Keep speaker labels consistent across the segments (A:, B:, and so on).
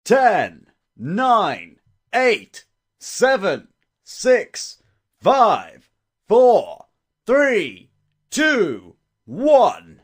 A: 10, 9, 8, 7, 6, 5, 4, 3, 2, 1.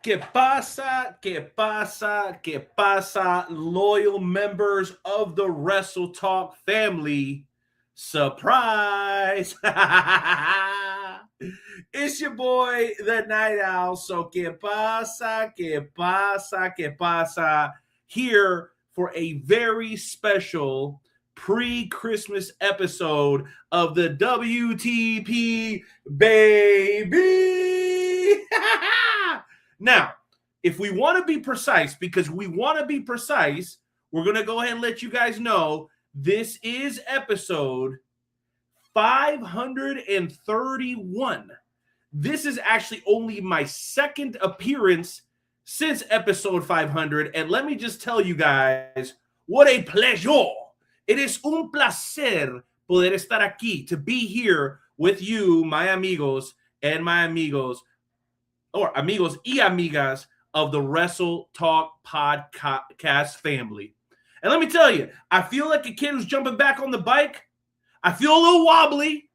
B: ¿Qué pasa? ¿Qué pasa? ¿Qué pasa? Loyal members of the Wrestle Talk family. Surprise! It's your boy, the Night Owl. So, ¿qué pasa? ¿Qué pasa? ¿Qué pasa? Here for a very special pre-Christmas episode of the WTP, baby! Now, if we want to be precise, because we want to be precise, we're going to go ahead and let you guys know this is episode 531. This is actually only my second appearance since episode 500. And let me just tell you guys, what a pleasure. It is un placer poder estar aquí, to be here with you, my amigos and my amigos, or amigos y amigas of the Wrestle Talk podcast family. And let me tell you, I feel like a kid who's jumping back on the bike. I feel a little wobbly,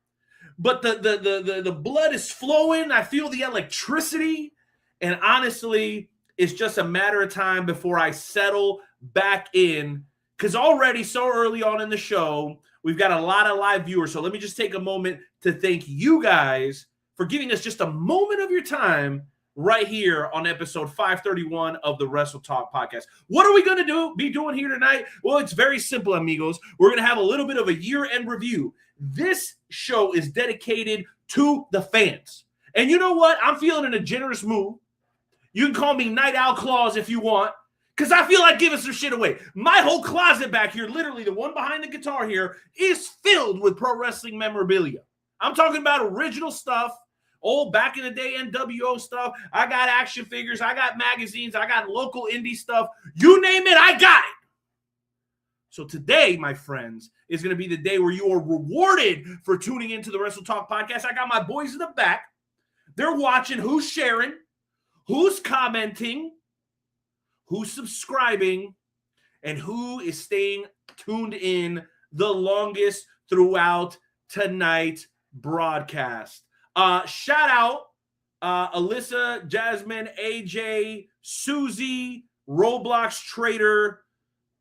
B: but the blood is flowing. I feel the electricity. And honestly, it's just a matter of time before I settle back in, because already so early on in the show, we've got a lot of live viewers. So let me just take a moment to thank you guys for giving us just a moment of your time right here on episode 531 of the Wrestle Talk podcast. What are we going to be doing here tonight? Well, it's very simple, amigos. We're going to have a little bit of a year-end review. This show is dedicated to the fans. And you know what? I'm feeling in a generous mood. You can call me Night Owl Claus if you want, because I feel like giving some shit away. My whole closet back here, literally the one behind the guitar here, is filled with pro wrestling memorabilia. I'm talking about original stuff. Old back in the day NWO stuff. I got action figures. I got magazines. I got local indie stuff. You name it, I got it. So today, my friends, is going to be the day where you are rewarded for tuning into the Wrestle Talk podcast. I got my boys in the back. They're watching who's sharing, who's commenting, who's subscribing, and who is staying tuned in the longest throughout tonight's broadcast. Shout out Alyssa, Jasmine, AJ, Susie, Roblox Trader,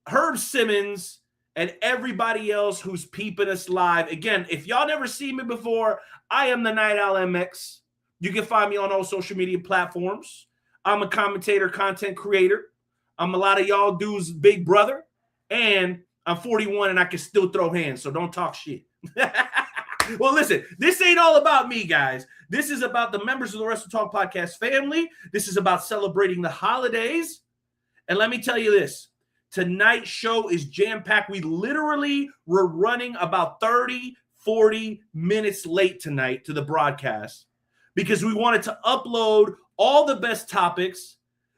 B: Herb Simmons, and everybody else who's peeping us live. Again, if y'all never seen me before, I am the Night Owl MX. You can find me on all social media platforms. I'm a commentator, content creator. I'm a lot of y'all dudes' big brother. And I'm 41 and I can still throw hands, so don't talk shit. Well, listen, this ain't all about me, guys. This is about the members of the Wrestle Talk podcast family. This is about celebrating the holidays. And let me tell you this. Tonight's show is jam-packed. We literally were running about 30, 40 minutes late tonight to the broadcast because we wanted to upload all the best topics.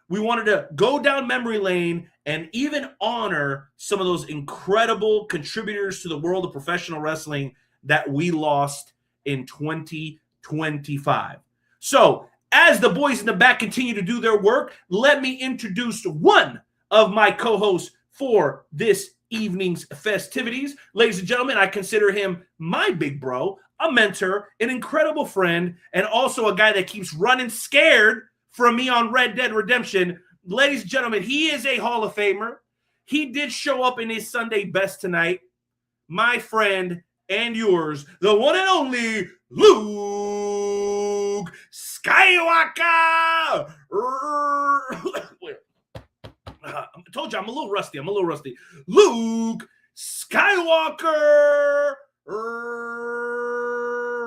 B: We wanted to go down memory lane and even honor some of those incredible contributors to the world of professional wrestling that we lost in 2025. So, as the boys in the back continue to do their work, let me introduce one of my co-hosts for this evening's festivities. Ladies and gentlemen, I consider him my big bro, a mentor, an incredible friend, and also a guy that keeps running scared from me on Red Dead Redemption. Ladies and gentlemen, he is a Hall of Famer. He did show up in his Sunday best tonight. My friend and yours, the one and only Luke Skywalker. I told you I'm a little rusty. Luke Skywalker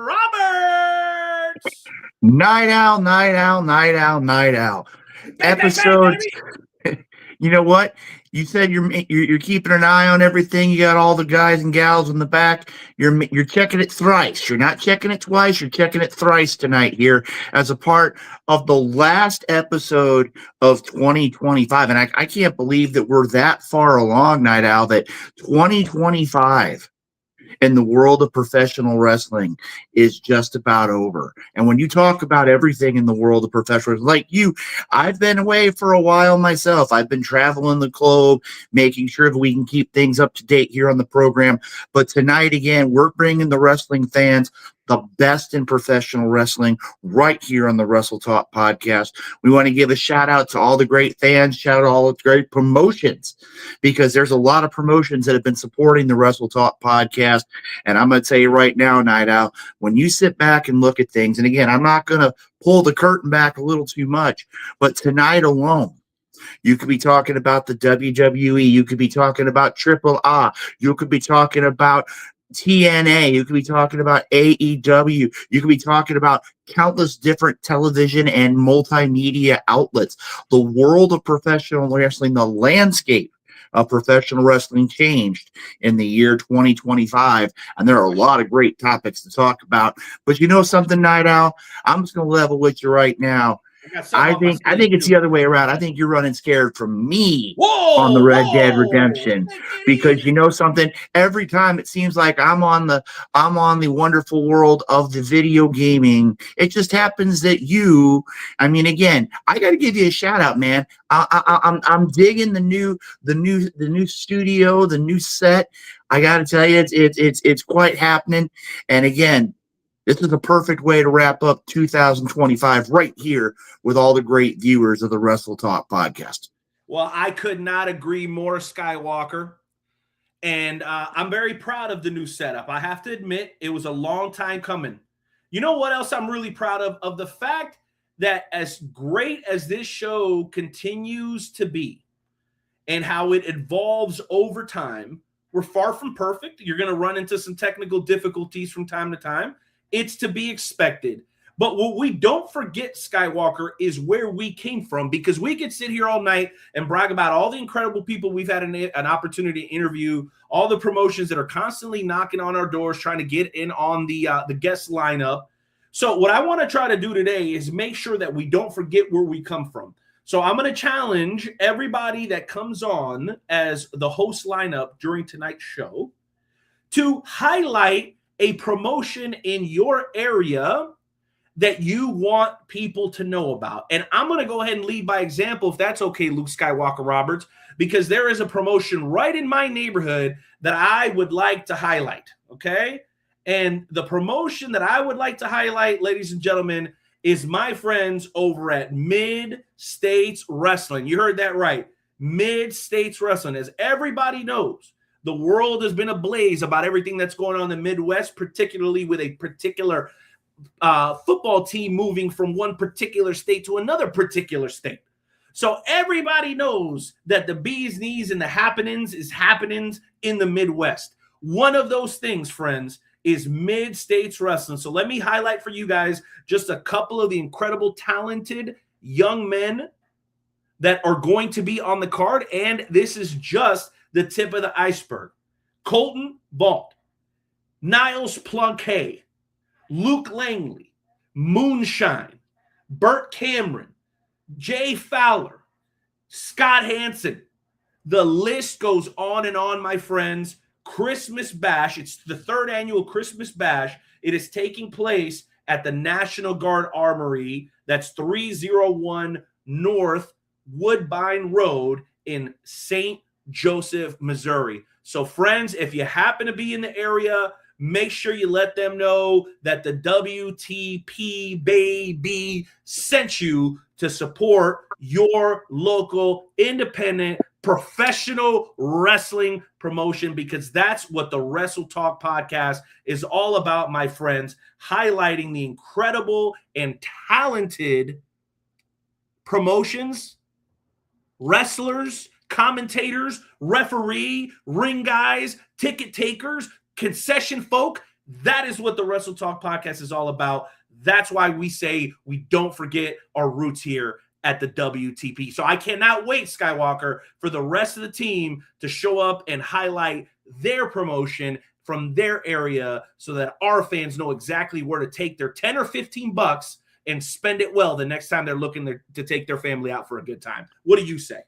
B: Roberts.
C: Night owl. Episodes. You know what? You said you're keeping an eye on everything. You got all the guys and gals in the back. You're checking it thrice. You're not checking it twice. You're checking it thrice tonight here as a part of the last episode of 2025. And I can't believe that we're that far along, Night Owl, that 2025 in the world of professional wrestling is just about over. And when you talk about everything in the world of professional wrestling, like you, I've been away for a while myself. I've been traveling the globe, making sure that we can keep things up to date here on the program. But tonight, again, we're bringing the wrestling fans the best in professional wrestling right here on the Wrestle Talk podcast. We want to give a shout out to all the great fans, shout out all the great promotions, because there's a lot of promotions that have been supporting the Wrestle Talk podcast. And I'm going to tell you right now, Night Owl, when you sit back and look at things, and again, I'm not going to pull the curtain back a little too much, but tonight alone, you could be talking about the WWE. You could be talking about Triple A. You could be talking about TNA, you could be talking about AEW, you could be talking about countless different television and multimedia outlets. The world of professional wrestling, the landscape of professional wrestling changed in the year 2025, and there are a lot of great topics to talk about. But you know something, Night Owl? I'm just going to level with you right now. I think it's the other way around. I think you're running scared from me on the Red Dead Redemption, because you know something. Every time it seems like I'm on the wonderful world of the video gaming. It just happens that you. I mean, again, I got to give you a shout out, man. I'm digging the new studio, the new set. I got to tell you, it's quite happening. And again, this is a perfect way to wrap up 2025 right here with all the great viewers of the Wrestle Talk podcast.
B: Well, I could not agree more, Skywalker. And I'm very proud of the new setup. I have to admit, it was a long time coming. You know what else I'm really proud of? Of the fact that as great as this show continues to be and how it evolves over time, we're far from perfect. You're going to run into some technical difficulties from time to time. It's to be expected. But what we don't forget, Skywalker, is where we came from, because we could sit here all night and brag about all the incredible people we've had an opportunity to interview, all the promotions that are constantly knocking on our doors, trying to get in on the guest lineup. So what I want to try to do today is make sure that we don't forget where we come from. So I'm going to challenge everybody that comes on as the host lineup during tonight's show to highlight a promotion in your area that you want people to know about. And I'm going to go ahead and lead by example, if that's okay, Luke Skywalker Roberts, because there is a promotion right in my neighborhood that I would like to highlight, okay? And the promotion that I would like to highlight, ladies and gentlemen, is my friends over at Mid-States Wrestling. You heard that right. Mid-States Wrestling. As everybody knows, the world has been ablaze about everything that's going on in the Midwest, particularly with a particular football team moving from one particular state to another particular state. So everybody knows that the bee's knees and the happenings is happenings in the Midwest. One of those things, friends, is Mid-States Wrestling. So let me highlight for you guys just a couple of the incredible, talented young men that are going to be on the card. And this is just the tip of the iceberg. Colton Balt, Niles Plunkay, Luke Langley, Moonshine, Burt Cameron, Jay Fowler, Scott Hansen. The list goes on and on, my friends. Christmas Bash. It's the 3rd annual Christmas Bash. It is taking place at the National Guard Armory. That's 301 North Woodbine Road in St. Joseph, Missouri. So, friends, if you happen to be in the area, make sure you let them know that the WTP baby sent you to support your local independent professional wrestling promotion, because that's what the Wrestle Talk podcast is all about, my friends, highlighting the incredible and talented promotions, wrestlers, commentators, referee, ring guys, ticket takers, concession folk. That is what the Wrestle Talk podcast is all about. That's why we say we don't forget our roots here at the WTP. So I cannot wait, Skywalker, for the rest of the team to show up and highlight their promotion from their area so that our fans know exactly where to take their 10 or 15 bucks and spend it well the next time they're looking to take their family out for a good time. What do you say?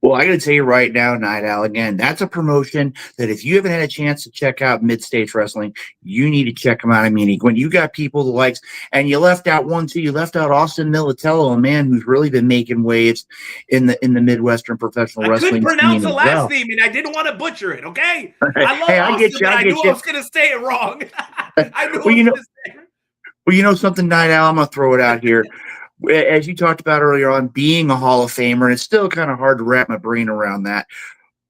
C: Well, I got to tell you right now, Night Owl, again, that's a promotion that if you haven't had a chance to check out Mid-States Wrestling, you need to check them out. I mean, when you got people the likes, and you left out one, too, you left out Austin Militello, a man who's really been making waves in the Midwestern professional wrestling scene.
B: I couldn't pronounce the last
C: well.
B: name, and I didn't want to butcher it, okay? I love
C: Hey,
B: Austin, but I knew I was going to say it wrong. I knew I was going to say it.
C: Well, you know something, Night Owl? I'm going to throw it out here. As you talked about earlier on, being a Hall of Famer, and it's still kind of hard to wrap my brain around that.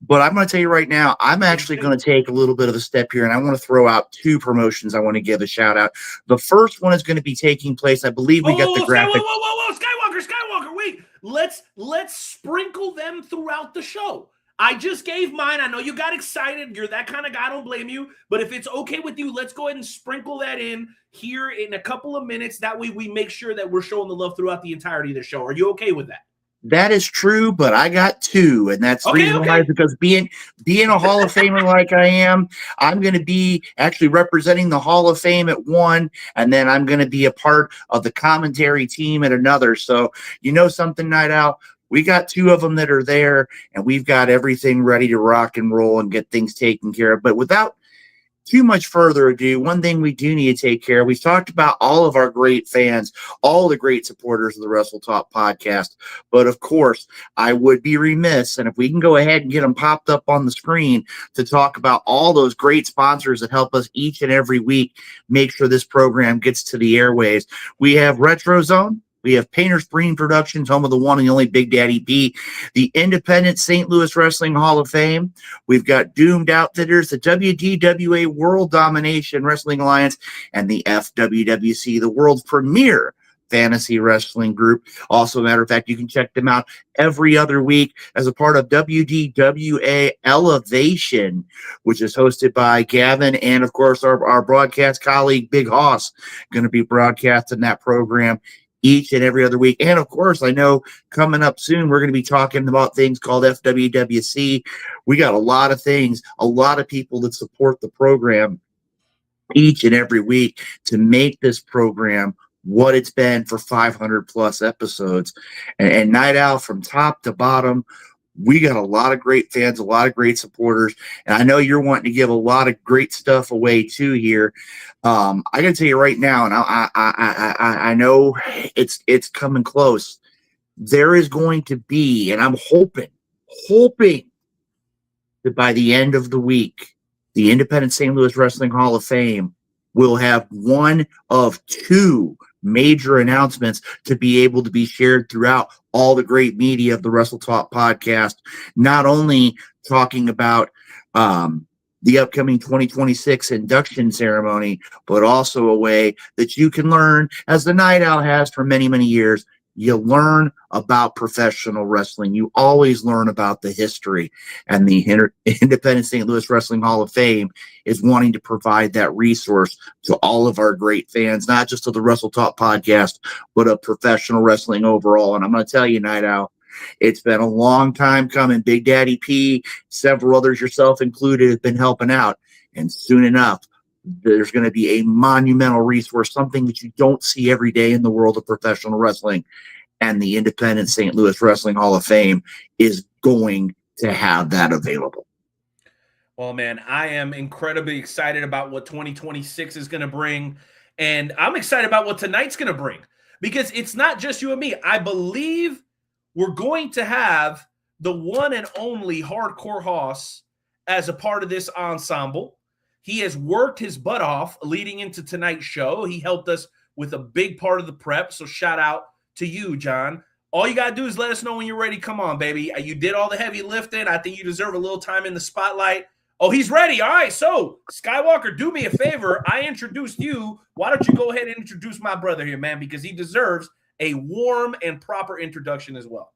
C: But I'm going to tell you right now, I'm actually going to take a little bit of a step here, and I want to throw out 2 promotions I want to give a shout out. The first one is going to be taking place, I believe we got the graphic.
B: Whoa, Skywalker, wait. Let's sprinkle them throughout the show. I just gave mine. I know you got excited. You're that kind of guy. I don't blame you. But if it's okay with you, let's go ahead and sprinkle that in here in a couple of minutes. That way we make sure that we're showing the love throughout the entirety of the show. Are you okay with that?
C: That is true, but I got 2, and that's the reason why, because being a Hall of Famer like I am, I'm going to be actually representing the Hall of Fame at one, and then I'm going to be a part of the commentary team at another. So, you know something, Night Owl? We got 2 of them that are there, and we've got everything ready to rock and roll and get things taken care of. But without too much further ado, one thing we do need to take care of, we've talked about all of our great fans, all the great supporters of the Wrestle Talk podcast. But of course, I would be remiss, and if we can go ahead and get them popped up on the screen to talk about all those great sponsors that help us each and every week make sure this program gets to the airways. We have Retro Zone. We have Painter's Green Productions, home of the one and only Big Daddy B, the independent St. Louis Wrestling Hall of Fame. We've got Doomed Outfitters, the WDWA World Domination Wrestling Alliance, and the FWWC, the world's premier fantasy wrestling group. Also, matter of fact, you can check them out every other week as a part of WDWA Elevation, which is hosted by Gavin and, of course, our broadcast colleague, Big Hoss, going to be broadcasting that program each and every other week. And of course, I know coming up soon, we're going to be talking about things called FWWC. We got a lot of things, a lot of people that support the program each and every week to make this program what it's been for 500 plus episodes. And Night Owl, from top to bottom, we got a lot of great fans, a lot of great supporters, and I know you're wanting to give a lot of great stuff away too here. I got to tell you right now, and I know it's coming close. There is going to be, and I'm hoping that by the end of the week, the Independent St. Louis Wrestling Hall of Fame will have one of 2 major announcements to be able to be shared throughout all the great media of the Wrestle Talk podcast, not only talking about the upcoming 2026 induction ceremony, but also a way that you can learn, as the Night Owl has for many, many years. You learn about professional wrestling. You always learn about the history, and the Independent St. Louis Wrestling Hall of Fame is wanting to provide that resource to all of our great fans, not just of the Wrestle Talk podcast, but of professional wrestling overall. And I'm going to tell you, Night Owl, it's been a long time coming. Big Daddy P, several others, yourself included, have been helping out. And soon enough, there's going to be a monumental resource, something that you don't see every day in the world of professional wrestling. And the Independent St. Louis Wrestling Hall of Fame is going to have that available.
B: Well, man, I am incredibly excited about what 2026 is going to bring. And I'm excited about what tonight's going to bring, because it's not just you and me. I believe we're going to have the one and only Hardcore Hoss as a part of this ensemble. He has worked his butt off leading into tonight's show. He helped us with a big part of the prep. So shout out to you, John. All you got to do is let us know when you're ready. Come on, baby. You did all the heavy lifting. I think you deserve a little time in the spotlight. Oh, he's ready. All right. So, Skywalker, do me a favor. I introduced you. Why don't you go ahead and introduce my brother here, man, because he deserves a warm and proper introduction as well.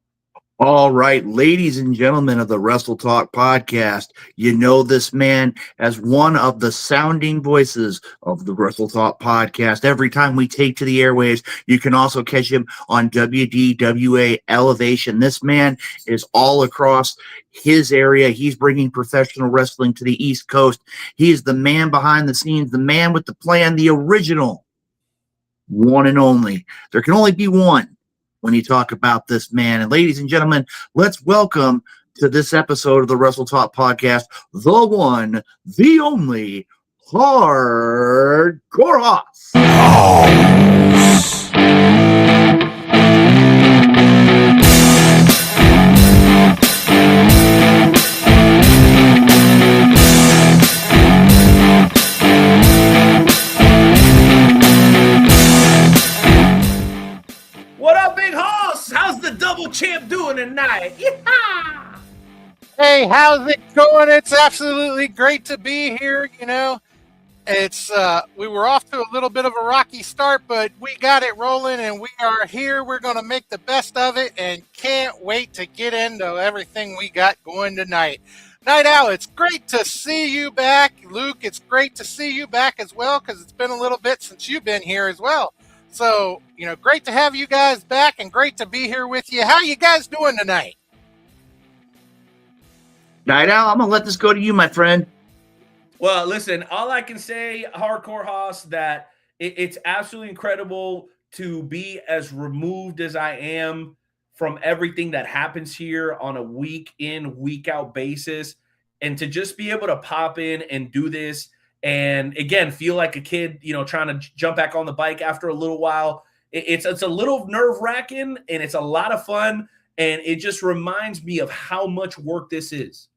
C: All right, ladies and gentlemen of the Wrestle Talk podcast, you know this man as one of the sounding voices of the Wrestle Talk podcast. Every time we take to the airwaves, you can also catch him on WDWA Elevation. This man is all across his area. He's bringing professional wrestling to the East Coast. He is the man behind the scenes, the man with the plan, the original, one and only. There can only be one when you talk about this man. And ladies and gentlemen, let's welcome to this episode of the Wrestle Talk podcast, the one, the only, Hardcore Hoss.
B: What up, Big Hoss? How's the double champ doing tonight? Yeehaw!
D: Hey, how's it going? It's absolutely great to be here. You know, it's we were off to a little bit of a rocky start, but we got it rolling and we are here. We're going to make the best of it and can't wait to get into everything we got going tonight. Night Owl, it's great to see you back. Luke, it's great to see you back as well, because it's been a little bit since you've been here as well. So, you know, great to have you guys back and great to be here with you. How you guys doing tonight?
C: Night Owl, I'm going to let this go to you, my friend.
B: Well, listen, all I can say, Hardcore Hoss, that it's absolutely incredible to be as removed as I am from everything that happens here on a week in, week out basis, and to just be able to pop in and do this. And again, feel like a kid, you know, trying to jump back on the bike after a little while. It's a little nerve-wracking, and it's a lot of fun. And it just reminds me of how much work this is.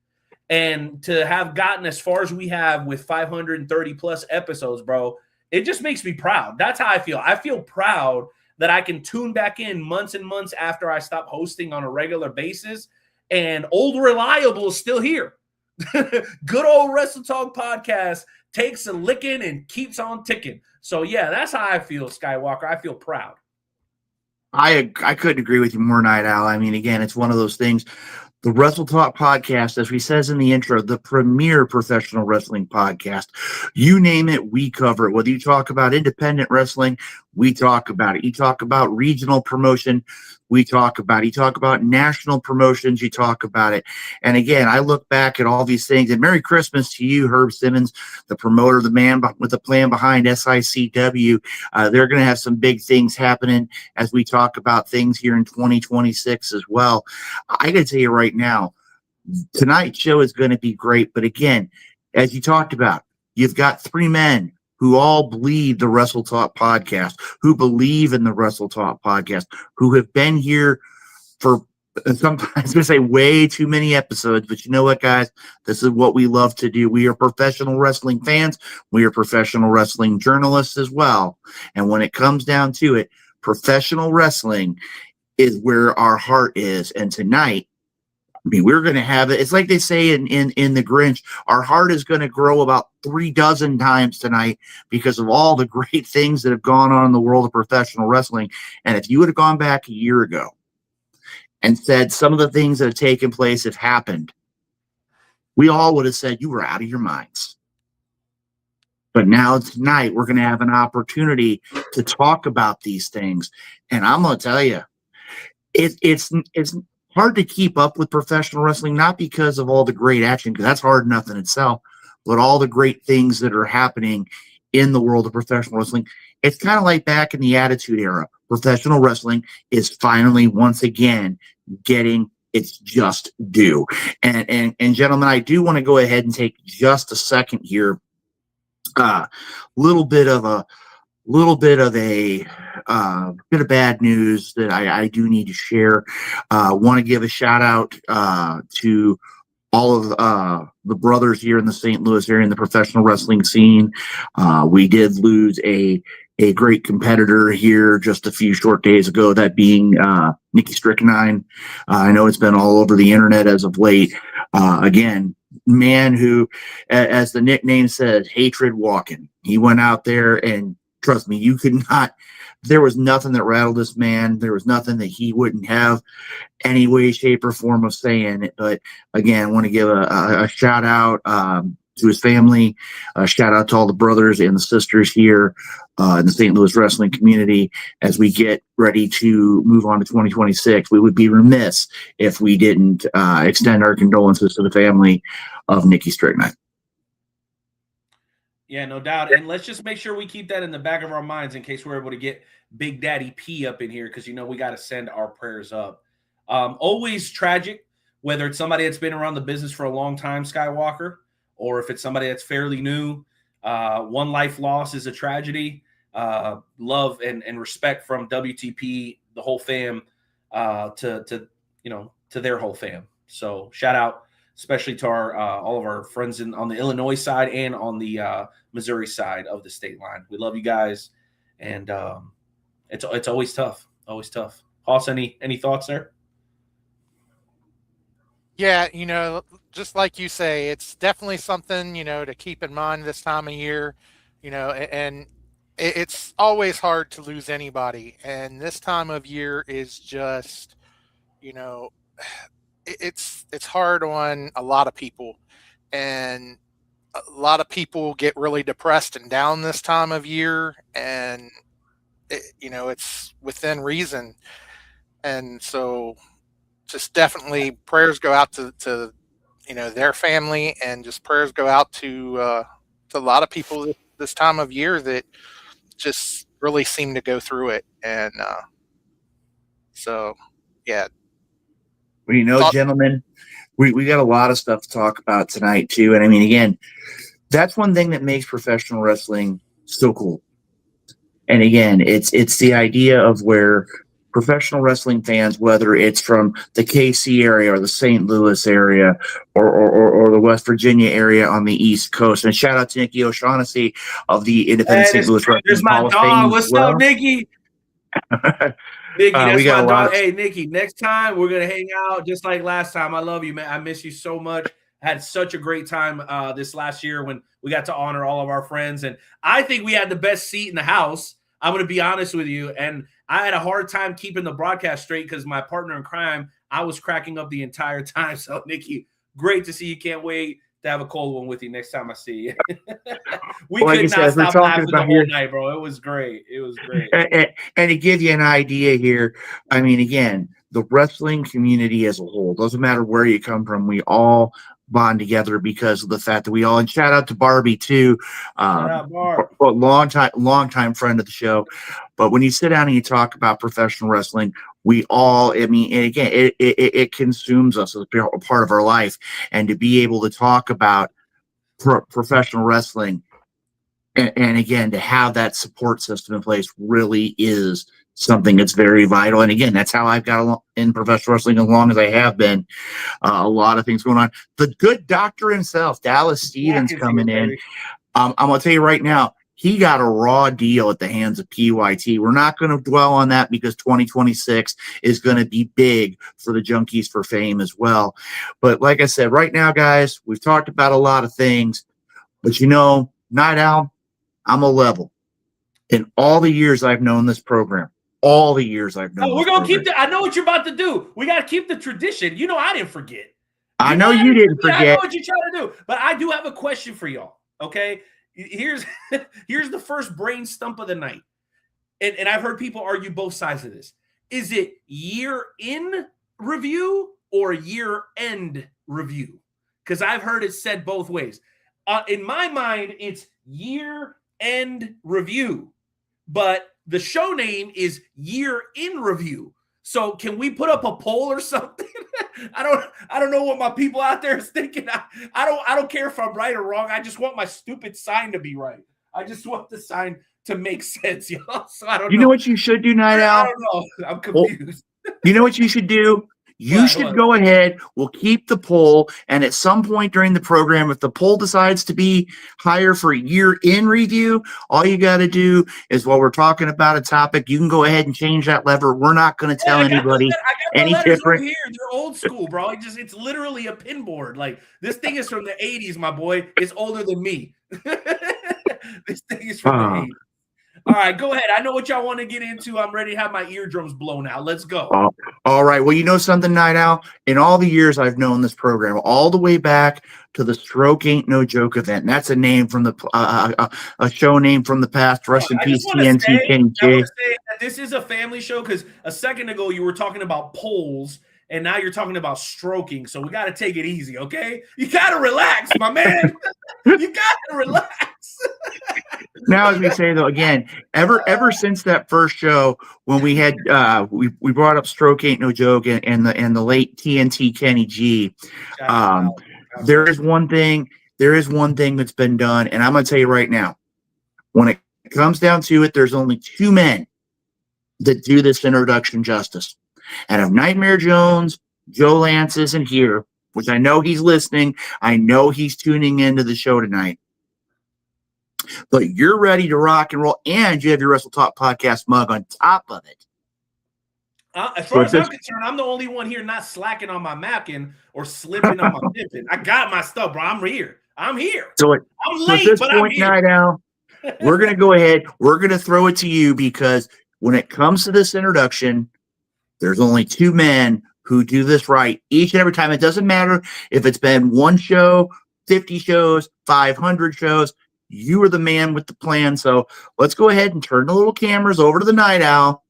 B: And to have gotten as far as we have with 530 plus episodes, bro, it just makes me proud. That's how I feel. I feel proud that I can tune back in months and months after I stop hosting on a regular basis. And Old Reliable is still here. Good old Wrestle Talk podcast takes a licking and keeps on ticking. So, yeah, that's how I feel, Skywalker. I feel proud.
C: I couldn't agree with you more, Night Owl. I mean, again, it's one of those things. The Wrestle Talk podcast, as we says in the intro, the premier professional wrestling podcast. You name it, we cover it. Whether you talk about independent wrestling, we talk about it. You talk about regional promotion, we talk about it. You talk about national promotions, you talk about it. And again, I look back at all these things. And Merry Christmas to you, Herb Simmons, the promoter, the man with the plan behind SICW. They're going to have some big things happening as we talk about things here in 2026 as well. I got to tell you right now, tonight's show is going to be great. But again, as you talked about, you've got three men who all bleed the Wrestle Talk podcast, who believe in the Wrestle Talk podcast, who have been here for sometimes I was going to say way too many episodes, but you know what, guys? This is what we love to do. We are professional wrestling fans. We are professional wrestling journalists as well. And when it comes down to it, professional wrestling is where our heart is. And tonight, I mean, we're going to have it. It's like they say in The Grinch, our heart is going to grow about 36 times tonight because of all the great things that have gone on in the world of professional wrestling. And if you would have gone back a year ago and said some of the things that have taken place have happened, we all would have said you were out of your minds. But now tonight, we're going to have an opportunity to talk about these things. And I'm going to tell you, it's hard to keep up with professional wrestling, not because of all the great action, because that's hard enough in itself, but all the great things that are happening in the world of professional wrestling. It's kind of like back in the Attitude Era. Professional wrestling is finally once again getting its just due. And gentlemen, I do want to go ahead and take just a second here. Little bit of bad news that I do need to share. Want to give a shout out to all of the brothers here in the St. Louis area in the professional wrestling scene. We did lose a great competitor here just a few short days ago, that being Nikki Strychnine. I know it's been all over the internet as of late. Again, man who, as the nickname says, hatred walking. He went out there, and trust me, you could not, there was nothing that rattled this man. There was nothing that he wouldn't have any way, shape, or form of saying it. But again, I want to give a shout out to his family, a shout out to all the brothers and the sisters here in the St. Louis wrestling community as we get ready to move on to 2026. We would be remiss if we didn't extend our condolences to the family of Nikki Strychnine.
B: Yeah, no doubt. And let's just make sure we keep that in the back of our minds in case we're able to get Big Daddy P up in here, because, you know, we got to send our prayers up. Always tragic, whether it's somebody that's been around the business for a long time, Skywalker, or if it's somebody that's fairly new. One life loss is a tragedy. Love and respect from WTP, the whole fam, to their whole fam. So shout out, especially to our all of our friends on the Illinois side and on the Missouri side of the state line. We love you guys, and it's always tough, always tough. Hoss, any thoughts there?
D: Yeah, you know, just like you say, it's definitely something, you know, to keep in mind this time of year, you know, and it's always hard to lose anybody. And this time of year is just, you know, it's hard on a lot of people, and a lot of people get really depressed and down this time of year, and you know, it's within reason. And so just definitely prayers go out to you know, their family, and just prayers go out to a lot of people this time of year that just really seem to go through it. And so yeah.
C: Well, you know, gentlemen, we got a lot of stuff to talk about tonight too. And I mean, again, that's one thing that makes professional wrestling so cool. And again, it's the idea of where professional wrestling fans, whether it's from the KC area or the St. Louis area or the West Virginia area on the East Coast. And shout out to Nikki O'Shaughnessy of the Independent St. Louis Wrestling
B: There's my
C: Hall of
B: dog.
C: Fame.
B: What's up, Nikki? Nikki, that's my dog. Hey, Nikki, next time we're going to hang out just like last time. I love you, man. I miss you so much. I had such a great time this last year when we got to honor all of our friends. And I think we had the best seat in the house. I'm going to be honest with you. And I had a hard time keeping the broadcast straight because my partner in crime, I was cracking up the entire time. So, Nikki, great to see you. Can't wait to have a cold one with you next time I see you. we could not stop laughing the whole night, bro. It was great. It was great.
C: And to give you an idea here, I mean, again, the wrestling community as a whole, doesn't matter where you come from, we all bond together because of the fact that we all, and shout out to Barbie too, long time friend of the show. But when you sit down and you talk about professional wrestling, we all, I mean, and again, it consumes us as a part of our life. And to be able to talk about professional wrestling, and again, to have that support system in place really is something that's very vital. And again, that's how I've got in professional wrestling as long as I have been. A lot of things going on. The good doctor himself, Dallas Stevens, coming in. I'm going to tell you right now, he got a raw deal at the hands of PYT. We're not going to dwell on that because 2026 is going to be big for the Junkies for Fame as well. But like I said, right now, guys, we've talked about a lot of things. But, you know, Night Owl, I'm a level. In all the years I've known this program, we're going to keep
B: I know what you're about to do. We got to keep the tradition. You know, I didn't forget.
C: I know you didn't forget.
B: I know what you're trying to do. But I do have a question for y'all. Okay. Here's the first brain stump of the night. And I've heard people argue both sides of this. Is it year in review or year end review? Because I've heard it said both ways. In my mind, it's year-end review, but the show name is Year in Review. So can we put up a poll or something? I don't know what my people out there is thinking. I don't care if I'm right or wrong. I just want my stupid sign to be right. I just want the sign to make sense, y'all. So I don't know.
C: You know what you should do, Night Owl?
B: I don't know. I'm confused.
C: You know what you should do? You should go ahead. We'll keep the poll. And at some point during the program, if the poll decides to be higher for a year in review, all you got to do is while we're talking about a topic, you can go ahead and change that lever. We're not going to tell anybody any different.
B: Here. They're old school, bro. It's literally a pinboard. Like, this thing is from the 80s, my boy. It's older than me. This thing is from the 80s. All right, go ahead. I know what y'all want to get into. I'm ready to have my eardrums blown out. Let's go.
C: All right. Well, you know something, Night Owl? In all the years I've known this program, all the way back to the Stroke Ain't No Joke event. And that's a name from the a show name from the past. Rest in peace, TNT Kenny G.
B: I want to say that this is a family show because a second ago you were talking about polls and now you're talking about stroking. So we got to take it easy, okay? You got to relax, my man. You got to relax.
C: Now, as we say though, again, ever since that first show when we had we brought up Stroke Ain't No Joke and the late TNT Kenny G, there is one thing that's been done, and I'm gonna tell you right now, when it comes down to it, there's only two men that do this introduction justice. And if Nightmare Jones, Joe Lance isn't here, which I know he's listening, I know he's tuning into the show tonight. But you're ready to rock and roll, and you have your Wrestle Talk podcast mug on top of it.
B: As far as I'm concerned, I'm the only one here not slacking on my napkin or slipping on my pippin. I got my stuff, bro. I'm here. I'm here.
C: I'm
B: late,
C: at this
B: but
C: point,
B: I'm here.
C: Night Owl, we're going to go ahead. We're going to throw it to you because when it comes to this introduction, there's only two men who do this right each and every time. It doesn't matter if it's been one show, 50 shows, 500 shows. You are the man with the plan. So let's go ahead and turn the little cameras over to the Night Owl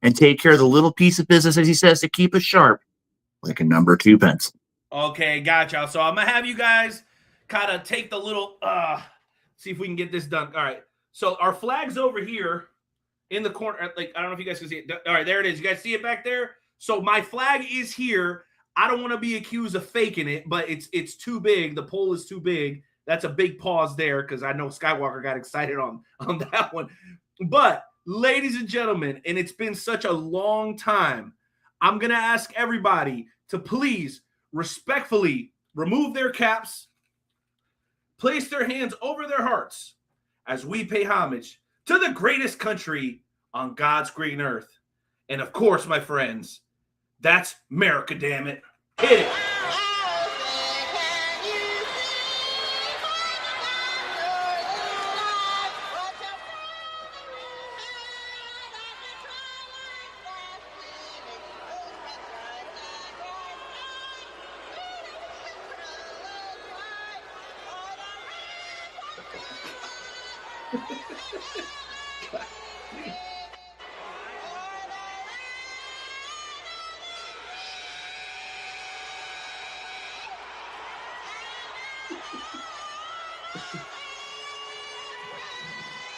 C: and take care of the little piece of business, as he says, to keep us sharp like a number 2 pencil.
B: Okay, gotcha. So I'm going to have you guys kind of take the little, see if we can get this done. All right. So our flag's over here in the corner. Like, I don't know if you guys can see it. All right, there it is. You guys see it back there? So my flag is here. I don't want to be accused of faking it, but it's too big. The pole is too big. That's a big pause there because I know Skywalker got excited on that one. But, ladies and gentlemen, and it's been such a long time, I'm going to ask everybody to please respectfully remove their caps, place their hands over their hearts as we pay homage to the greatest country on God's green earth. And, of course, my friends, that's America, damn it. Hit it.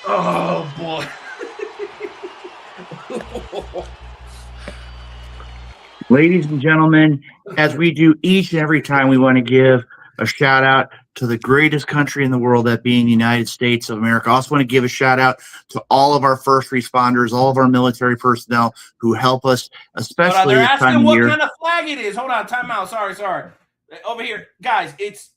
B: Oh, boy.
C: Ladies and gentlemen, as we do each and every time, we want to give a shout out to the greatest country in the world, that being the United States of America. I also want to give a shout out to all of our first responders, all of our military personnel who help us, especially
B: they're
C: this
B: asking
C: time of
B: what
C: year.
B: kind of flag it is. Hold on, time out. Sorry. Over here, guys, it's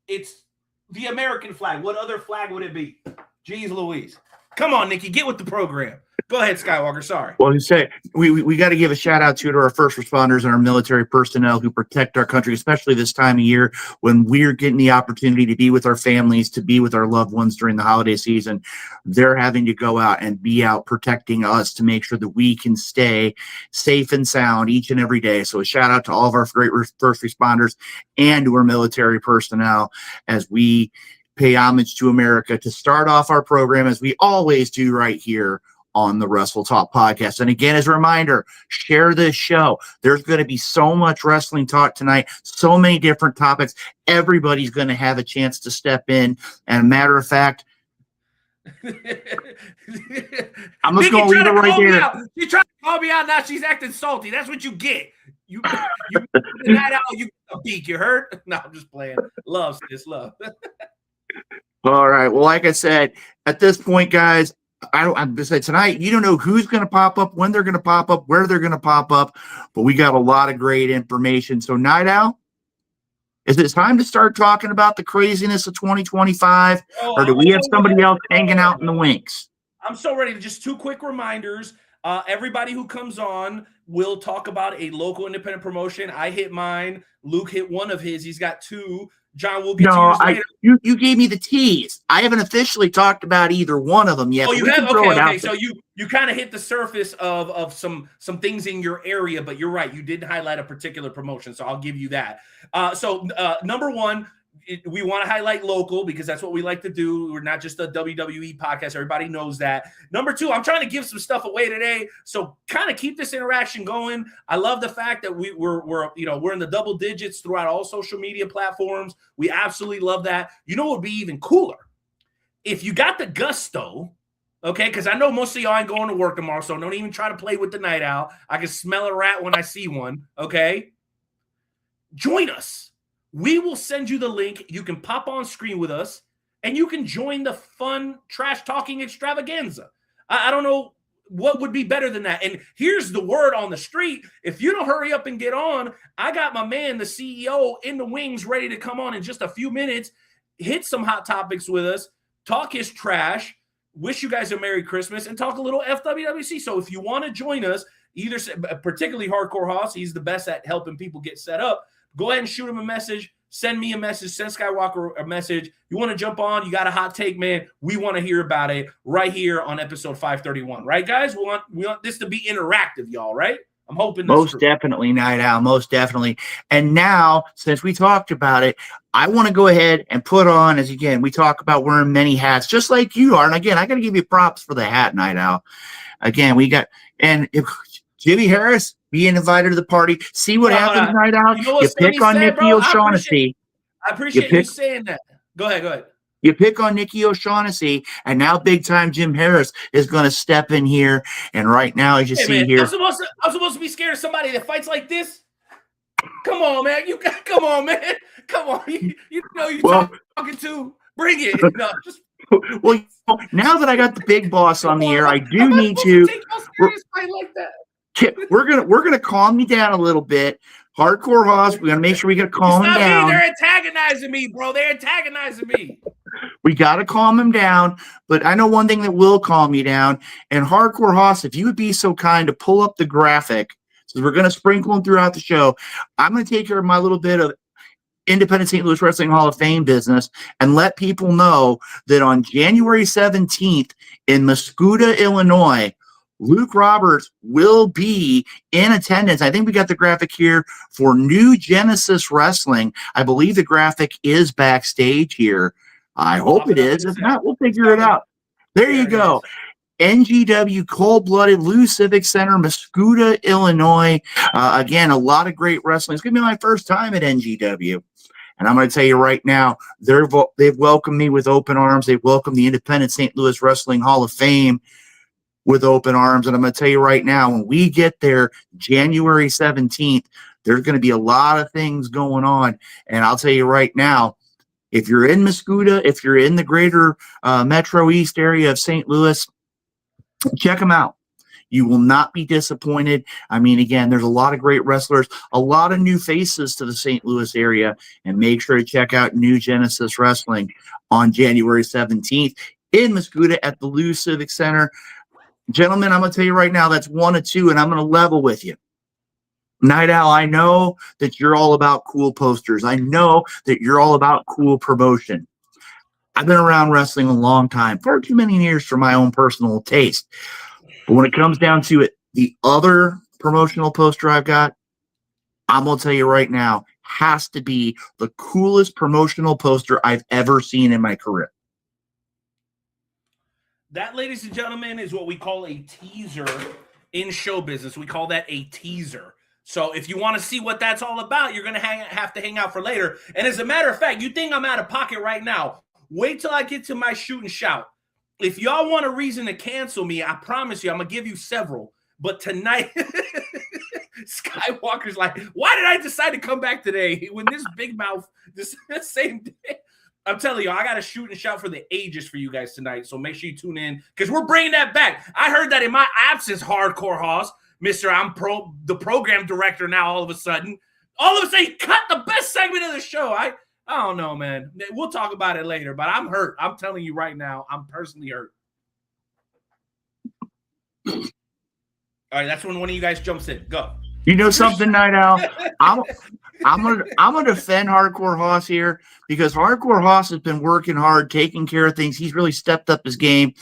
B: the American flag. What other flag would it be? Jeez Louise. Come on, Nikki, get with the program. Go ahead, Skywalker. Sorry.
C: Well, you say we got to give a shout out to our first responders and our military personnel who protect our country, especially this time of year when we're getting the opportunity to be with our families, to be with our loved ones during the holiday season. They're having to go out and be out protecting us to make sure that we can stay safe and sound each and every day. So a shout out to all of our great first responders and to our military personnel as we pay homage to America to start off our program, as we always do right here on the Wrestle Talk podcast. And again, as a reminder, share this show. There's going to be so much wrestling talk tonight, so many different topics. Everybody's going to have a chance to step in. And a matter of fact, I'm just going to leave it right there.
B: She tried to call me out. Now she's acting salty. That's what you get. You that out. You get a beak. You heard? No, I'm just playing. Love, sis, love.
C: All right. Well, like I said, at this point, guys, I'm just saying tonight, you don't know who's going to pop up, when they're going to pop up, where they're going to pop up, but we got a lot of great information. So, Night Owl, is it time to start talking about the craziness of 2025, or do we have somebody else hanging out in the wings?
B: I'm so ready. Just 2 quick reminders. Everybody who comes on will talk about a local independent promotion. I hit mine. Luke hit one of his. He's got 2. John, we'll get to yours later.
C: You gave me the tease. I haven't officially talked about either one of them yet.
B: Oh, you have? Okay. So you kind of hit the surface of some things in your area, but you're right. You didn't highlight a particular promotion, so I'll give you that. So number 1, we want to highlight local because that's what we like to do. We're not just a WWE podcast. Everybody knows that. Number 2, I'm trying to give some stuff away today, so kind of keep this interaction going. I love the fact that we're in the double digits throughout all social media platforms. We absolutely love that. You know what would be even cooler? If you got the gusto, okay, because I know most of y'all ain't going to work tomorrow, so don't even try to play with the Night Owl. I can smell a rat when I see one, okay? Join us. We will send you the link. You can pop on screen with us, and you can join the fun trash-talking extravaganza. I don't know what would be better than that. And here's the word on the street. If you don't hurry up and get on, I got my man, the CEO, in the wings, ready to come on in just a few minutes, hit some hot topics with us, talk his trash, wish you guys a Merry Christmas, and talk a little FWWC. So if you want to join us, either particularly Hardcore Hoss, he's the best at helping people get set up. Go ahead and shoot him a message. Send me a message. Send Skywalker a message. You want to jump on? You got a hot take, man. We want to hear about it right here on episode 531. Right, guys? We want this to be interactive, y'all, right? I'm hoping that's true.
C: Definitely, Night Owl. Most definitely. And now, since we talked about it, I want to go ahead and put on, as again, we talk about wearing many hats, just like you are. And again, I got to give you props for the hat, Night Owl. Again, if Jimmy Harris being invited to the party. See what happens, Night Out. You pick on Nikki O'Shaughnessy.
B: I appreciate you saying that. Go ahead.
C: You pick on Nikki O'Shaughnessy, and now big time Jim Harris is going to step in here. And right now, as you see here,
B: I'm supposed to be scared of somebody that fights like this. Come on, man. Come on, man. Come on. You know you're talking to. Bring it. No, just.
C: Well, now that I got the big boss on the air, I do need to.
B: Take a serious fight like that.
C: We're gonna calm me down a little bit. Hardcore Hoss, we're gonna make sure we gotta calm him down.
B: They're antagonizing me, bro. They're antagonizing me.
C: We gotta calm him down. But I know one thing that will calm you down. And Hardcore Hoss, if you would be so kind to pull up the graphic, so we're gonna sprinkle them throughout the show. I'm gonna take care of my little bit of Independent St. Louis Wrestling Hall of Fame business and let people know that on January 17th in Muscuda, Illinois, Luke Roberts will be in attendance. I think we got the graphic here for New Genesis Wrestling. I believe the graphic is backstage here. I hope it is. If not, we'll figure it out. There you go. NGW Cold Blooded Lou Civic Center, Muscuda, Illinois. Again, a lot of great wrestling. It's going to be my first time at NGW. And I'm going to tell you right now, they've welcomed me with open arms. They've welcomed the Independent St. Louis Wrestling Hall of Fame with open arms. And I'm going to tell you right now, when we get there January 17th, there's going to be a lot of things going on. And I'll tell you right now, if you're in Muscuda, if you're in the greater Metro East area of St. Louis, check them out. You will not be disappointed. I mean, again, there's a lot of great wrestlers, a lot of new faces to the St. Louis area, and make sure to check out New Genesis Wrestling on January 17th in Muscuda at the Lou Civic Center. Gentlemen, I'm going to tell you right now, that's 1 of 2, and I'm going to level with you. Night Owl, I know that you're all about cool posters. I know that you're all about cool promotion. I've been around wrestling a long time, far too many years for my own personal taste. But when it comes down to it, the other promotional poster I've got, I'm going to tell you right now, has to be the coolest promotional poster I've ever seen in my career.
B: That, ladies and gentlemen, is what we call a teaser in show business. We call that a teaser. So if you want to see what that's all about, you're going to have to hang out for later. And as a matter of fact, you think I'm out of pocket right now. Wait till I get to my shoot and shout. If y'all want a reason to cancel me, I promise you, I'm going to give you several. But tonight, Skywalker's like, why did I decide to come back today when this big mouth, this same day? I'm telling you, I got to shoot and shout for the ages for you guys tonight. So make sure you tune in because we're bringing that back. I heard that in my absence, Hardcore Hoss, Mr. the program director now all of a sudden, he cut the best segment of the show. I don't know, man. We'll talk about it later, but I'm hurt. I'm telling you right now, I'm personally hurt. All right, that's when one of you guys jumps in. Go.
C: You know something, Night Owl? I'm gonna defend Hardcore Hoss here because Hardcore Hoss has been working hard, taking care of things. He's really stepped up his game.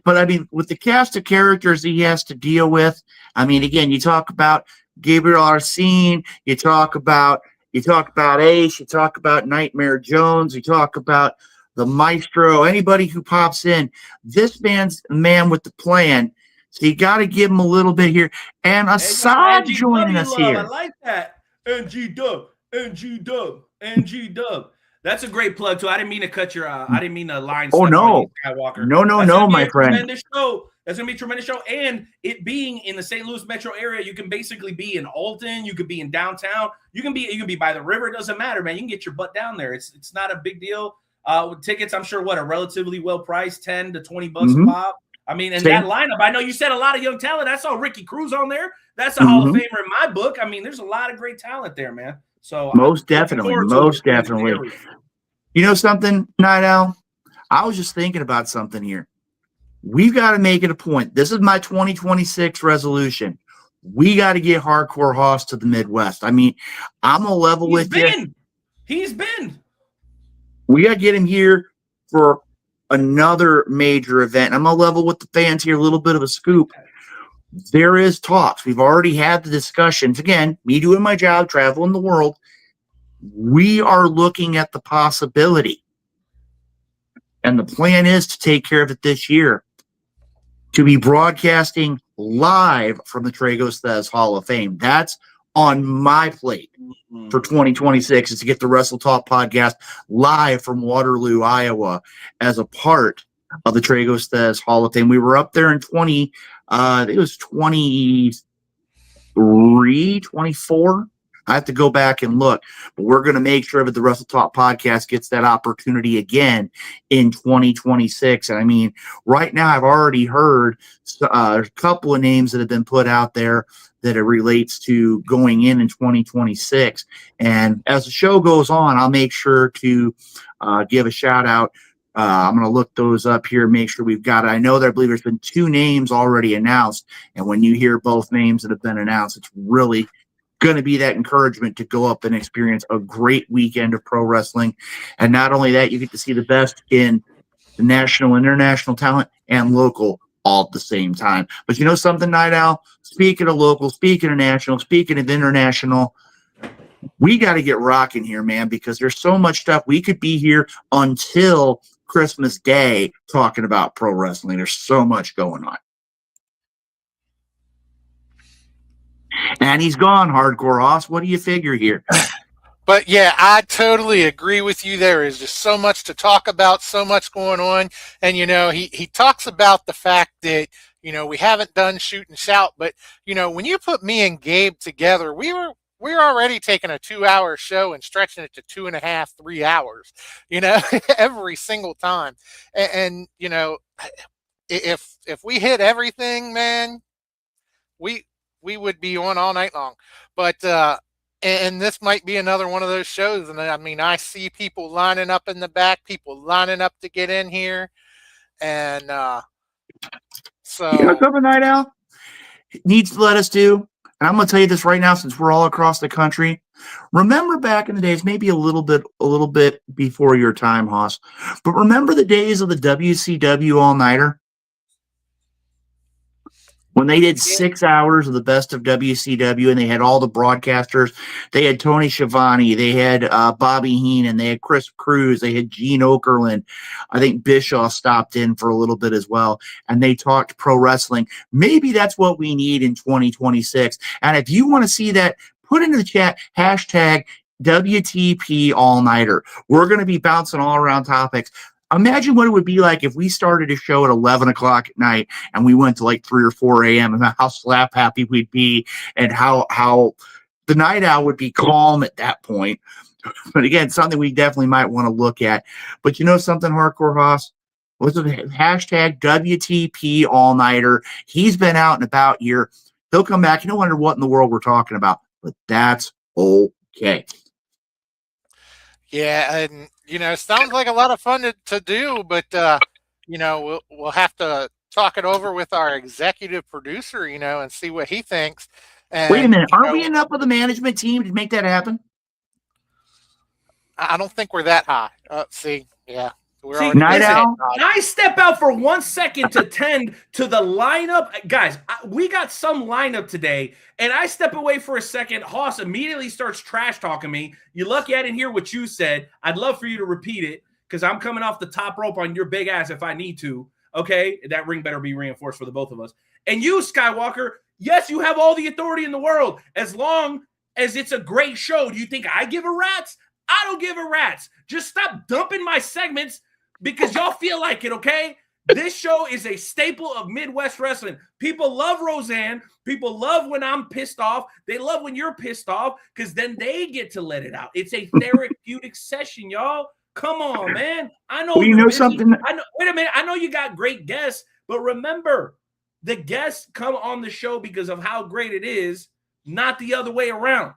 C: But I mean, with the cast of characters he has to deal with, I mean, again, you talk about Gabriel Arsene, you talk about Ace, you talk about Nightmare Jones, you talk about the Maestro, anybody who pops in. This man's a man with the plan. So you got to give him a little bit here. And Assad joining us here.
B: I like that. NG Dub. That's a great plug too. I didn't mean to cut your. I didn't mean to line.
C: Oh no,
B: Skywalker.
C: No, my friend.
B: Tremendous show. That's gonna be a tremendous show. And it being in the St. Louis metro area, you can basically be in Alton. You could be in downtown. You can be by the river. It doesn't matter, man. You can get your butt down there. It's not a big deal. With tickets, I'm sure are relatively well priced, $10 to $20 a pop. I mean, and that lineup, I know you said a lot of young talent. I saw Ricky Cruz on there. That's a Hall of Famer in my book. I mean, there's a lot of great talent there, man. So
C: most definitely. You know something, Night Owl? I was just thinking about something here. We've got to make it a point. This is my 2026 resolution. We got to get Hardcore Hoss to the Midwest. I mean, I'm a level with you.
B: He's been.
C: We got to get him here for another major event. I'm going to level with the fans here, a little bit of a scoop. There is talks. We've already had the discussions. Again, me doing my job, traveling the world. We are looking at the possibility. And the plan is to take care of it this year. To be broadcasting live from the Tragos Thez Hall of Fame. That's on my plate for 2026 is to get the Wrestle Talk podcast live from Waterloo, Iowa, as a part of the Tragos Thez Hall of Fame. We were up there in 23, 24. I have to go back and look, but we're going to make sure that the Wrestle Talk podcast gets that opportunity again in 2026. And I mean, right now I've already heard a couple of names that have been put out there that it relates to going in 2026. And as the show goes on, I'll make sure to give a shout out. I'm going to look those up here, make sure we've got it. I know that I believe there's been 2 names already announced. And when you hear both names that have been announced, it's really going to be that encouragement to go up and experience a great weekend of pro wrestling. And not only that, you get to see the best in the national, international talent and local all at the same time. But you know something, Night Owl? Speaking of local, speaking of national, speaking of international, we got to get rocking here, man, because there's so much stuff. We could be here until Christmas Day talking about pro wrestling. There's so much going on. And he's gone, Hardcore Hoss. What do you figure here?
D: But yeah, I totally agree with you. There is just so much to talk about, so much going on. And, you know, he talks about the fact that, you know, we haven't done shoot and shout, but, you know, when you put me and Gabe together, we're already taking a 2-hour show and stretching it to 2.5, 3 hours, you know, every single time. And, you know, if we hit everything, man, we would be on all night long. But, and this might be another one of those shows. And I mean, I see people lining up in the back, people lining up to get in here. And so.
C: You know, something, Night Owl needs to let us do. And I'm going to tell you this right now, since we're all across the country. Remember back in the days, maybe a little bit before your time, Hoss. But remember the days of the WCW all-nighter? When they did 6 hours of the best of WCW and they had all the broadcasters, they had Tony Schiavone, they had Bobby Heenan, they had Chris Cruz, they had Gene Okerlund. I think Bischoff stopped in for a little bit as well, and they talked pro wrestling. Maybe that's what we need in 2026. And if you want to see that, put into the chat hashtag WTP All-Nighter. We're going to be bouncing all around topics. Imagine what it would be like if we started a show at 11 o'clock at night and we went to like 3 or 4 a.m. and how slap happy we'd be and how the night owl would be calm at that point. But again, something we definitely might want to look at. But you know something, Hardcore Hoss? What's the hashtag WTP All-Nighter? He's been out and about here. He'll come back. You don't wonder what in the world we're talking about, but that's okay.
D: Yeah, and it sounds like a lot of fun to do, but we'll have to talk it over with our executive producer, and see what he thinks. And,
C: wait a minute, aren't we enough of the management team to make that happen?
D: I don't think we're that high. See, yeah.
C: Night Owl?
B: Can I step out for 1 second to tend to the lineup? Guys, we got some lineup today, and I step away for a second. Hoss immediately starts trash talking me. You're lucky I didn't hear what you said. I'd love for you to repeat it because I'm coming off the top rope on your big ass if I need to. Okay? That ring better be reinforced for the both of us. And you, Skywalker, yes, you have all the authority in the world as long as it's a great show. Do you think I give a rat's? I don't give a rat's. Just stop dumping my segments because y'all feel like it, okay? This show is a staple of Midwest wrestling. People love Roseanne. People love when I'm pissed off. They love when you're pissed off because then they get to let it out. It's a therapeutic session, y'all. Come on, man. I know.
C: Well, you know something?
B: Wait a minute. I know you got great guests, but remember, the guests come on the show because of how great it is, not the other way around.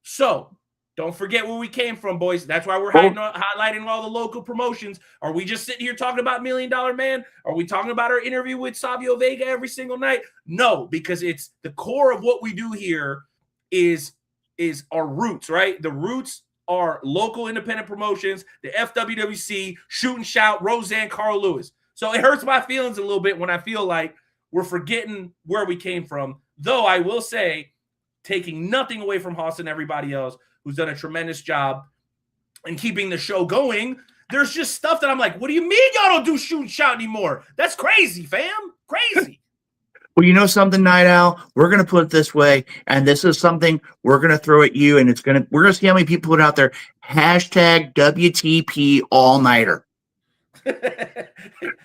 B: So don't forget where we came from, boys. That's why we're highlighting all the local promotions. Are we just sitting here talking about $1 Million Man? Are we talking about our interview with Savio Vega every single night? No, because it's the core of what we do here is our roots, right? The roots are local independent promotions, the FWWC, Shoot and Shout, Roseanne, Carl Lewis. So it hurts my feelings a little bit when I feel like we're forgetting where we came from. Though I will say, taking nothing away from Hoss and everybody else, who's done a tremendous job in keeping the show going. There's just stuff that I'm like, what do you mean y'all don't do Shoot and Shout anymore? That's crazy, fam. Crazy.
C: Well, you know something, Night Owl? We're going to put it this way, and this is something we're going to throw at you, and we're going to see how many people put out there. Hashtag WTP All-Nighter.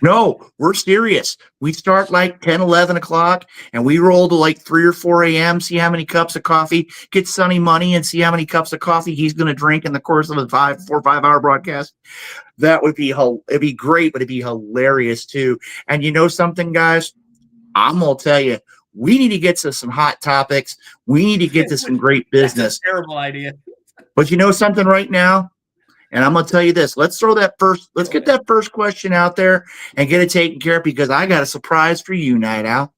C: No, we're serious. We start like 10, 11 o'clock, and we roll to like 3 or 4 a.m., see how many cups of coffee, get Sonny money, and see how many cups of coffee he's going to drink in the course of a 4 or 5 hour broadcast. That would be it'd be great, but it'd be hilarious too. And you know something, guys? I'm going to tell you, we need to get to some hot topics. We need to get to some great business.
B: That's a terrible idea.
C: But you know something right now? And I'm going to tell you this. Let's get that first question out there and get it taken care of because I got a surprise for you, Night Owl.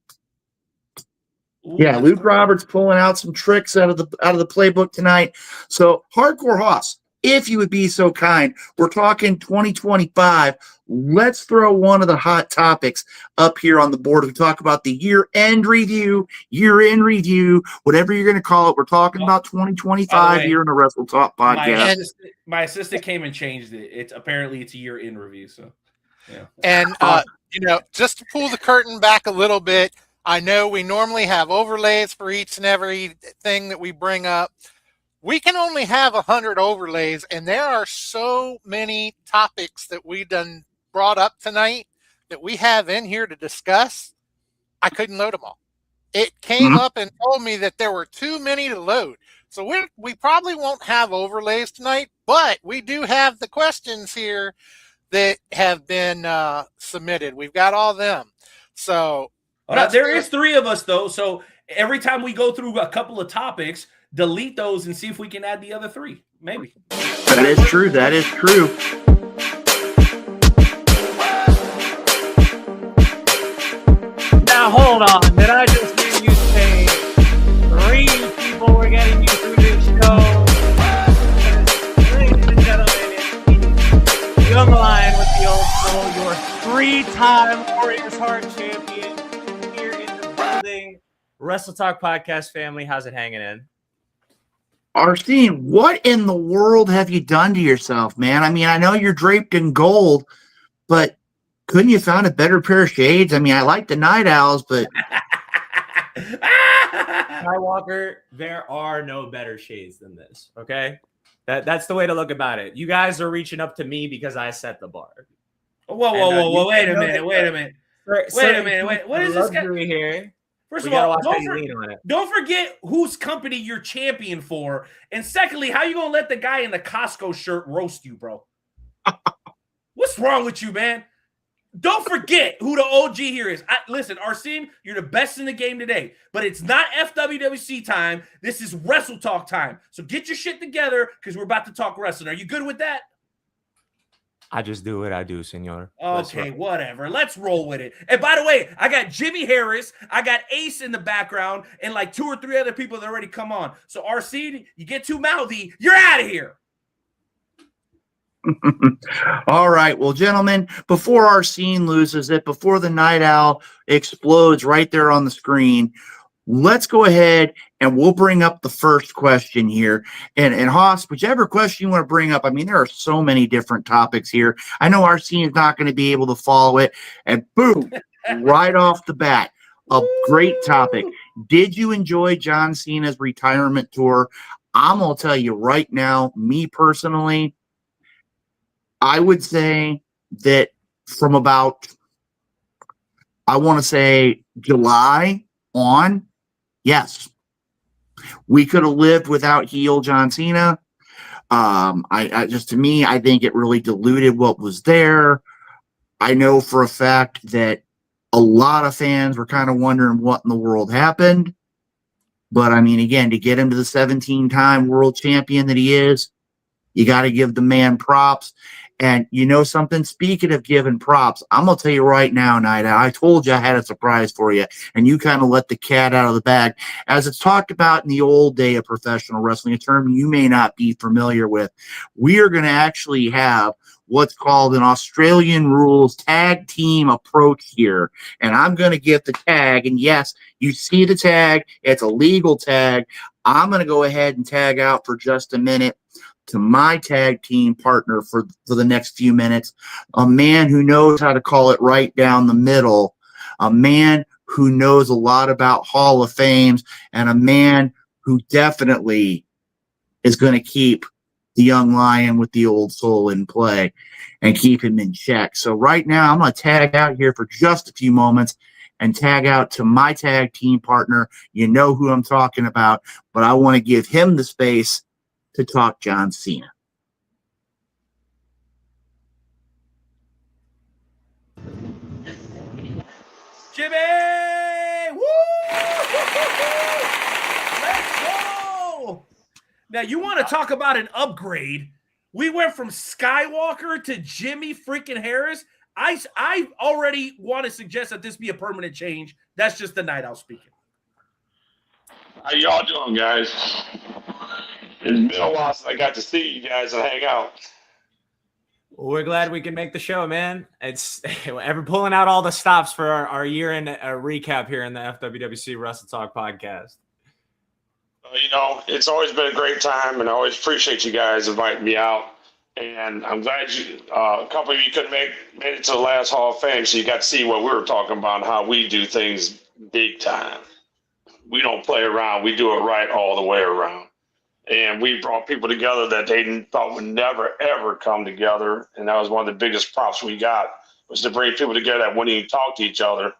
B: Ooh,
C: yeah, Luke Roberts pulling out some tricks out of the playbook tonight. So, Hardcore Hoss, if you would be so kind, we're talking 2025. Let's throw one of the hot topics up here on the board. We talk about the year-end review, whatever you're going to call it. We're talking about 2025 here in the Wrestle Talk podcast.
B: My assistant came and changed it. It's a year-end review. So, yeah.
D: And just to pull the curtain back a little bit, I know we normally have overlays for each and every thing that we bring up. We can only have 100 overlays, and there are so many topics that we done brought up tonight that we have in here to discuss. I couldn't load them all. It came up and told me that there were too many to load. So we probably won't have overlays tonight, but we do have the questions here that have been submitted. We've got all them. So
B: there is 3 of us, though. So every time we go through a couple of topics, delete those and see if we can add the other 3. Maybe.
C: That is true.
E: Now hold on. Did I just hear you say 3 people were getting you through this show? Ladies and gentlemen, Young Lion with the Old Soul, your 3-time Warriors Heart champion here in the building. Wrestle Talk Podcast family, how's it hanging in?
C: Arsene, what in the world have you done to yourself, man? I mean, I know you're draped in gold, but couldn't you found a better pair of shades? I mean, I like the Night Owls, but
E: Skywalker, there are no better shades than this, okay? That's the way to look about it. You guys are reaching up to me because I set the bar.
B: Whoa, wait a minute. What is this guy
E: here?
B: First of all, don't forget whose company you're champion for. And secondly, how you gonna let the guy in the Costco shirt roast you, bro? What's wrong with you, man? Don't forget who the OG here is. Listen, Arsene, you're the best in the game today, but it's not FWWC time. This is Wrestle Talk time. So get your shit together because we're about to talk wrestling. Are you good with that?
E: I just do what I do, senor.
B: Okay, whatever. Let's roll with it. And by the way, I got Jimmy Harris, I got Ace in the background, and like 2 or 3 other people that already come on. So RC, you get too mouthy, you're out of here.
C: All right. Well, gentlemen, before Arsene loses it, before the Night Owl explodes right there on the screen, let's go ahead and we'll bring up the first question here. And Haas, whichever question you want to bring up, I mean, there are so many different topics here. I know Arsene is not going to be able to follow it. And boom, right off the bat, a great topic. Did you enjoy John Cena's retirement tour? I'm going to tell you right now, me personally, I would say that from about, I want to say July on, yes, we could have lived without heel John Cena. I just, to me, I think it really diluted what was there. I know for a fact that a lot of fans were kind of wondering what in the world happened. But I mean, again, to get him to the 17-time world champion that he is, you got to give the man props. And you know something? Speaking of giving props, I'm going to tell you right now, Night Owl, I told you I had a surprise for you, and you kind of let the cat out of the bag. As it's talked about in the old day of professional wrestling, a term you may not be familiar with, we are going to actually have what's called an Australian rules tag team approach here. And I'm going to give the tag, and yes, you see the tag. It's a legal tag. I'm going to go ahead and tag out for just a minute to my tag team partner for the next few minutes, a man who knows how to call it right down the middle, a man who knows a lot about Hall of Fames, and a man who definitely is going to keep the young lion with the old soul in play and keep him in check. So right now, I'm going to tag out here for just a few moments and tag out to my tag team partner. You know who I'm talking about, but I want to give him the space to talk John Cena.
B: Jimmy! Woo! Let's go! Now, you want to talk about an upgrade? We went from Skywalker to Jimmy freaking Harris. I already want to suggest that this be a permanent change. That's just the Night Owl speaking.
F: How y'all doing, guys? It's been a while since I got to see you guys and hang out.
E: Well, we're glad we can make the show, man. It's ever pulling out all the stops for our year-end recap here in the FWWC Wrestle Talk podcast.
F: You know, it's always been a great time, and I always appreciate you guys inviting me out. And I'm glad a couple of you could made it to the last Hall of Fame, so you got to see what we were talking about and how we do things big time. We don't play around. We do it right all the way around. And we brought people together that they thought would never, ever come together. And that was one of the biggest props we got, was to bring people together that wouldn't even talk to each other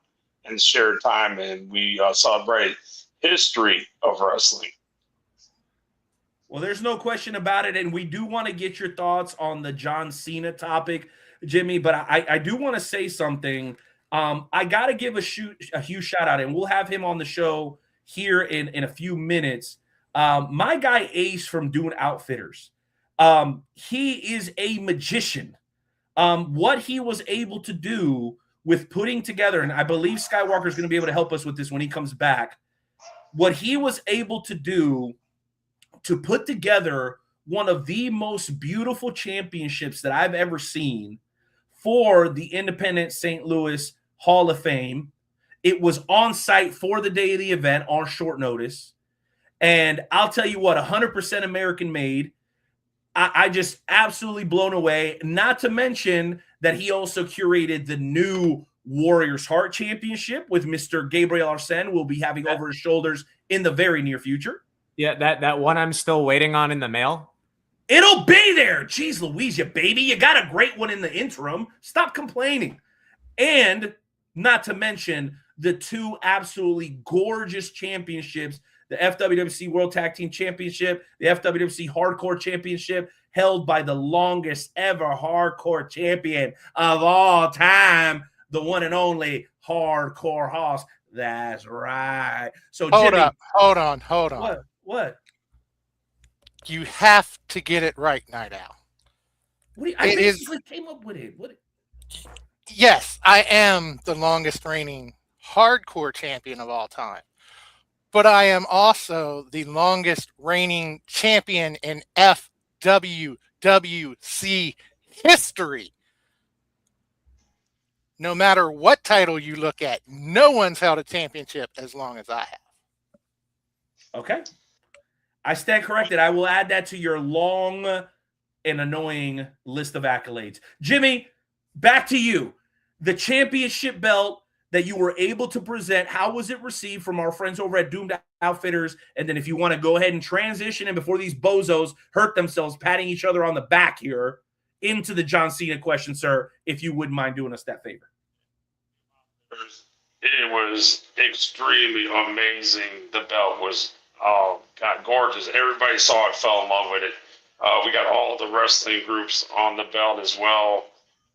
F: and share time. And we celebrate history of wrestling.
B: Well, there's no question about it. And we do want to get your thoughts on the John Cena topic, Jimmy. But I do want to say something. I got to give a huge shout out, and we'll have him on the show here in a few minutes. My guy Ace from Dune Outfitters, he is a magician. What he was able to do with putting together, and I believe Skywalker is going to be able to help us with this when he comes back, what he was able to do to put together one of the most beautiful championships that I've ever seen for the Independent St. Louis Hall of Fame. It was on site for the day of the event on short notice. And I'll tell you what, 100% American made. I just absolutely blown away. Not to mention that he also curated the new Warriors Heart Championship with Mr. Gabriel Arsene will be having over his shoulders in the very near future.
G: Yeah, that one I'm still waiting on in the mail.
B: It'll be there. Jeez Louise, you baby. You got a great one in the interim. Stop complaining. And not to mention the two absolutely gorgeous championships, the FWWC World Tag Team Championship, the FWWC Hardcore Championship, held by the longest ever hardcore champion of all time, the one and only Hardcore Hoss. That's right. So
D: Hold
B: Jimmy,
D: up. Hold on.
B: What?
D: You have to get it right, Night Owl.
B: I basically came up with it.
D: Yes, I am the longest reigning hardcore champion of all time, but I am also the longest reigning champion in FWWC history. No matter what title you look at, no one's held a championship as long as I have.
B: Okay. I stand corrected. I will add that to your long and annoying list of accolades. Jimmy, back to you. The championship belt that you were able to present, how was it received from our friends over at Doomed Outfitters? And then if you want to go ahead and transition, and before these bozos hurt themselves patting each other on the back here, into the John Cena question, sir, if you wouldn't mind doing us that favor.
F: It was extremely amazing. The belt was, gorgeous. Everybody saw it, fell in love with it. We got all the wrestling groups on the belt as well,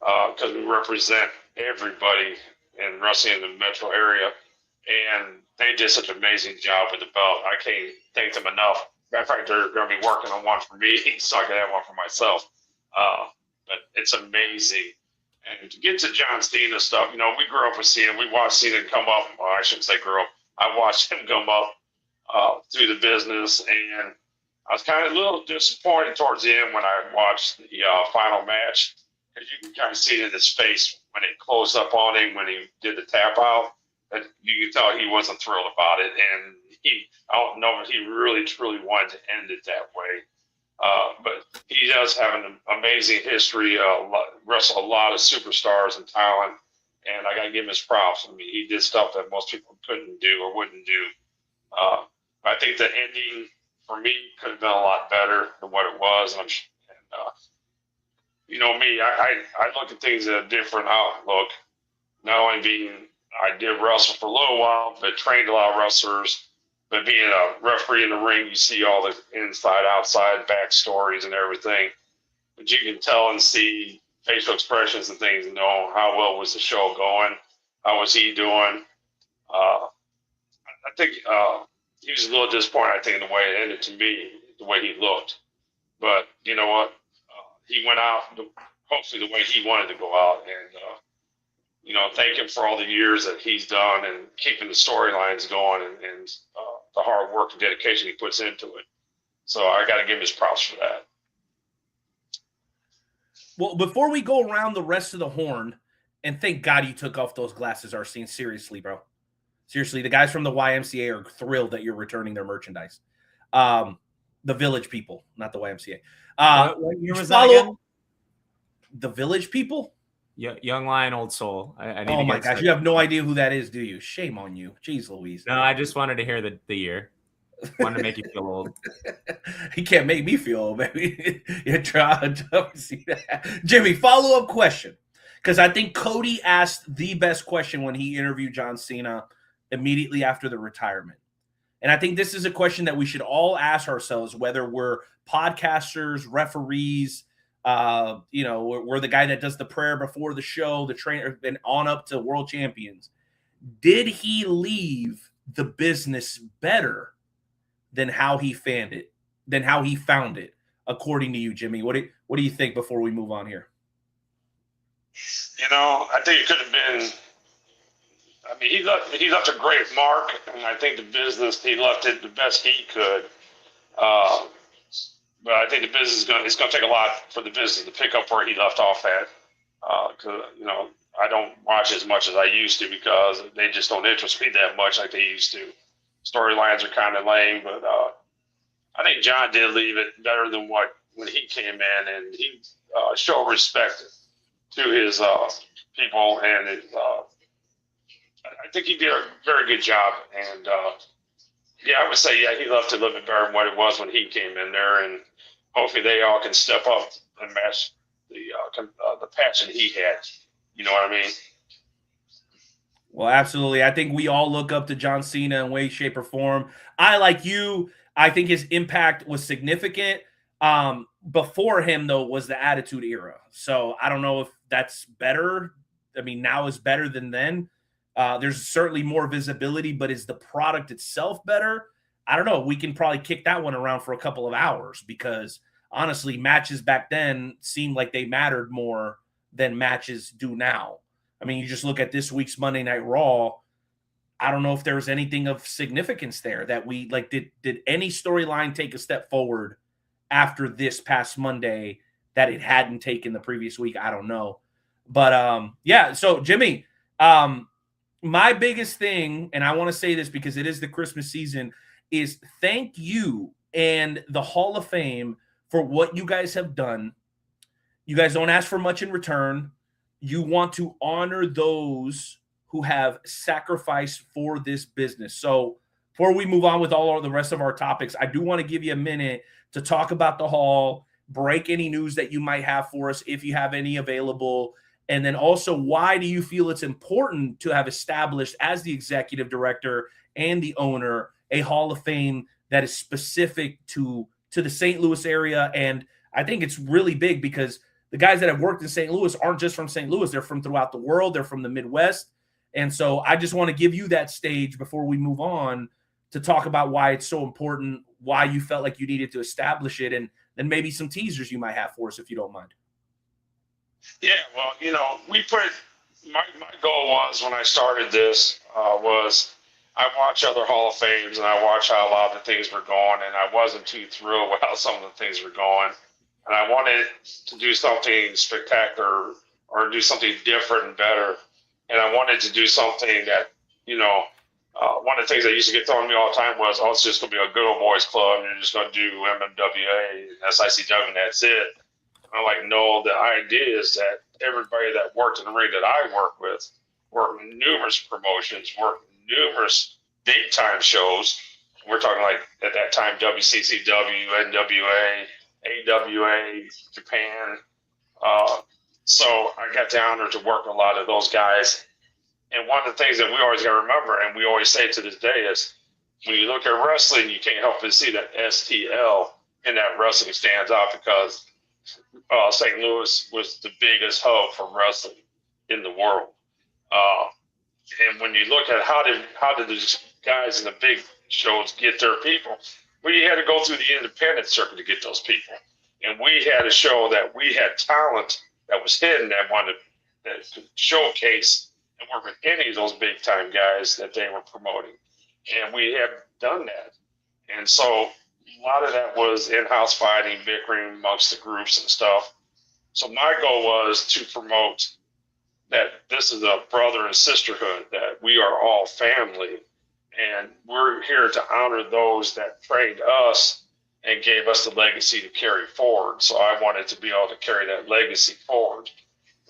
F: because we represent everybody in wrestling in the metro area, and they did such an amazing job with the belt. I can't thank them enough. Matter of fact, they're going to be working on one for me, so I can have one for myself. But it's amazing. And to get to John Cena stuff, we grew up with Cena. We watched Cena come up. Well, I shouldn't say grew up. I watched him come up through the business, and I was kind of a little disappointed towards the end when I watched the final match, because you can kind of see it in his face when it closed up on him when he did the tap out. That you could tell he wasn't thrilled about it, and I don't know if he really truly wanted to end it that way. But he does have an amazing history. Wrestled a lot of superstars and talent, and I got to give him his props. I mean, he did stuff that most people couldn't do or wouldn't do. I think the ending for me could have been a lot better than what it was. And you know me, I look at things at a different outlook. Not only being, I did wrestle for a little while, but trained a lot of wrestlers. But being a referee in the ring, you see all the inside, outside, back stories and everything. But you can tell and see facial expressions and things and know how well was the show going. How was he doing? I think he was a little disappointed, I think, in the way it ended to me, the way he looked. But you know what? He went out hopefully the way he wanted to go out. And, thank him for all the years that he's done and keeping the storylines going and the hard work and dedication he puts into it. So I got to give him his props for that.
B: Well, before we go around the rest of the horn, and thank God you took off those glasses, Arsene. Seriously, bro. Seriously, the guys from the YMCA are thrilled that you're returning their merchandise. The Village people, not the YMCA.
G: What year was that again?
B: The Village people?
G: Young Lion, Old Soul. I need
B: oh
G: to
B: my
G: get
B: gosh, you have no idea who that is, do you? Shame on you. Jeez Louise.
G: No, I just wanted to hear the year. Wanted to make you feel old.
B: He can't make me feel old, baby. You're trying to see that. Jimmy, follow-up question. Because I think Cody asked the best question when he interviewed John Cena immediately after the retirement. And I think this is a question that we should all ask ourselves, whether we're podcasters, referees, we're the guy that does the prayer before the show, the trainer, and on up to world champions. Did he leave the business better than how he found it, according to you, Jimmy? What do you think before we move on here?
F: I think it could have been. I mean, he left a great mark, and I think the business, he left it the best he could. But I think the business it's going to take a lot for the business to pick up where he left off at. because I don't watch as much as I used to because they just don't interest me that much like they used to. Storylines are kind of lame, but I think John did leave it better than what when he came in, and he showed respect to his people, and I think he did a very good job. And yeah, I would say he left it a little bit better than what it was when he came in there, and hopefully they all can step up and match the passion he had. You know what I mean?
B: Well, absolutely. I think we all look up to John Cena in way, shape, or form. Like you, I think his impact was significant. Before him, though, was the Attitude Era. So I don't know if that's better. I mean, now is better than then. There's certainly more visibility, but is the product itself better? I don't know. We can probably kick that one around for a couple of hours because honestly, matches back then seemed like they mattered more than matches do now. I mean, you just look at this week's Monday Night Raw. I don't know if there was anything of significance there that we like. Did any storyline take a step forward after this past Monday that it hadn't taken the previous week? I don't know. But yeah, so Jimmy, my biggest thing, and I want to say this because it is the Christmas season, is thank you and the Hall of Fame for what you guys have done. You guys don't ask for much in return. You want to honor those who have sacrificed for this business. So before we move on with all of the rest of our topics, I do want to give you a minute to talk about the Hall, break any news that you might have for us if you have any available. And then also, why do you feel it's important to have established as the executive director and the owner a Hall of Fame that is specific to the St. Louis area? And I think it's really big because the guys that have worked in St. Louis aren't just from St. Louis. They're from throughout the world. They're from the Midwest. And so I just want to give you that stage before we move on to talk about why it's so important, why you felt like you needed to establish it, and then maybe some teasers you might have for us if you don't mind.
F: Yeah, well, we put my goal was when I started this was I watch other Hall of Fames and I watch how a lot of the things were going, and I wasn't too thrilled with how some of the things were going. And I wanted to do something spectacular or do something different and better. And I wanted to do something that, one of the things that used to get thrown at me all the time was, oh, it's just going to be a good old boys club and you're just going to do MMWA, SICW, and that's it. And I'm like, no, the idea is that everybody that worked in the ring that I work with worked numerous promotions, worked numerous big time shows. We're talking like at that time, WCCW, NWA, AWA, Japan. So I got the honor to work with a lot of those guys. And one of the things that we always got to remember, and we always say to this day, is when you look at wrestling, you can't help but see that STL in that wrestling stands out because St. Louis was the biggest hub for wrestling in the world. And when you look at how did these guys in the big shows get their people, well, you had to go through the independent circuit to get those people. And we had to show that we had talent that was hidden that wanted to showcase and work with any of those big time guys that they were promoting. And we have done that. And so a lot of that was in-house fighting, bickering amongst the groups and stuff. So my goal was to promote that this is a brother and sisterhood, that we are all family. And we're here to honor those that trained us and gave us the legacy to carry forward. So I wanted to be able to carry that legacy forward.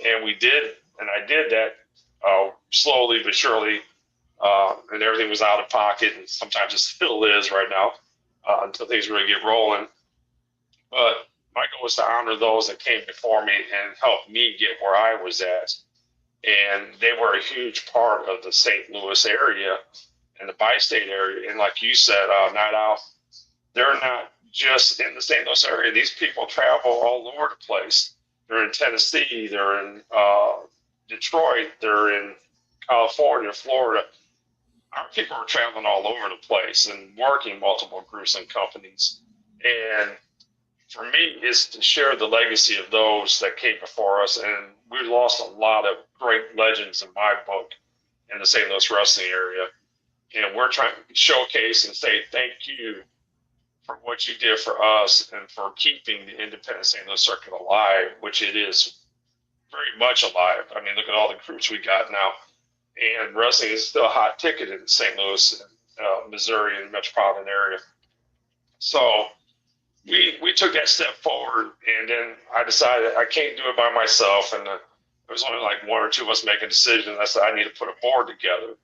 F: And we did, and I did that slowly but surely. And everything was out of pocket, and sometimes it still is right now until things really get rolling. But my goal was to honor those that came before me and help me get where I was at. And they were a huge part of the St. Louis area and the bi-state area. And like you said, Night Owl, they're not just in the St. Louis area. These people travel all over the place. They're in Tennessee, they're in Detroit, they're in California, Florida. Our people are traveling all over the place and working multiple groups and companies. And for me, it's to share the legacy of those that came before us. And we lost a lot of great legends in my book in the St. Louis wrestling area. And we're trying to showcase and say thank you for what you did for us and for keeping the independent St. Louis circuit alive, which it is very much alive. I mean, look at all the groups we got now. And wrestling is still a hot ticket in St. Louis, Missouri, and metropolitan area. So we took that step forward, and then I decided I can't do it by myself. And there was only like one or two of us making a decision. I said I need to put a board together.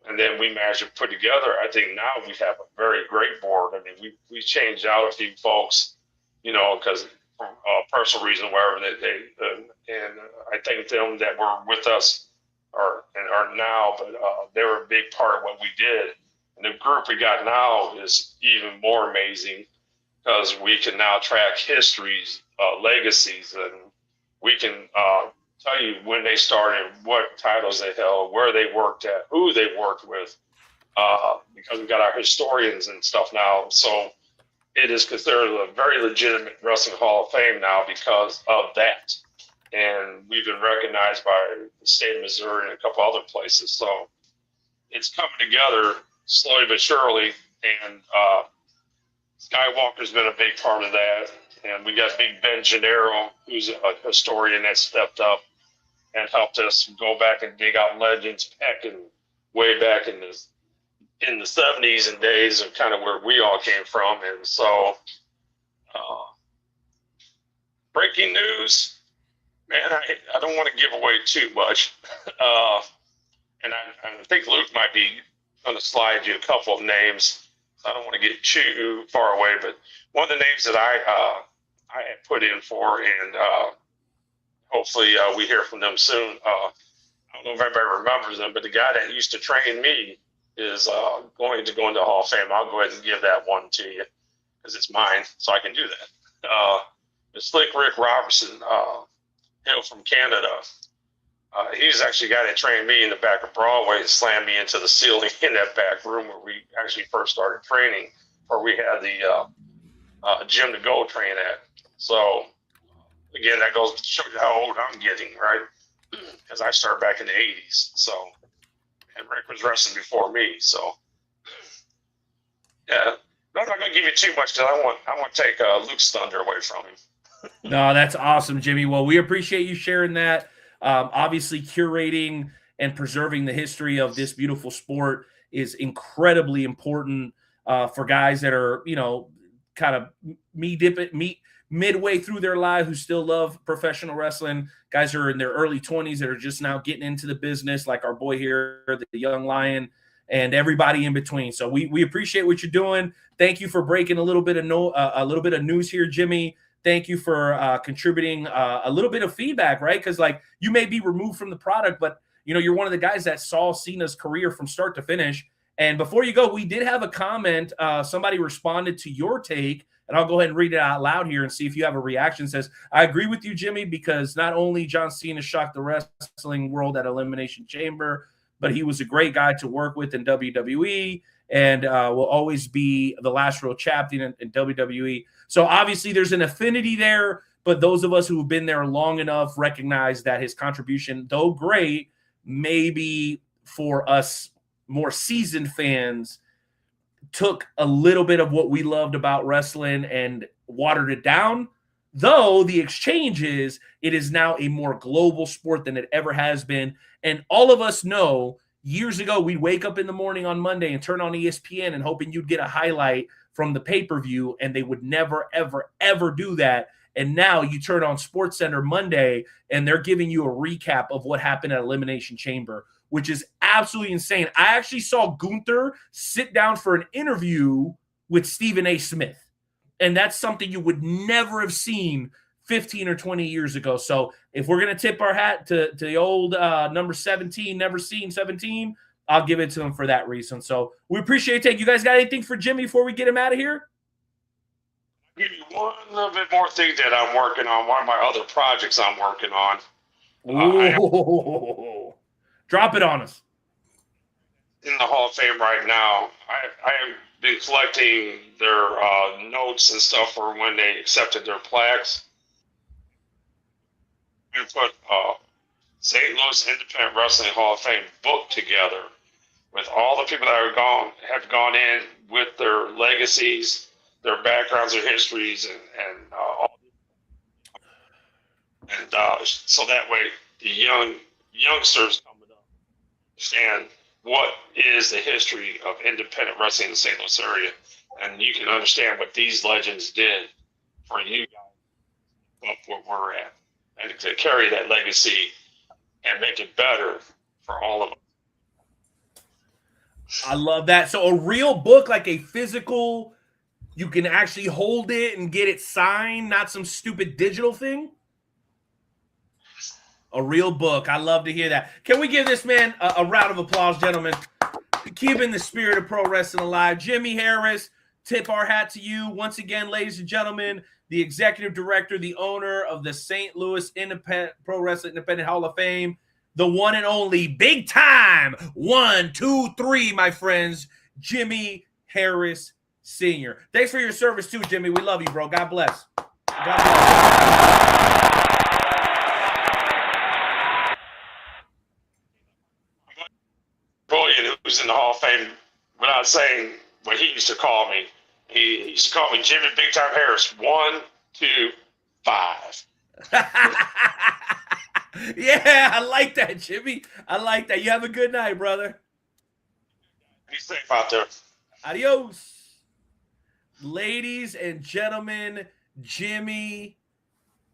F: And then we managed to put together, I think now we have a very great board. I mean, we changed out a few folks, because for personal reason, wherever and I thank them that were with us and are now, but they were a big part of what we did. And the group we got now is even more amazing because we can now track histories, legacies, and we can tell you when they started, what titles they held, where they worked at, who they worked with, because we've got our historians and stuff now. So it is considered a very legitimate Wrestling Hall of Fame now because of that. And we've been recognized by the state of Missouri and a couple other places. So it's coming together slowly but surely. And Skywalker's been a big part of that. And we got Big Ben Gennaro, who's a historian that stepped up and helped us go back and dig out legends back in way back in the 70s and days of kind of where we all came from. And so breaking news, man, I don't want to give away too much. And I think Luke might be going to slide you a couple of names. I don't want to get too far away, but one of the names that I had put in for, and hopefully we hear from them soon. I don't know if everybody remembers them, but the guy that used to train me is going to go into the Hall of Fame. I'll go ahead and give that one to you because it's mine, so I can do that. The Slick Rick Robertson, hail from Canada. He's actually the guy that trained me in the back of Broadway and slammed me into the ceiling in that back room where we actually first started training, where we had the gym to go train at. So, again, that goes to show you how old I'm getting, right? Because I started back in the 80s. So, and Rick was wrestling before me. So, yeah. I'm not going to give you too much because I want to take Luke's thunder away from him.
B: No, that's awesome, Jimmy. Well, we appreciate you sharing that. Obviously, curating and preserving the history of this beautiful sport is incredibly important for guys that are, kind of midway through their life who still love professional wrestling. Guys who are in their early 20s that are just now getting into the business, like our boy here, the Young Lion, and everybody in between. So we appreciate what you're doing. Thank you for breaking a little bit of news here, Jimmy. Thank you for contributing a little bit of feedback, right? Because you may be removed from the product, but you're one of the guys that saw Cena's career from start to finish. And before you go, we did have a comment. Somebody responded to your take, and I'll go ahead and read it out loud here and see if you have a reaction. It says, I agree with you, Jimmy, because not only John Cena shocked the wrestling world at Elimination Chamber, but he was a great guy to work with in WWE and will always be the last real champion in WWE. So obviously there's an affinity there, but those of us who have been there long enough recognize that his contribution, though great, maybe for us more seasoned fans, took a little bit of what we loved about wrestling and watered it down. Though the exchange is, it is now a more global sport than it ever has been. And all of us know years ago, we'd wake up in the morning on Monday and turn on ESPN and hoping you'd get a highlight from the pay-per-view, and they would never, ever, ever do that. And now you turn on SportsCenter Monday, and they're giving you a recap of what happened at Elimination Chamber, which is absolutely insane. I actually saw Gunther sit down for an interview with Stephen A. Smith, and that's something you would never have seen 15 or 20 years ago. So if we're going to tip our hat to the old number 17, never seen 17, I'll give it to him for that reason. So we appreciate it. You guys got anything for Jimmy before we get him out of here?
F: I'll give you one little bit more thing that I'm working on, one of my other projects I'm working on.
B: Drop it on us.
F: In the Hall of Fame right now, I have been collecting their notes and stuff for when they accepted their plaques. We put St. Louis Independent Wrestling Hall of Fame book together with all the people that have gone in with their legacies, their backgrounds, their histories, and all. And so that way the youngsters coming up understand what is the history of independent wrestling in the St. Louis area, and you can understand what these legends did for you guys up where we're at, and to carry that legacy and make it better for all of us.
B: I love that. So a real book, like a physical, you can actually hold it and get it signed, not some stupid digital thing. A real book. I love to hear that. Can we give this man a round of applause, gentlemen? Keeping the spirit of pro wrestling alive. Jimmy Harris, tip our hat to you. Once again, ladies and gentlemen, the executive director, the owner of the St. Louis Independent Pro Wrestling Independent Hall of Fame, the one and only big time 1, 2, 3, my friends, Jimmy Harris Sr. Thanks for your service too, Jimmy. We love you, bro. God bless. God bless.
F: Brilliant, who's in the Hall of Fame, without saying what he used to call me. He used to call me Jimmy Big Time Harris. 1, 2, 5.
B: Yeah, I like that, Jimmy. I like that. You have a good night, brother.
F: Be safe out there.
B: Adios. Ladies and gentlemen, Jimmy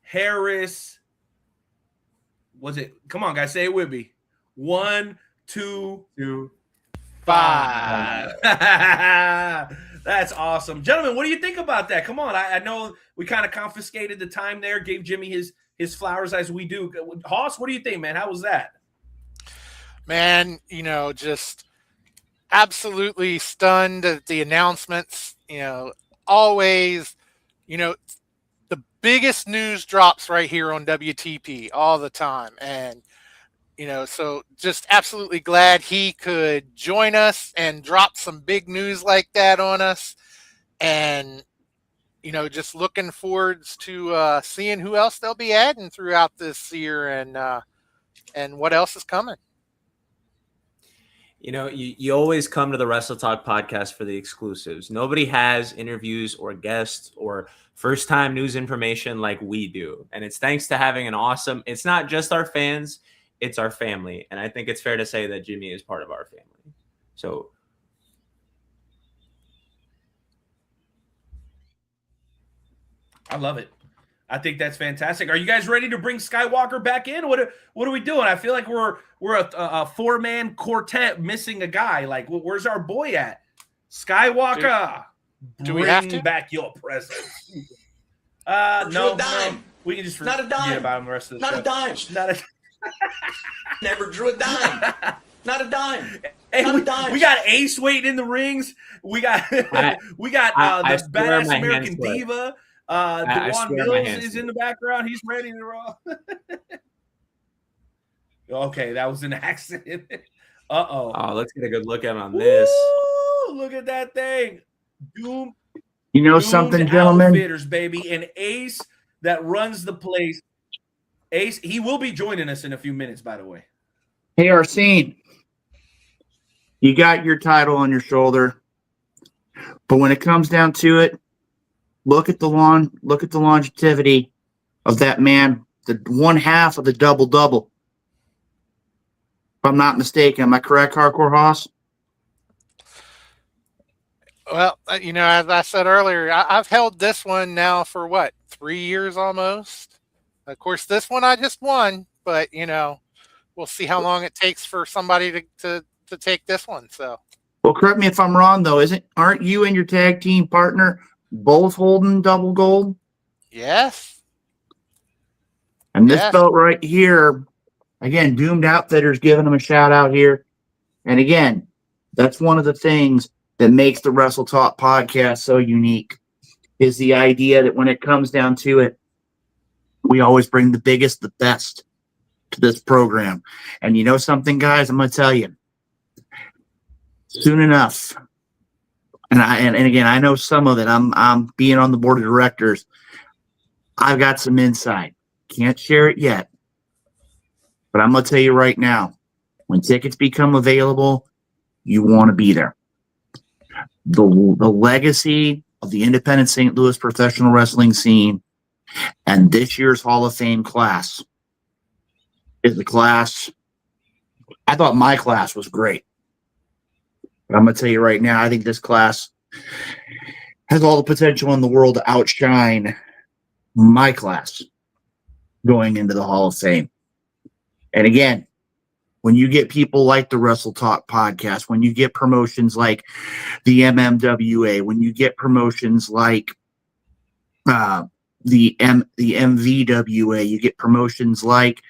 B: Harris. Was it? Come on, guys, say it with me. 1, 2, 5. That's awesome. Gentlemen, what do you think about that? Come on. I know we kind of confiscated the time there, gave Jimmy his flowers as we do. Hoss, what do you think, man? How was that?
D: Man, just absolutely stunned at the announcements. Always, the biggest news drops right here on WTP all the time. And, so just absolutely glad he could join us and drop some big news like that on us. And, just looking forwards to seeing who else they'll be adding throughout this year and what else is coming.
G: You always come to the Wrestle Talk podcast for the exclusives. Nobody has interviews or guests or first-time news information like we do. And it's thanks to having it's not just our fans, it's our family. And I think it's fair to say that Jimmy is part of our family. So
B: I love it. I think that's fantastic. Are you guys ready to bring Skywalker back in? What are we doing? I feel like we're a four-man quartet missing a guy. Like, where's our boy at? Skywalker,
D: do we have to
B: bring back your presence? No, we can just
H: not a dime.
B: Forget about him the rest of the
H: not
B: show.
H: a dime.
B: Not a
H: Never drew a dime. Not a dime.
B: Hey,
H: Not a dime.
B: we got Ace waiting in the rings. We got the badass American Diva. DeJuan Mills is in the background. He's ready to roll. Okay, that was an accident. Uh-oh.
G: Oh, let's get a good look at him on this.
B: Ooh, look at that thing. Doom.
C: Something, gentlemen?
B: Outfitters, baby. And Ace that runs the place. Ace, he will be joining us in a few minutes, by the way.
C: Hey, Arsene, you got your title on your shoulder, but when it comes down to it, look at the longevity of that man, the one half of the double-double. If I'm not mistaken, am I correct, Hardcore Hoss?
D: Well, as I said earlier, I've held this one now for 3 years almost. Of course, this one I just won, but we'll see how long it takes for somebody to take this one. So,
C: well, correct me if I'm wrong though. Aren't you and your tag team partner both holding double gold?
D: Yes.
C: And this belt right here, again, Doomed Outfitters giving them a shout out here. And again, that's one of the things that makes the Wrestle Talk podcast so unique, is the idea that when it comes down to it, we always bring the biggest, the best to this program. And you know something, guys, I'm going to tell you, soon enough, and again, I know some of it. I'm being on the board of directors. I've got some insight. Can't share it yet, but I'm going to tell you right now, when tickets become available, you want to be there. The legacy of the independent St. Louis professional wrestling scene And this year's Hall of Fame class is the class. I thought my class was great. But I'm going to tell you right now, I think this class has all the potential in the world to outshine my class going into the Hall of Fame. And again, when you get people like the Wrestle Talk podcast, when you get promotions like the MMWA, when you get promotions like the MVWA, you get promotions like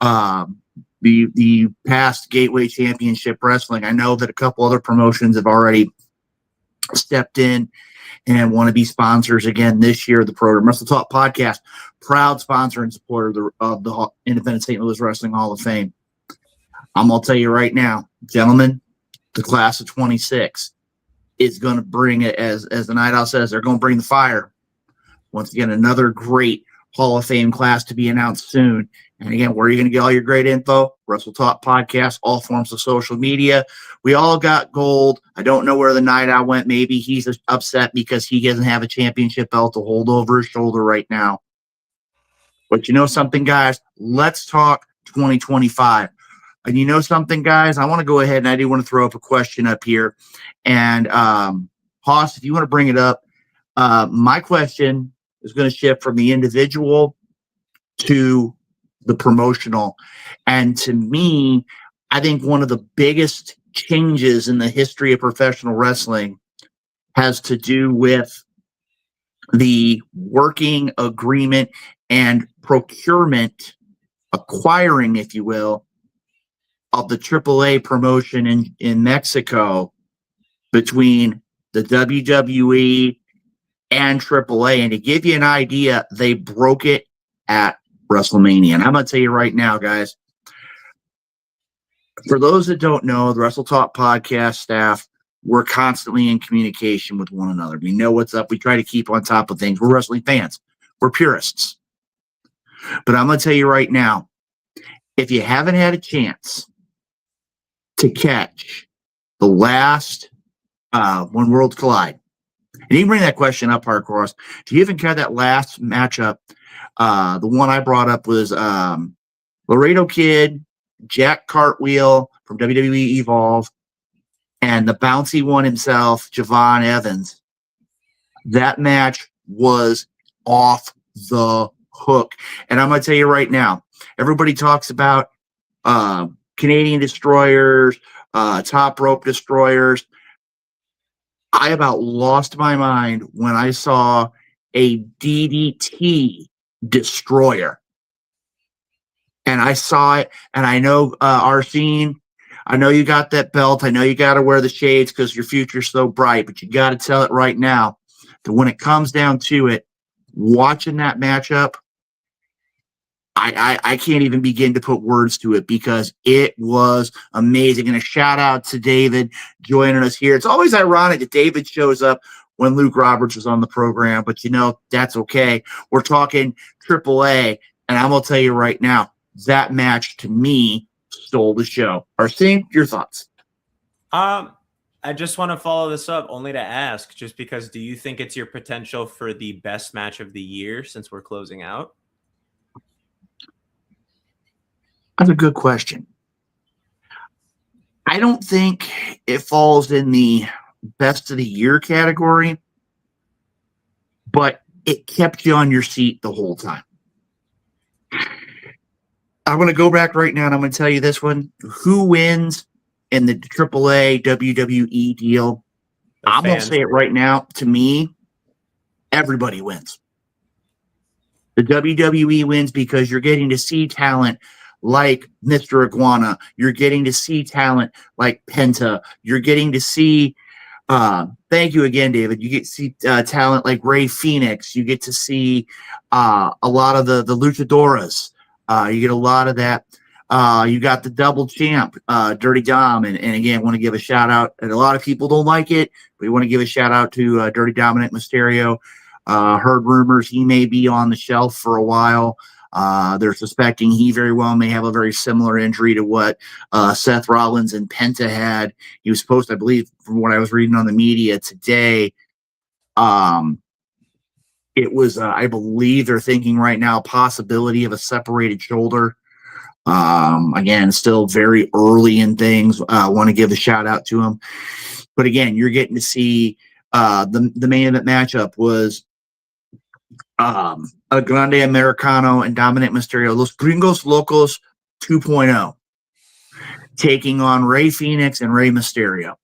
C: the past Gateway Championship Wrestling. I know that a couple other promotions have already stepped in and want to be sponsors again this year. The program Wrestle Talk podcast, proud sponsor and supporter of the Independent St. Louis Wrestling Hall of Fame. I'm going to tell you right now, gentlemen, the class of 26 is going to bring it, as the Night Owl says, they're going to bring the fire. Once again, another great Hall of Fame class to be announced soon. And again, where are you going to get all your great info? Wrestle Talk podcast, all forms of social media. We all got gold. I don't know where the Night Owl went. Maybe he's upset because he doesn't have a championship belt to hold over his shoulder right now. But you know something, guys? Let's talk 2025. And you know something, guys? I want to go ahead and I do want to throw up a question up here. And Hoss, if you want to bring it up, my question is going to shift from the individual to the promotional. And to me, I think one of the biggest changes in the history of professional wrestling has to do with the working agreement and procurement, acquiring, if you will, of the AAA promotion in Mexico between the WWE and AAA. And to give you an idea, they broke it at WrestleMania. And I'm going to tell you right now, guys, for those that don't know, the Wrestle Talk podcast staff, we're constantly in communication with one another. We know what's up. We try to keep on top of things. We're wrestling fans. We're purists. But I'm going to tell you right now, if you haven't had a chance to catch the last When Worlds Collide, and you can bring that question up, Hardcore. Do you even catch that last matchup? The one I brought up was Laredo Kid, Jack Cartwheel from WWE Evolve, and the bouncy one himself, Javon Evans. That match was off the hook. And I'm going to tell you right now, everybody talks about Canadian destroyers, top rope destroyers. I about lost my mind when I saw a DDT destroyer. And I saw it, and I know, Arsene, I know you got that belt. I know you got to wear the shades because your future's so bright, but you got to tell it right now that when it comes down to it, watching that matchup, I can't even begin to put words to it because it was amazing. And a shout out to David joining us here. It's always ironic that David shows up when Luke Roberts was on the program, but you know, that's okay. We're talking AAA, and I'm going to tell you right now, that match to me stole the show. Arsene, your thoughts?
G: I just want to follow this up only to ask, just because, do you think it's your potential for the best match of the year since we're closing out?
C: That's a good question. I don't think it falls in the best of the year category, but it kept you on your seat the whole time. I'm going to go back right now and I'm going to tell you this one. Who wins in the AAA WWE deal? I'm going to say it right now. To me, everybody wins. The WWE wins because you're getting to see talent like Mr. Iguana. You're getting to see talent like Penta. You're getting to see, thank you again, David. You get to see talent like Ray Phoenix. You get to see a lot of the luchadoras. You get a lot of that. You got the double champ, Dirty Dom. And again, want to give a shout out. And a lot of people don't like it, but we want to give a shout out to Dirty Dominic Mysterio. Heard rumors he may be on the shelf for a while. They're suspecting he very well may have a very similar injury to what Seth Rollins and Penta had. He was supposed to, I believe, from what I was reading on the media today, It was, I believe they're thinking right now, possibility of a separated shoulder. Again, still very early in things. Want to give a shout out to him. But again, you're getting to see the main event matchup was a Grande Americano and Dominic Mysterio, Los Gringos Locos 2.0, taking on Rey Fenix and Rey Mysterio.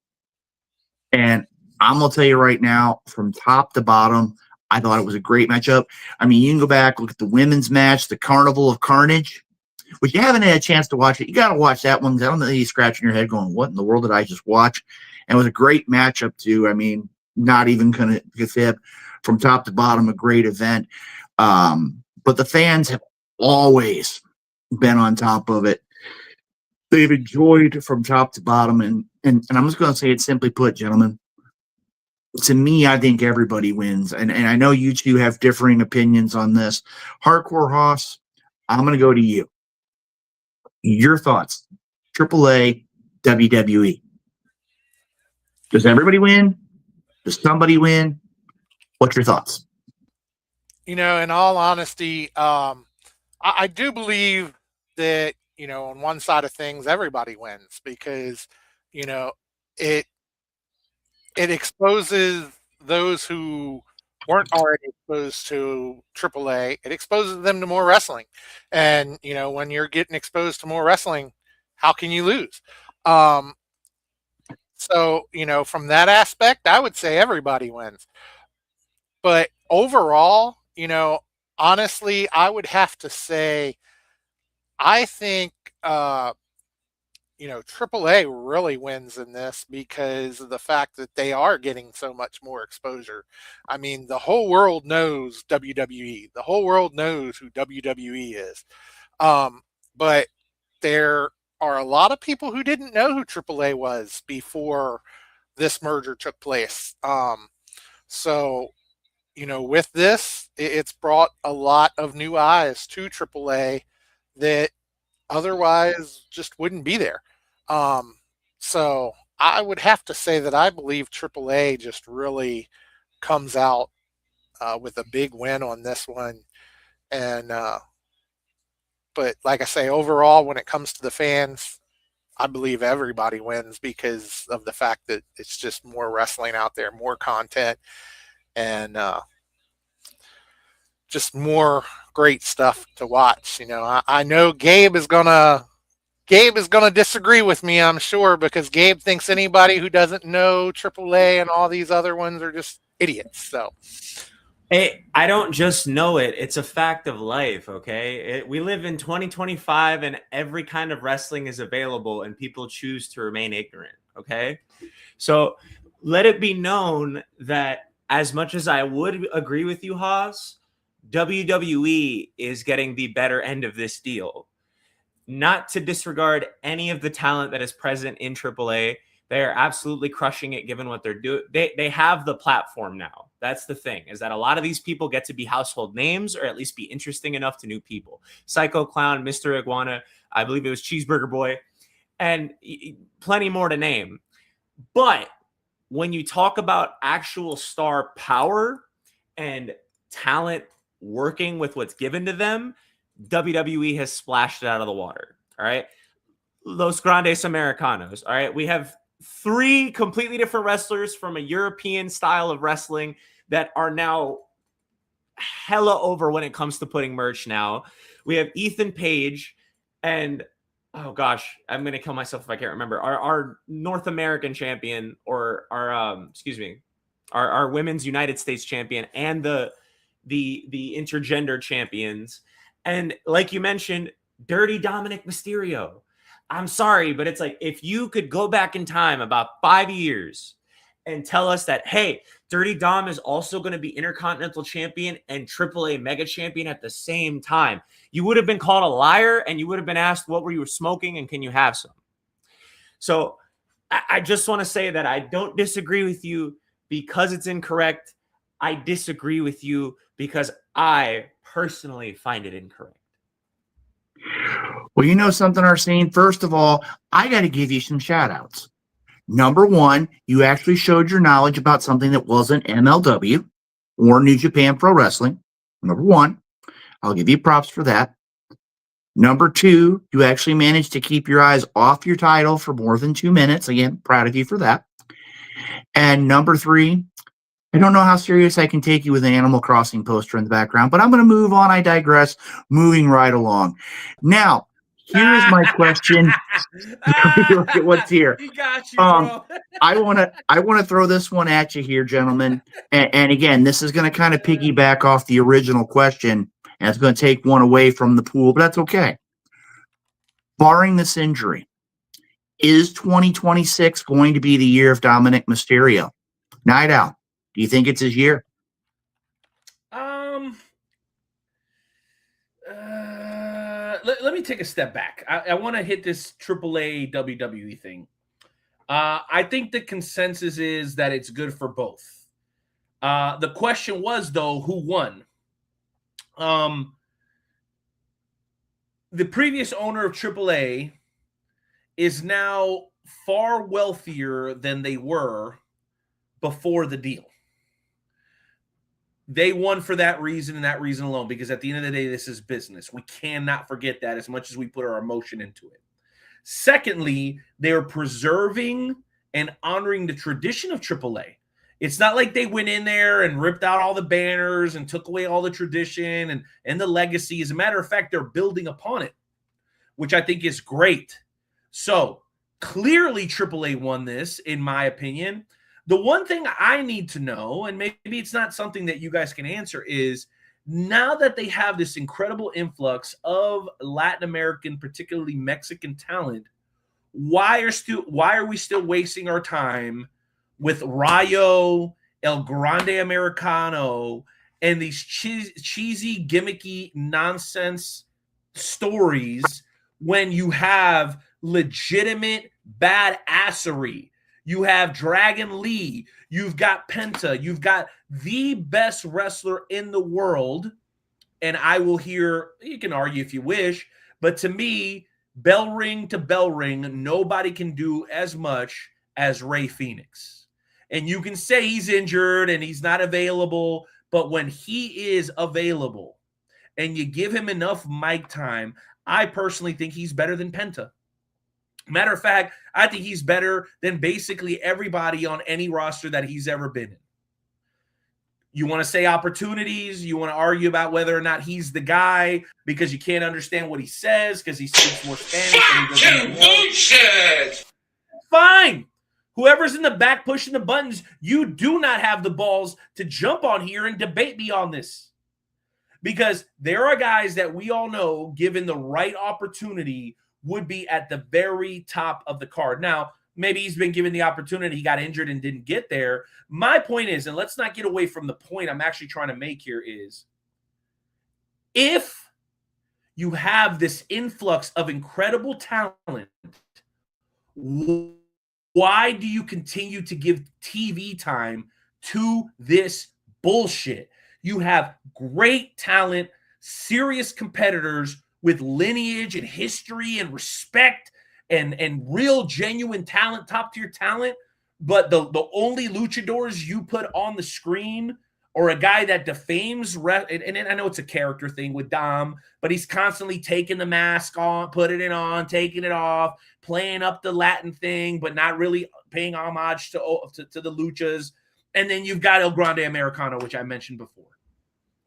C: And I'm going to tell you right now, from top to bottom, I thought it was a great matchup. I mean, you can go back, look at the women's match, the Carnival of Carnage, which you haven't had a chance to watch it. You got to watch that one. I don't know you scratching your head going, what in the world did I just watch? And it was a great matchup, too. I mean, not even going to fib. From top to bottom, a great event. But the fans have always been on top of it. They've enjoyed from top to bottom. And I'm just going to say it simply put, gentlemen. To me, I think everybody wins. And I know you two have differing opinions on this. Hardcore Hoss, I'm going to go to you. Your thoughts. AAA, WWE. Does everybody win? Does somebody win? What's your thoughts?
D: In all honesty, I do believe that, on one side of things, everybody wins because, it exposes those who weren't already exposed to AAA. It exposes them to more wrestling. And, when you're getting exposed to more wrestling, how can you lose? So, from that aspect, I would say everybody wins. But overall, honestly, I would have to say, I think, AAA really wins in this because of the fact that they are getting so much more exposure. I mean, the whole world knows WWE. The whole world knows who WWE is. But there are a lot of people who didn't know who AAA was before this merger took place. So, with this, it's brought a lot of new eyes to AAA that otherwise just wouldn't be there. So I would have to say that I believe AAA just really comes out with a big win on this one. And but like I say, overall, when it comes to the fans, I believe everybody wins because of the fact that it's just more wrestling out there, more content, and just more great stuff to watch. I know Gabe is gonna disagree with me, I'm sure, because Gabe thinks anybody who doesn't know AAA and all these other ones are just idiots. So,
G: hey, I don't just know it; it's a fact of life. Okay, we live in 2025, and every kind of wrestling is available, and people choose to remain ignorant. Okay, so let it be known that as much as I would agree with you, Haas, WWE is getting the better end of this deal. Not to disregard any of the talent that is present in AAA. They are absolutely crushing it given what they're doing. They have the platform now. That's the thing, is that a lot of these people get to be household names or at least be interesting enough to new people. Psycho Clown, Mr. Iguana, I believe it was Cheeseburger Boy, and plenty more to name. But when you talk about actual star power and talent working with what's given to them, WWE has splashed it out of the water. All right. Los Grandes Americanos. All right. We have 3 completely different wrestlers from a European style of wrestling that are now hella over when it comes to putting merch now. We have Ethan Page and, oh gosh, I'm going to kill myself if I can't remember. Our North American champion, or our women's United States champion, and the intergender champions. And like you mentioned, Dirty Dominic Mysterio. I'm sorry, but it's like, if you could go back in time about 5 years and tell us that, hey, Dirty Dom is also going to be Intercontinental Champion and AAA Mega Champion at the same time, you would have been called a liar, and you would have been asked, what were you smoking, and can you have some? So I just want to say that I don't disagree with you because it's incorrect. I disagree with you because I personally find it incorrect.
C: Well, you know something, Arsene? First of all, I got to give you some shout outs. Number one, you actually showed your knowledge about something that wasn't MLW. or New Japan Pro Wrestling. Number one, I'll give you props for that. Number two, you actually managed to keep your eyes off your title for more than 2 minutes. Again, proud of you for that. And number three, I don't know how serious I can take you with an Animal Crossing poster in the background, but I'm going to move on. I digress. Moving right along. Now, here is my question. Look at what's here.
B: He got you, bro.
C: I want to throw this one at you here, gentlemen. And again, this is going to kind of piggyback off the original question, and it's going to take one away from the pool, but that's okay. Barring this injury, is 2026 going to be the year of Dominic Mysterio? Night Owl, do you think it's his year?
B: Let me take a step back. I want to hit this AAA WWE thing. I think the consensus is that it's good for both. The question was, though, who won? The previous owner of AAA is now far wealthier than they were before the deal. They won for that reason and that reason alone, because at the end of the day, this is business. We cannot forget that as much as we put our emotion into it. Secondly, they're preserving and honoring the tradition of AAA. It's not like they went in there and ripped out all the banners and took away all the tradition and the legacy. As a matter of fact, they're building upon it, which I think is great. So clearly AAA won this, in my opinion. The one thing I need to know, and maybe it's not something that you guys can answer, is now that they have this incredible influx of Latin American, particularly Mexican talent, why are we still wasting our time with Rayo, El Grande Americano, and these cheesy, gimmicky nonsense stories when you have legitimate badassery? You have Dragon Lee. You've got Penta. You've got the best wrestler in the world. And I will hear, you can argue if you wish, but to me, bell ring to bell ring, nobody can do as much as Rey Fenix. And you can say he's injured and he's not available, but when he is available and you give him enough mic time, I personally think he's better than Penta. Matter of fact, I think he's better than basically everybody on any roster that he's ever been in. You want to say opportunities, you want to argue about whether or not he's the guy because you can't understand what he says because he speaks more Spanish. Fine. Whoever's in the back pushing the buttons, you do not have the balls to jump on here and debate me on this. Because there are guys that we all know, given the right opportunity, would be at the very top of the card. Now, maybe he's been given the opportunity, he got injured and didn't get there. My point is, and let's not get away from the point I'm actually trying to make here, is if you have this influx of incredible talent, why do you continue to give TV time to this bullshit? You have great talent, serious competitors with lineage and history and respect and real genuine talent, top tier talent. But the only luchadors you put on the screen or a guy that defames, and I know it's a character thing with Dom, but he's constantly taking the mask on, putting it on, taking it off, playing up the Latin thing, but not really paying homage to the luchas. And then you've got El Grande Americano, which I mentioned before.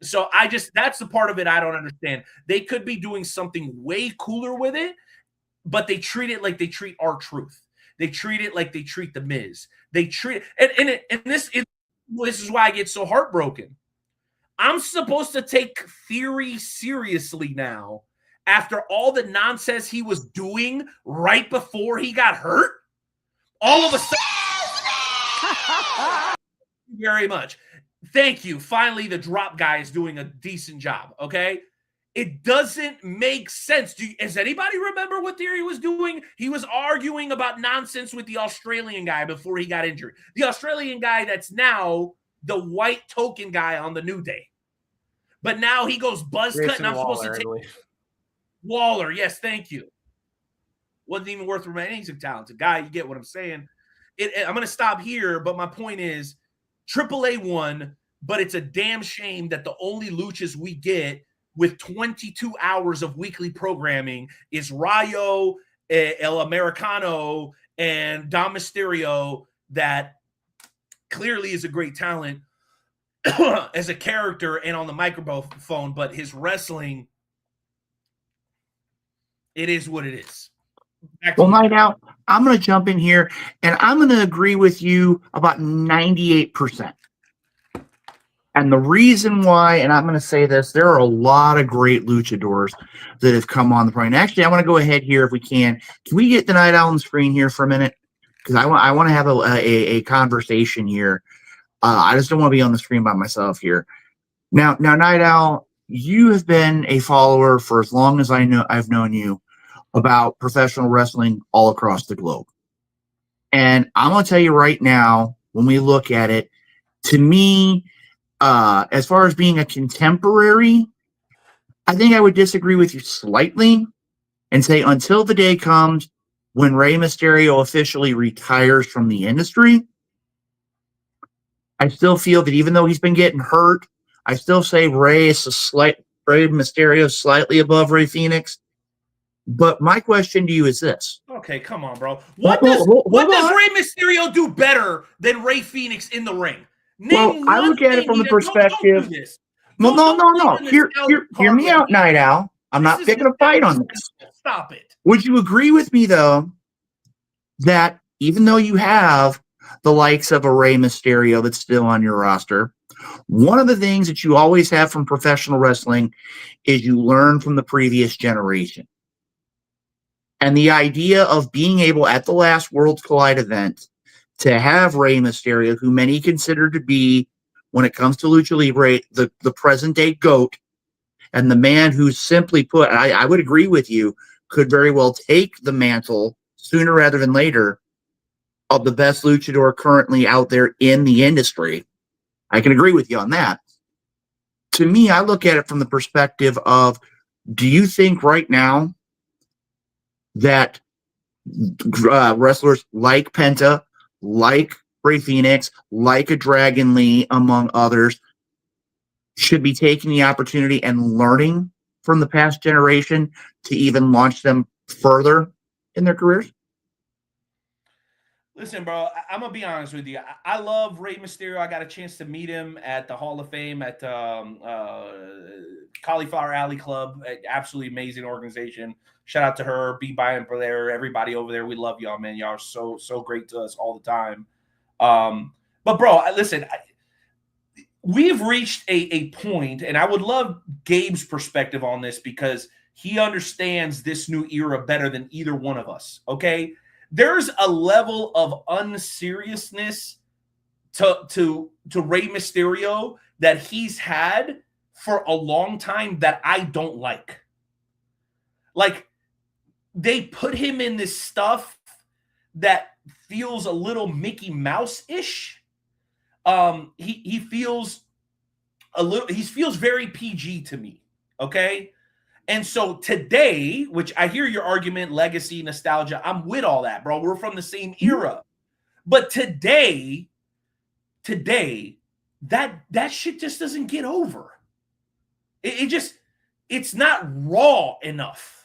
B: So that's the part of it I don't understand. They could be doing something way cooler with it, but they treat it like they treat R-Truth. They treat it like they treat The Miz. They treat it, and this is why I get so heartbroken. I'm supposed to take Theory seriously now after all the nonsense he was doing right before he got hurt. All of a sudden, very much. Thank you. Finally, the drop guy is doing a decent job, okay? It doesn't make sense. Does anybody remember what Theory was doing? He was arguing about nonsense with the Australian guy before he got injured. The Australian guy that's now the white token guy on the New Day. But now he goes buzz cut, and I'm supposed to take Waller. Yes, thank you. Wasn't even worth remaining. He's a talented guy. You get what I'm saying. I'm going to stop here, but my point is AAA won. but it's a damn shame that the only luchas we get with 22 hours of weekly programming is Rayo, El Americano, and Dom Mysterio, that clearly is a great talent as a character and on the microphone, but his wrestling, it is what it is.
C: Well, Night Out, I'm going to jump in here, and I'm going to agree with you about 98%. And the reason why, and I'm going to say this, there are a lot of great luchadors that have come on the program. Actually, I want to go ahead here if we can. Can we get the Night Owl on the screen here for a minute? Because I want to have a conversation here. I just don't want to be on the screen by myself here. Now, Night Owl, you have been a follower for as long as I've known you about professional wrestling all across the globe. And I'm going to tell you right now, when we look at it, to me, as far as being a contemporary, I think I would disagree with you slightly and say until the day comes when Rey Mysterio officially retires from the industry, I still feel that even though he's been getting hurt, I still say Rey Mysterio is slightly above Rey Fénix. But my question to you is this.
B: Okay, come on, bro. What does Rey Mysterio do better than Rey Fénix in the ring?
C: Well, I look at it from the perspective. No. Hear me out, Night Owl. I'm not picking a fight on this.
B: Stop it.
C: Would you agree with me, though, that even though you have the likes of a Rey Mysterio that's still on your roster, one of the things that you always have from professional wrestling is you learn from the previous generation. And the idea of being able at the last Worlds Collide event to have Rey Mysterio, who many consider to be, when it comes to Lucha Libre, the present day GOAT, and the man who simply put, I would agree with you, could very well take the mantle sooner rather than later of the best luchador currently out there in the industry. I can agree with you on that. To me, I look at it from the perspective of, do you think right now that wrestlers like Penta, like Rey Fénix, like a Dragon Lee, among others, should be taking the opportunity and learning from the past generation to even launch them further in their careers?
B: Listen, bro, I'm going to be honest with you. I love Rey Mysterio. I got a chance to meet him at the Hall of Fame at Cauliflower Alley Club. Absolutely amazing organization. Shout out to her, B. Brian Blair, everybody over there. We love y'all, man. Y'all are so great to us all the time. But, bro, listen, we've reached a point, and I would love Gabe's perspective on this because he understands this new era better than either one of us, okay? There's a level of unseriousness to Rey Mysterio that he's had for a long time that I don't like. Like, they put him in this stuff that feels a little Mickey Mouse-ish. He feels very PG to me, okay? And so today, which I hear your argument, legacy, nostalgia, I'm with all that, bro. We're from the same era. But today, that shit just doesn't get over. It's not raw enough.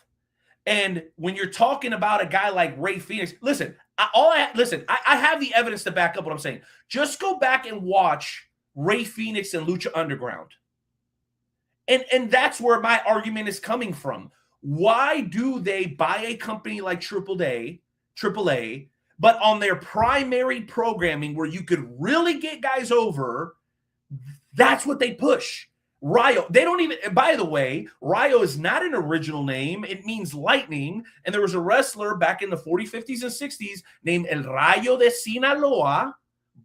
B: And when you're talking about a guy like Rey Fénix, listen, I have the evidence to back up what I'm saying. Just go back and watch Rey Fénix and Lucha Underground. And that's where my argument is coming from. Why do they buy a company like AAA, but on their primary programming where you could really get guys over, that's what they push. Rayo, they don't even, by the way, Rayo is not an original name. It means lightning. And there was a wrestler back in the 40s, 50s, and 60s named El Rayo de Sinaloa,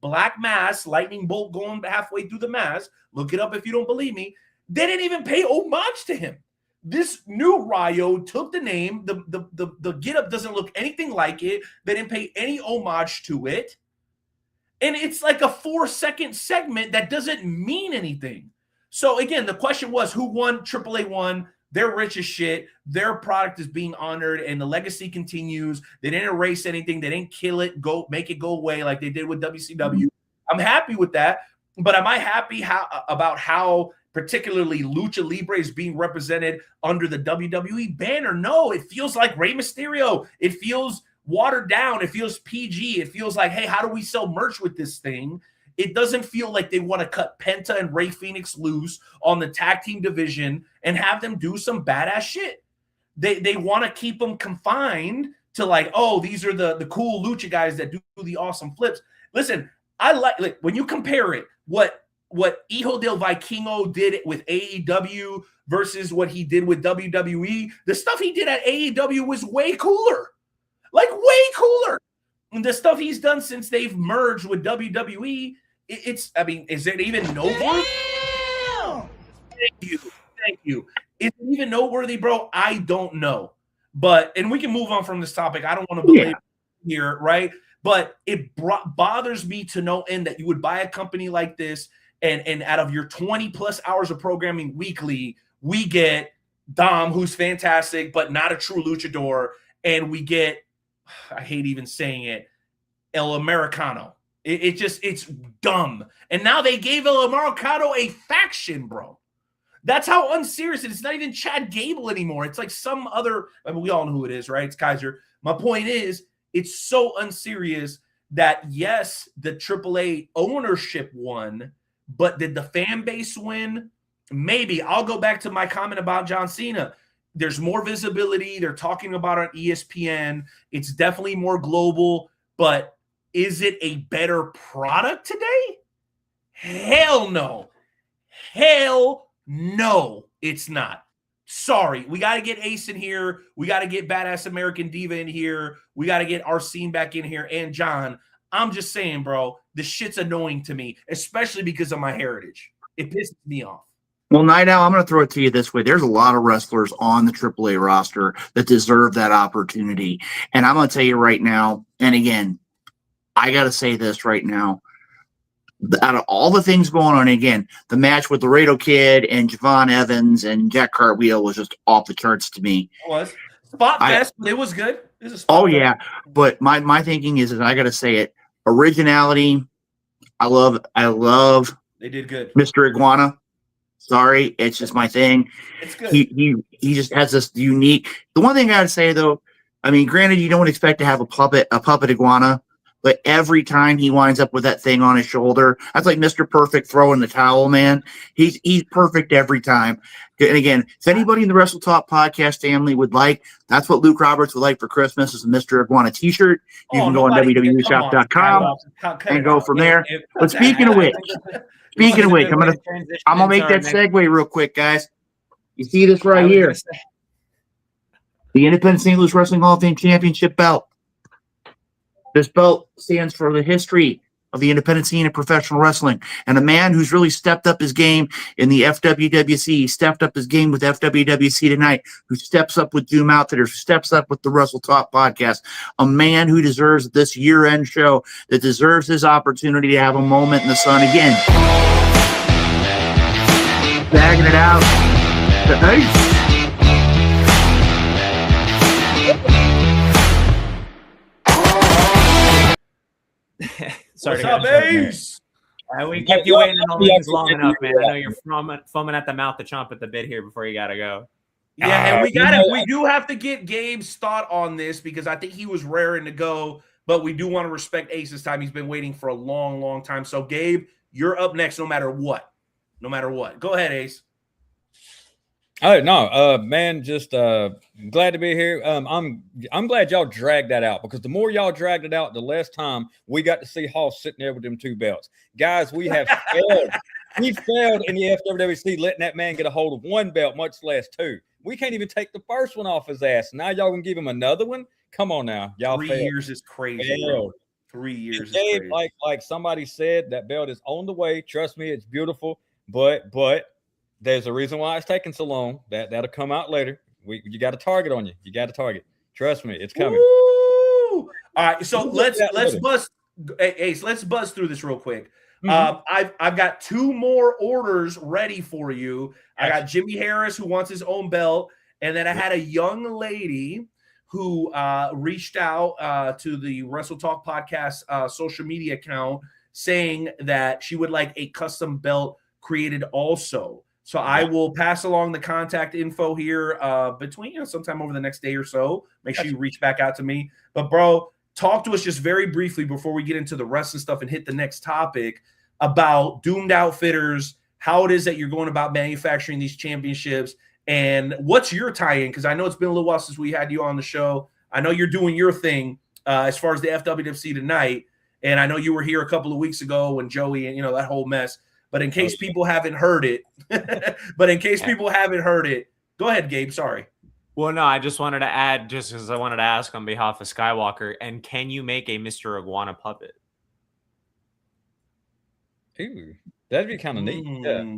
B: black mass, lightning bolt going halfway through the mass. Look it up if you don't believe me. They didn't even pay homage to him. This new Rayo took the name. The get-up doesn't look anything like it. They didn't pay any homage to it. And it's like a 4-second segment that doesn't mean anything. So, again, the question was, who won? AAA won. They're rich as shit. Their product is being honored, and the legacy continues. They didn't erase anything. They didn't kill it, make it go away like they did with WCW. I'm happy with that. But am I happy about how particularly Lucha Libre is being represented under the WWE banner? No, it feels like Rey Mysterio. It feels watered down. It feels PG. It feels like, hey, how do we sell merch with this thing? It doesn't feel like they want to cut Penta and Rey Fénix loose on the tag team division and have them do some badass shit. They want to keep them confined to like, oh, these are the cool lucha guys that do the awesome flips. Listen, I like when you compare it, what Hijo del Vikingo did with AEW versus what he did with WWE, the stuff he did at AEW was way cooler. Like way cooler. And the stuff he's done since they've merged with WWE, is it even noteworthy? Thank you. Is it even noteworthy, bro? I don't know. And we can move on from this topic. I don't want to belabor here, right? But it bothers me to no end that you would buy a company like this, and out of your 20 plus hours of programming weekly, we get Dom, who's fantastic, but not a true luchador, and we get, I hate even saying it, El Americano. It's dumb. And now they gave El Americano a faction, bro. That's how unserious it is. It's not even Chad Gable anymore. It's like some other, we all know who it is, right? It's Kaiser. My point is, it's so unserious that, yes, the AAA ownership won, but did the fan base win? Maybe. I'll go back to my comment about John Cena. There's more visibility. They're talking about it on ESPN. It's definitely more global, but is it a better product today? Hell no. Hell no, it's not. Sorry. We got to get Ace in here. We got to get Badass American Diva in here. We got to get Arsene back in here and John. I'm just saying, bro, this shit's annoying to me, especially because of my heritage. It pisses me off.
C: Well, Night Owl, I'm going to throw it to you this way. There's a lot of wrestlers on the AAA roster that deserve that opportunity. And I'm going to tell you right now, and again, I got to say this right now. Out of all the things going on, again, the match with Laredo Kid and Javon Evans and Jack Cartwheel was just off the charts to me.
B: It was. Spot fest, but it was good. It was a spot fest.
C: Yeah. But my thinking is I got to say it. Originality. I love.
B: They did good.
C: Mr. Iguana. Sorry, it's just my thing.
B: It's good.
C: He just has this unique. The one thing I got to say though, I mean, granted, you don't expect to have a puppet iguana, but every time he winds up with that thing on his shoulder, that's like Mr. Perfect throwing the towel, man. He's perfect every time. And again, if anybody in the Wrestle Talk podcast family would like, that's what Luke Roberts would like for Christmas is a Mr. Iguana t-shirt. You can go on www.shop.com and go from there. But speaking of which, I'm gonna make that segue real quick, guys. You see this right here? The Independent St. Louis Wrestling Hall of Fame Championship belt. This belt stands for the history of the independent scene of professional wrestling. And a man who's really stepped up his game in the FWWC, stepped up his game with FWWC tonight, who steps up with Doom Outfitters, steps up with the Wrestle Talk podcast. A man who deserves this year-end show, that deserves his opportunity to have a moment in the sun again. Bagging it out.
G: Sorry,
B: what's up, Ace?
G: We kept you waiting on things long enough, man. I know you're foaming at the mouth to chomp at the bit here before you gotta go.
B: Yeah, and we do have to get Gabe's thought on this because I think he was raring to go, but we do want to respect Ace's time. He's been waiting for a long, long time. So, Gabe, you're up next no matter what. No matter what. Go ahead, Ace.
A: Oh no, man, just glad to be here. I'm glad y'all dragged that out because the more y'all dragged it out, the less time we got to see Hoss sitting there with them two belts. Guys, we have failed. We failed in the FWWC letting that man get a hold of one belt, much less two. We can't even take the first one off his ass. Now y'all gonna give him another one? Come on now, y'all.
B: 3 years is crazy. 3 years is crazy.
A: Like somebody said, that belt is on the way. Trust me, it's beautiful, but. There's a reason why it's taking so long. That'll come out later. You got a target on you. You got a target. Trust me, it's coming.
B: Woo! All right, so let's buzz. Ace, let's buzz through this real quick. Mm-hmm. I've got 2 more orders ready for you. I got Jimmy Harris who wants his own belt, and then I had a young lady who reached out to the Wrestle Talk podcast social media account saying that she would like a custom belt created also. So I will pass along the contact info here between sometime over the next day or so. Make sure you reach back out to me. But bro, talk to us just very briefly before we get into the wrestling stuff and hit the next topic about Doomed Outfitters, how it is that you're going about manufacturing these championships, and what's your tie-in? Because I know it's been a little while since we had you on the show. I know you're doing your thing as far as the FWWC tonight, and I know you were here a couple of weeks ago when Joey and that whole mess. But in case people haven't heard it, go ahead, Gabe. Sorry.
G: Well, no, I just wanted to add, just because I wanted to ask on behalf of Skywalker, and can you make a Mr. Iguana puppet?
A: Ooh, that'd be kind of neat. Yeah.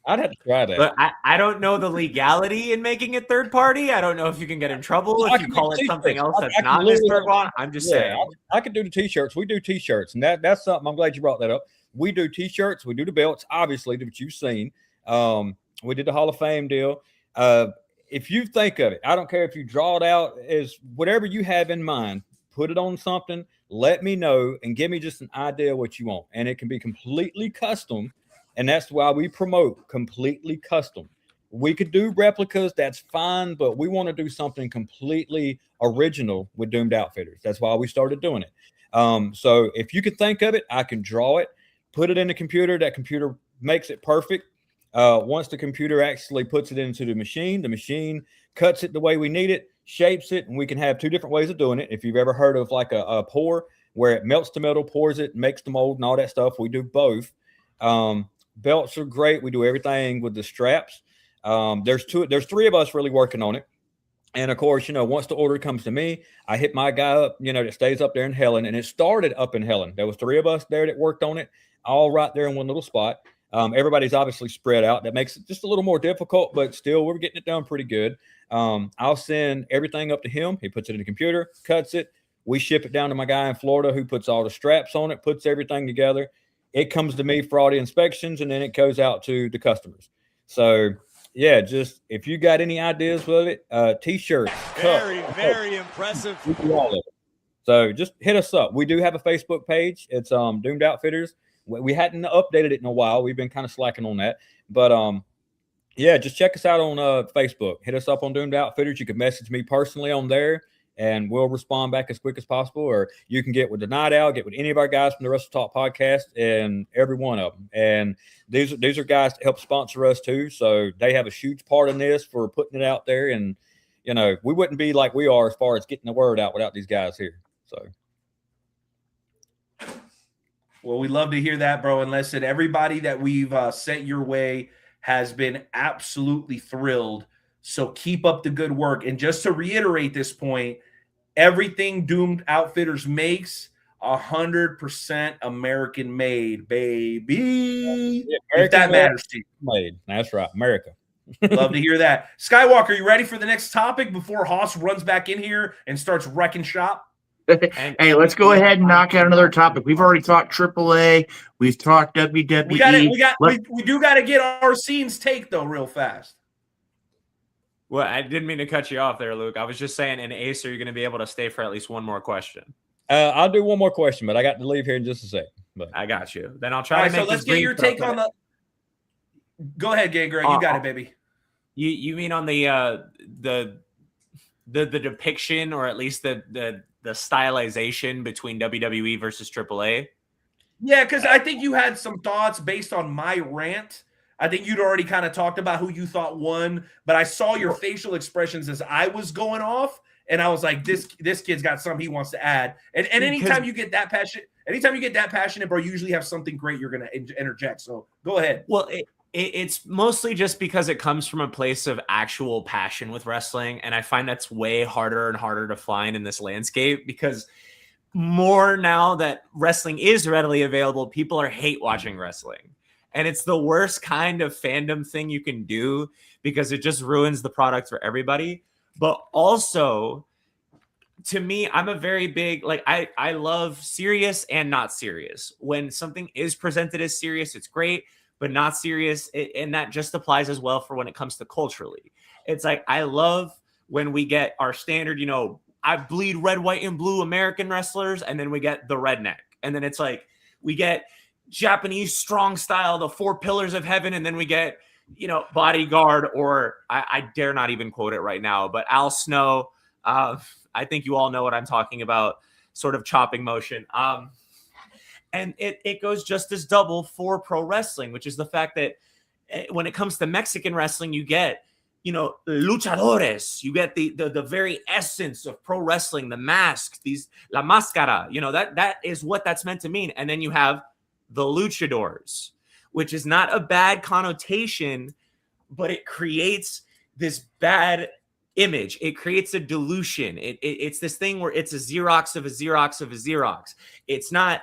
A: I'd have to try that.
G: But I don't know the legality in making it third party. I don't know if you can get in trouble if you call it something else that's not Mr. Iguana. I'm just saying.
A: I could do the T-shirts. We do T-shirts, and that's something. I'm glad you brought that up. We do T-shirts. We do the belts, obviously, that you've seen. We did the Hall of Fame deal. If you think of it, I don't care if you draw it out as whatever you have in mind, put it on something, let me know, and give me just an idea of what you want. And it can be completely custom, and that's why we promote completely custom. We could do replicas, that's fine, but we want to do something completely original with Doomed Outfitters. That's why we started doing it. So if you can think of it, I can draw it, put it in the computer. That computer makes it perfect. Once the computer actually puts it into the machine cuts it the way we need it, shapes it, and we can have two different ways of doing it. If you've ever heard of like a pour where it melts the metal, pours it, makes the mold and all that stuff, we do both. Belts are great. We do everything with the straps. There's three of us really working on it. And of course, once the order comes to me, I hit my guy up, that stays up there in Helen. And it started up in Helen. There was three of us there that worked on it, all right there in one little spot. Everybody's obviously spread out. That makes it just a little more difficult, but still we're getting it done pretty good. I'll send everything up to him. He puts it in the computer, cuts it. We ship it down to my guy in Florida who puts all the straps on it, puts everything together. It comes to me for all the inspections, and then it goes out to the customers. So yeah, just if you got any ideas with it, T-shirts,
I: very impressive.
A: We do all of it. So just hit us up. We do have a Facebook page. It's Doomed Outfitters. We hadn't updated it in a while. We've been kind of slacking on that. But yeah, just check us out on Facebook. Hit us up on Doomed Outfitters. You can message me personally on there, and we'll respond back as quick as possible. Or you can get with the Night Owl, get with any of our guys from the Wrestle Talk podcast, and every one of them. And these are guys that help sponsor us too. So they have a huge part in this for putting it out there. And, we wouldn't be like we are as far as getting the word out without these guys here. So.
B: Well, we love to hear that, bro. And listen, everybody that we've sent your way has been absolutely thrilled. So keep up the good work. And just to reiterate this point, everything Doomed Outfitters makes 100% American made, baby.
A: Yeah,
B: if that matters to you.
A: Made. That's right, America.
B: Love to hear that. Skywalker, you ready for the next topic before Haas runs back in here and starts wrecking shop?
C: Hey, let's go ahead and knock out another topic. We've already talked AAA. We've talked WWE.
B: We do got to get our scenes take though real fast.
G: Well, I didn't mean to cut you off there, Luke. I was just saying, in Ace, are you going to be able to stay for at least one more question?
A: I'll do one more question, but I got to leave here in just a second. But
G: I got you. Then I'll try to make
B: so let's get your take on the. Go ahead, Greg. You got it, baby.
G: You mean on the depiction, or at least the stylization between WWE versus AAA?
B: Yeah, because I think you had some thoughts based on my rant. I think you'd already kind of talked about who you thought won, but I saw your facial expressions as I was going off, and I was like, this kid's got something he wants to add. And anytime you get that passionate, bro, you usually have something great you're going to interject. So go ahead.
G: Well, it's mostly just because it comes from a place of actual passion with wrestling, and I find that's way harder and harder to find in this landscape, because more now that wrestling is readily available, people are hate watching wrestling. And it's the worst kind of fandom thing you can do, because it just ruins the product for everybody. But also, to me, I'm a very big, I love serious and not serious. When something is presented as serious, it's great, but not serious. And that just applies as well for when it comes to culturally. It's like, I love when we get our standard, I bleed red, white, and blue American wrestlers, and then we get the redneck. And then it's like, we get Japanese strong style, the 4 pillars of heaven, and then we get, Bodyguard, or I dare not even quote it right now, but Al Snow. I think you all know what I'm talking about, sort of chopping motion. And it goes just as double for pro wrestling, which is the fact that when it comes to Mexican wrestling, you get, luchadores, you get the very essence of pro wrestling, the mask, la máscara, that is what that's meant to mean. And then you have the luchadors, which is not a bad connotation, but it creates this bad image. It creates a dilution. It's this thing where it's a Xerox of a Xerox of a Xerox. It's not,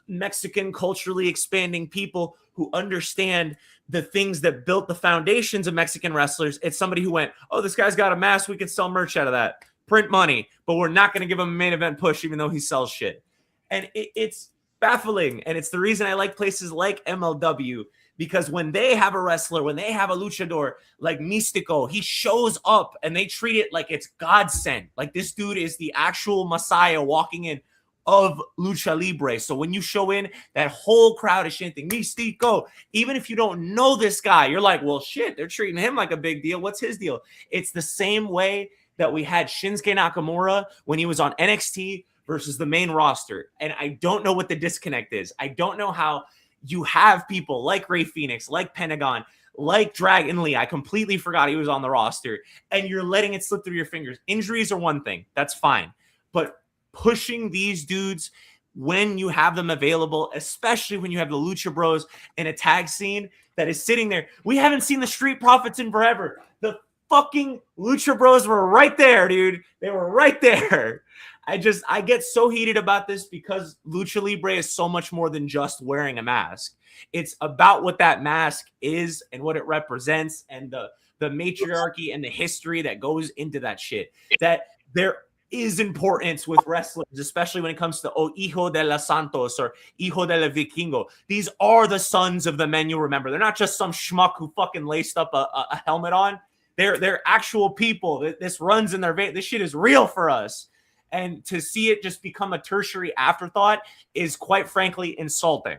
G: Mexican culturally expanding people who understand the things that built the foundations of Mexican wrestlers. It's somebody who went, oh, this guy's got a mask. We can sell merch out of that. Print money, but we're not going to give him a main event push, even though he sells shit. And it's baffling. And it's the reason I like places like MLW, because when they have a wrestler, when they have a luchador like Místico, he shows up and they treat it like it's God sent. Like this dude is the actual Messiah walking in of Lucha Libre. So when you show in, that whole crowd is chanting Místico. Even if you don't know this guy, you're like, well, shit, they're treating him like a big deal. What's his deal? It's the same way that we had Shinsuke Nakamura when he was on NXT versus the main roster. And I don't know what the disconnect is. I don't know how you have people like Rey Fenix, like Pentagon, like Dragon Lee. I completely forgot he was on the roster. And you're letting it slip through your fingers. Injuries are one thing. That's fine. But pushing these dudes when you have them available, especially when you have the Lucha Bros in a tag scene that is sitting there. We haven't seen the Street Profits in forever. The fucking Lucha Bros were right there, dude. They were right there. I get so heated about this because Lucha Libre is so much more than just wearing a mask. It's about what that mask is and what it represents and the matriarchy and the history that goes into that shit. That there is importance with wrestlers, especially when it comes to Hijo de los Santos or Hijo de la Vikingo. These are the sons of the men you remember. They're not just some schmuck who fucking laced up a helmet on. They're actual people. This runs in their veins. This shit is real for us. And to see it just become a tertiary afterthought is, quite frankly, insulting.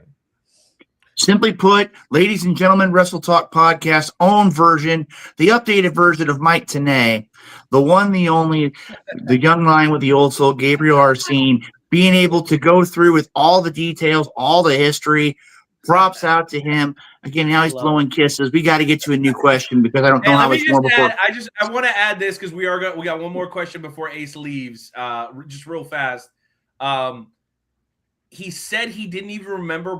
C: Simply put, ladies and gentlemen, Wrestle Talk Podcast's own version, the updated version of Mike Tenay, the one, the only, the young lion with the old soul, Gabriel Arsene, being able to go through with all the details, all the history. Props out to him. Again, now he's blowing kisses. We got to get to a new question because I don't know how much more before.
B: I want to add this because we got one more question before Ace leaves. Just real fast. He said he didn't even remember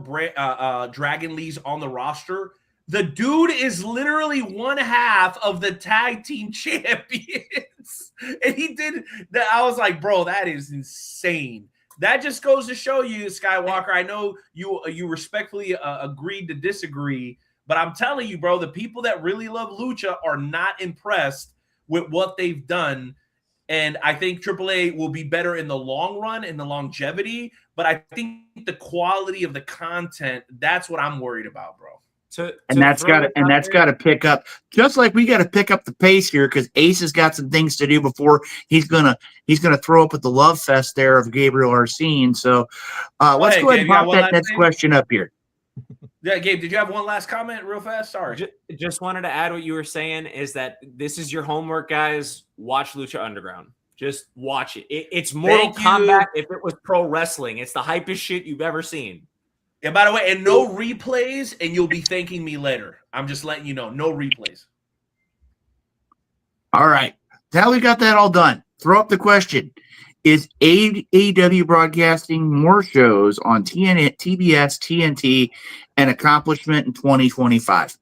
B: Dragon Lee's on the roster. The dude is literally one half of the tag team champions. And he did that. I was like, bro, that is insane. That just goes to show you, Skywalker. I know you respectfully agreed to disagree, but I'm telling you, bro, the people that really love Lucha are not impressed with what they've done. And I think AAA will be better in the long run, in the longevity. But I think the quality of the content, that's what I'm worried about, bro.
C: That's got to pick up, just like we got to pick up the pace here because Ace has got some things to do before he's gonna throw up at the love fest there of Gabriel Arsene. So let's go ahead and pop that next question up here.
B: Yeah, Gabe, did you have one last comment real fast? Sorry.
G: Just wanted to add what you were saying is that this is your homework, guys. Watch Lucha Underground. Just watch it. It's Mortal Kombat if it was pro wrestling. It's the hypest shit you've ever seen.
B: Yeah, by the way, and no replays, and you'll be thanking me later. I'm just letting you know, no replays.
C: All right. Now we got that all done. Throw up the question. Is AEW broadcasting more shows on TNT, TBS, TNT, an accomplishment in 2025?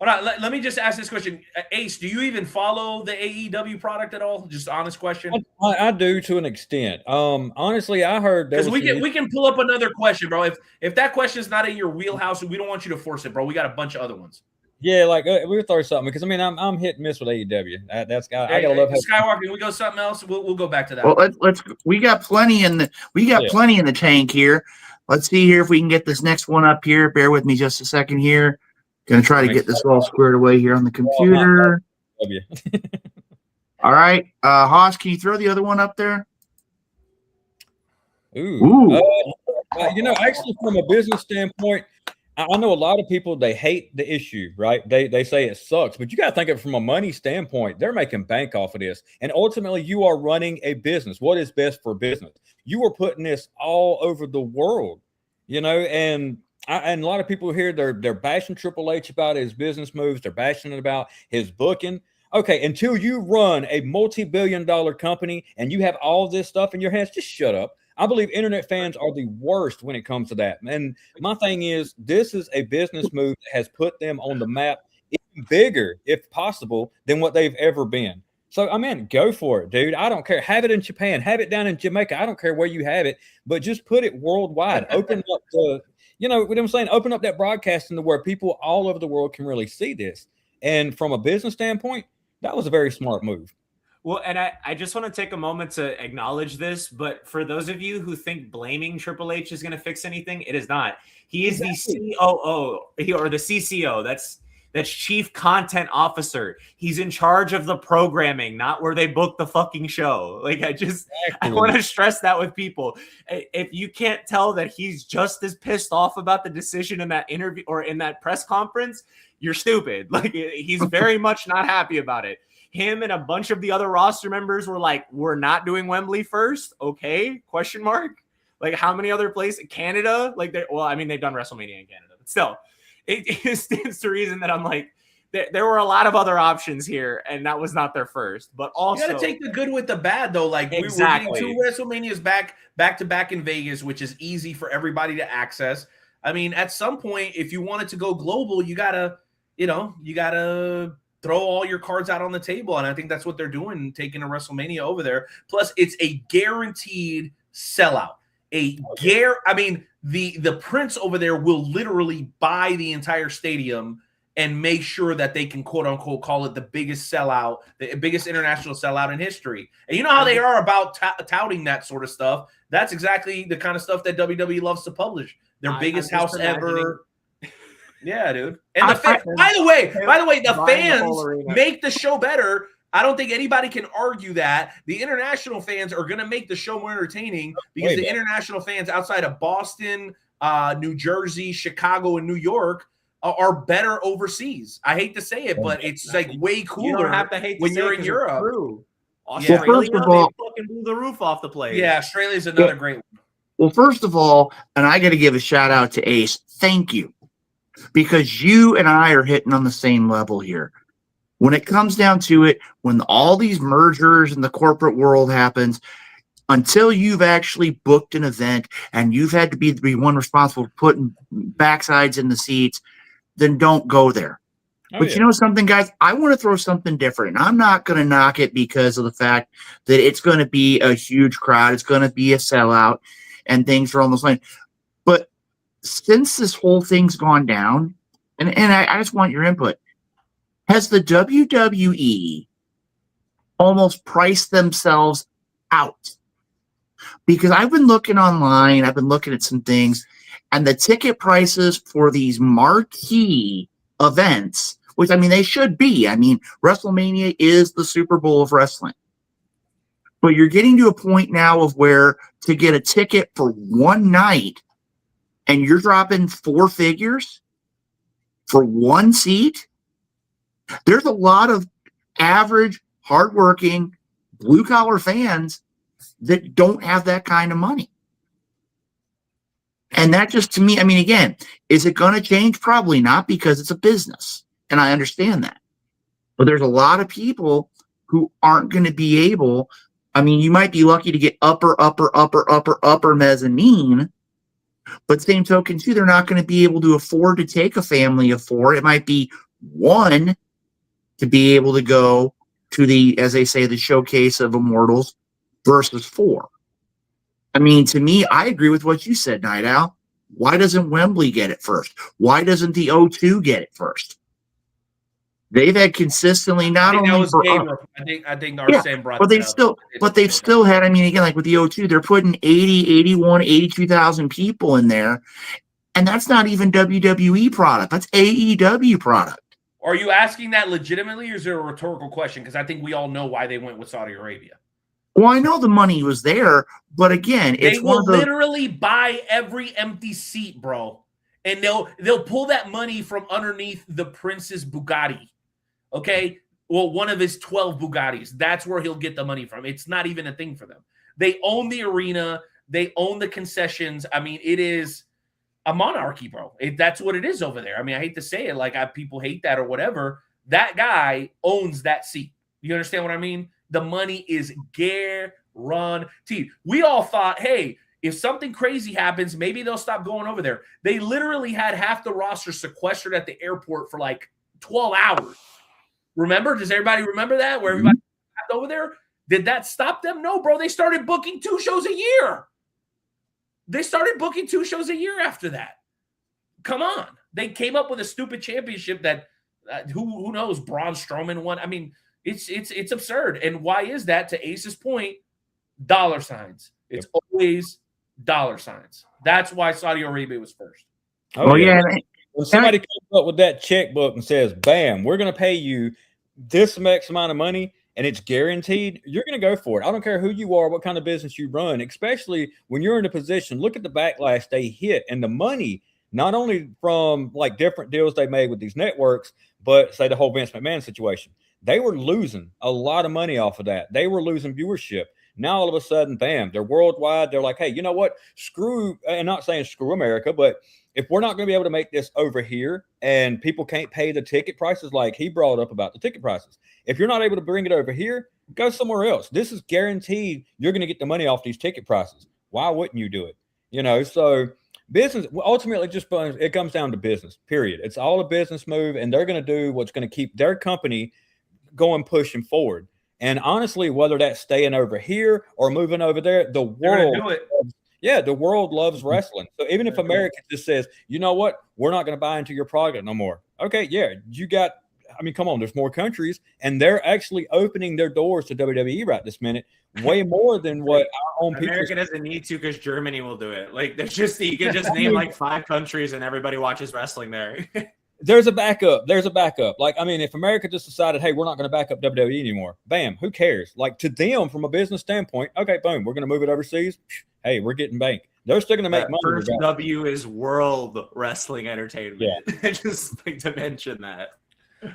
B: Hold on, let me just ask this question. Ace, do you even follow the AEW product at all? Just honest question.
A: I do to an extent. Honestly, I heard
B: because we can pull up another question, bro. If that question is not in your wheelhouse, we don't want you to force it, bro. We got a bunch of other ones.
A: Yeah, like we'll throw something because I mean I'm hit and miss with AEW. I gotta love
B: Skywalker. Can we go something else? We'll go back to that.
C: Well, let's. We got plenty in the tank here. Let's see here if we can get this next one up here. Bear with me just a second here. Gonna try to get this all squared away here on the computer. All right, Haas, can you throw the other one up there?
A: Ooh. Actually, from a business standpoint, I know a lot of people, they hate the issue, right? They say it sucks, but you got to think of it from a money standpoint. They're making bank off of this. And ultimately, you are running a business. What is best for business? You are putting this all over the world, and a lot of people here, they're bashing Triple H about his business moves. They're bashing it about his booking. Okay, until you run a multi-billion-dollar company and you have all this stuff in your hands, just shut up. I believe internet fans are the worst when it comes to that. And my thing is, this is a business move that has put them on the map even bigger, if possible, than what they've ever been. So, go for it, dude. I don't care. Have it in Japan. Have it down in Jamaica. I don't care where you have it, but just put it worldwide. Open up what I'm saying? Open up that broadcasting to where people all over the world can really see this. And from a business standpoint, that was a very smart move.
G: Well, and I just want to take a moment to acknowledge this, but for those of you who think blaming Triple H is going to fix anything, it is not. He is the COO or the CCO. That's Chief Content Officer. He's in charge of the programming, not where they book the fucking show. I want to stress that with people. If you can't tell that he's just as pissed off about the decision in that interview or in that press conference, you're stupid. He's very much not happy about it. Him and a bunch of the other roster members were like, we're not doing Wembley first. Okay. ? How many other places? Canada? They've done WrestleMania in Canada, but still it stands to reason that I'm like, there were a lot of other options here and that was not their first, but also
B: you got to take the good with the bad though.
G: Exactly.
B: We're getting 2 WrestleManias back to back in Vegas, which is easy for everybody to access. At some point, if you wanted to go global, you gotta throw all your cards out on the table. And I think that's what they're doing, taking a WrestleMania over there. Plus, it's a guaranteed sellout. The Prince over there will literally buy the entire stadium and make sure that they can quote unquote call it the biggest sellout, the biggest international sellout in history. And you know how they are about touting that sort of stuff. That's exactly the kind of stuff that WWE loves to publish. Their biggest house ever. Yeah, dude. And by the way, the fans make the show better. I don't think anybody can argue that. The international fans are going to make the show more entertaining because the international fans outside of Boston, New Jersey, Chicago, and New York are better overseas. I hate to say it, but it's way cooler. You
G: don't have to hate when you're in Europe.
C: Australia, first of all,
G: they fucking blew the roof off the place.
B: Yeah, Australia's another great one.
C: Well, first of all, and I got to give a shout out to Ace. Thank you. Because you and I are hitting on the same level here. When it comes down to it, when all these mergers in the corporate world happens, until you've actually booked an event and you've had to be the one responsible for putting backsides in the seats, then don't go there. You know something, guys? I want to throw something different. And I'm not going to knock it because of the fact that it's going to be a huge crowd. It's going to be a sellout and things are on those lines. But since this whole thing's gone down, and I just want your input, has the WWE almost priced themselves out? Because I've been looking online, I've been looking at some things, and the ticket prices for these marquee events, which, they should be. WrestleMania is the Super Bowl of wrestling. But you're getting to a point now of where to get a ticket for one night and you're dropping 4 figures for one seat. There's a lot of average, hardworking, blue-collar fans that don't have that kind of money. And that just, to me, again, is it going to change? Probably not, because it's a business. And I understand that. But there's a lot of people who aren't going to be able, you might be lucky to get upper mezzanine, but same token, too, they're not going to be able to afford to take a family of 4. It might be 1 to be able to go to the, as they say, the showcase of Immortals versus 4. To me, I agree with what you said, Night Owl. Why doesn't Wembley get it first? Why doesn't the O2 get it first? They've had consistently not only for
B: I think Arsene brought
C: but they've still had, again, like with the O2, they're putting 80, 81, 82,000 people in there. And that's not even WWE product. That's AEW product.
B: Are you asking that legitimately, or is there a rhetorical question? Because I think we all know why they went with Saudi Arabia.
C: Well, I know the money was there, but again,
B: They
C: it's one
B: will
C: of those.
B: literally buy every empty seat, bro. And they'll pull that money from underneath the prince's Bugatti. Okay? Well, one of his 12 Bugattis. That's where he'll get the money from. It's not even a thing for them. They own the arena. They own the concessions. I mean, it is a monarchy, bro. That's what it is over there. I mean, I hate to say it, like people hate that or whatever. That guy owns that seat. You understand what I mean? The money is guaranteed. We all thought, hey, if something crazy happens, maybe they'll stop going over there. They literally had half the roster sequestered at the airport for like 12 hours. Remember? Does everybody remember that? Where everybody over there? Did that stop them? No, bro. They started booking 2 shows a year. They started booking 2 shows a year after that. Come on. They came up with a stupid championship that who knows? Braun Strowman won. I mean, it's absurd. And why is that? To Ace's point, dollar signs. It's always dollar signs. That's why Saudi Arabia was first.
C: Oh, yeah.
A: When somebody comes up with that checkbook and says, bam, we're going to pay you this X amount of money and it's guaranteed, you're going to go for it. I don't care who you are, what kind of business you run, especially when you're in a position. Look at the backlash they hit and the money, not only from like different deals they made with these networks, but say the whole Vince McMahon situation. They were losing a lot of money off of that. They were losing viewership. Now, all of a sudden, bam, they're worldwide. They're like, hey, you know what? Screw, and not saying screw America, but if we're not going to be able to make this over here and people can't pay the ticket prices, like he brought up about the ticket prices, if you're not able to bring it over here, go somewhere else. This is guaranteed you're going to get the money off these ticket prices. Why wouldn't you do it? You know, so business ultimately just it comes down to business, period. It's all a business move, and they're going to do what's going to keep their company going, pushing forward. And honestly, whether that's staying over here or moving over there, the world, the world loves wrestling. So even if America just says, you know what, we're not going to buy into your product no more. Okay, yeah, you got, I mean, come on, there's more countries, and they're actually opening their doors to WWE right this minute, way more than what our own
G: America doesn't need to because Germany will do it. Like, there's just, you can just name like 5 countries and everybody watches wrestling there.
A: There's a backup. Like, I mean, if America just decided, hey, we're not going to back up WWE anymore, bam, who cares? Like, to them, from a business standpoint, okay, boom, we're going to move it overseas. Hey, we're getting bank. They're still going to make money.
G: First W is World Wrestling Entertainment. Yeah. Just like to mention that.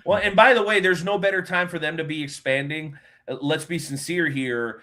B: Well, and by the way, there's no better time for them to be expanding. Let's be sincere here.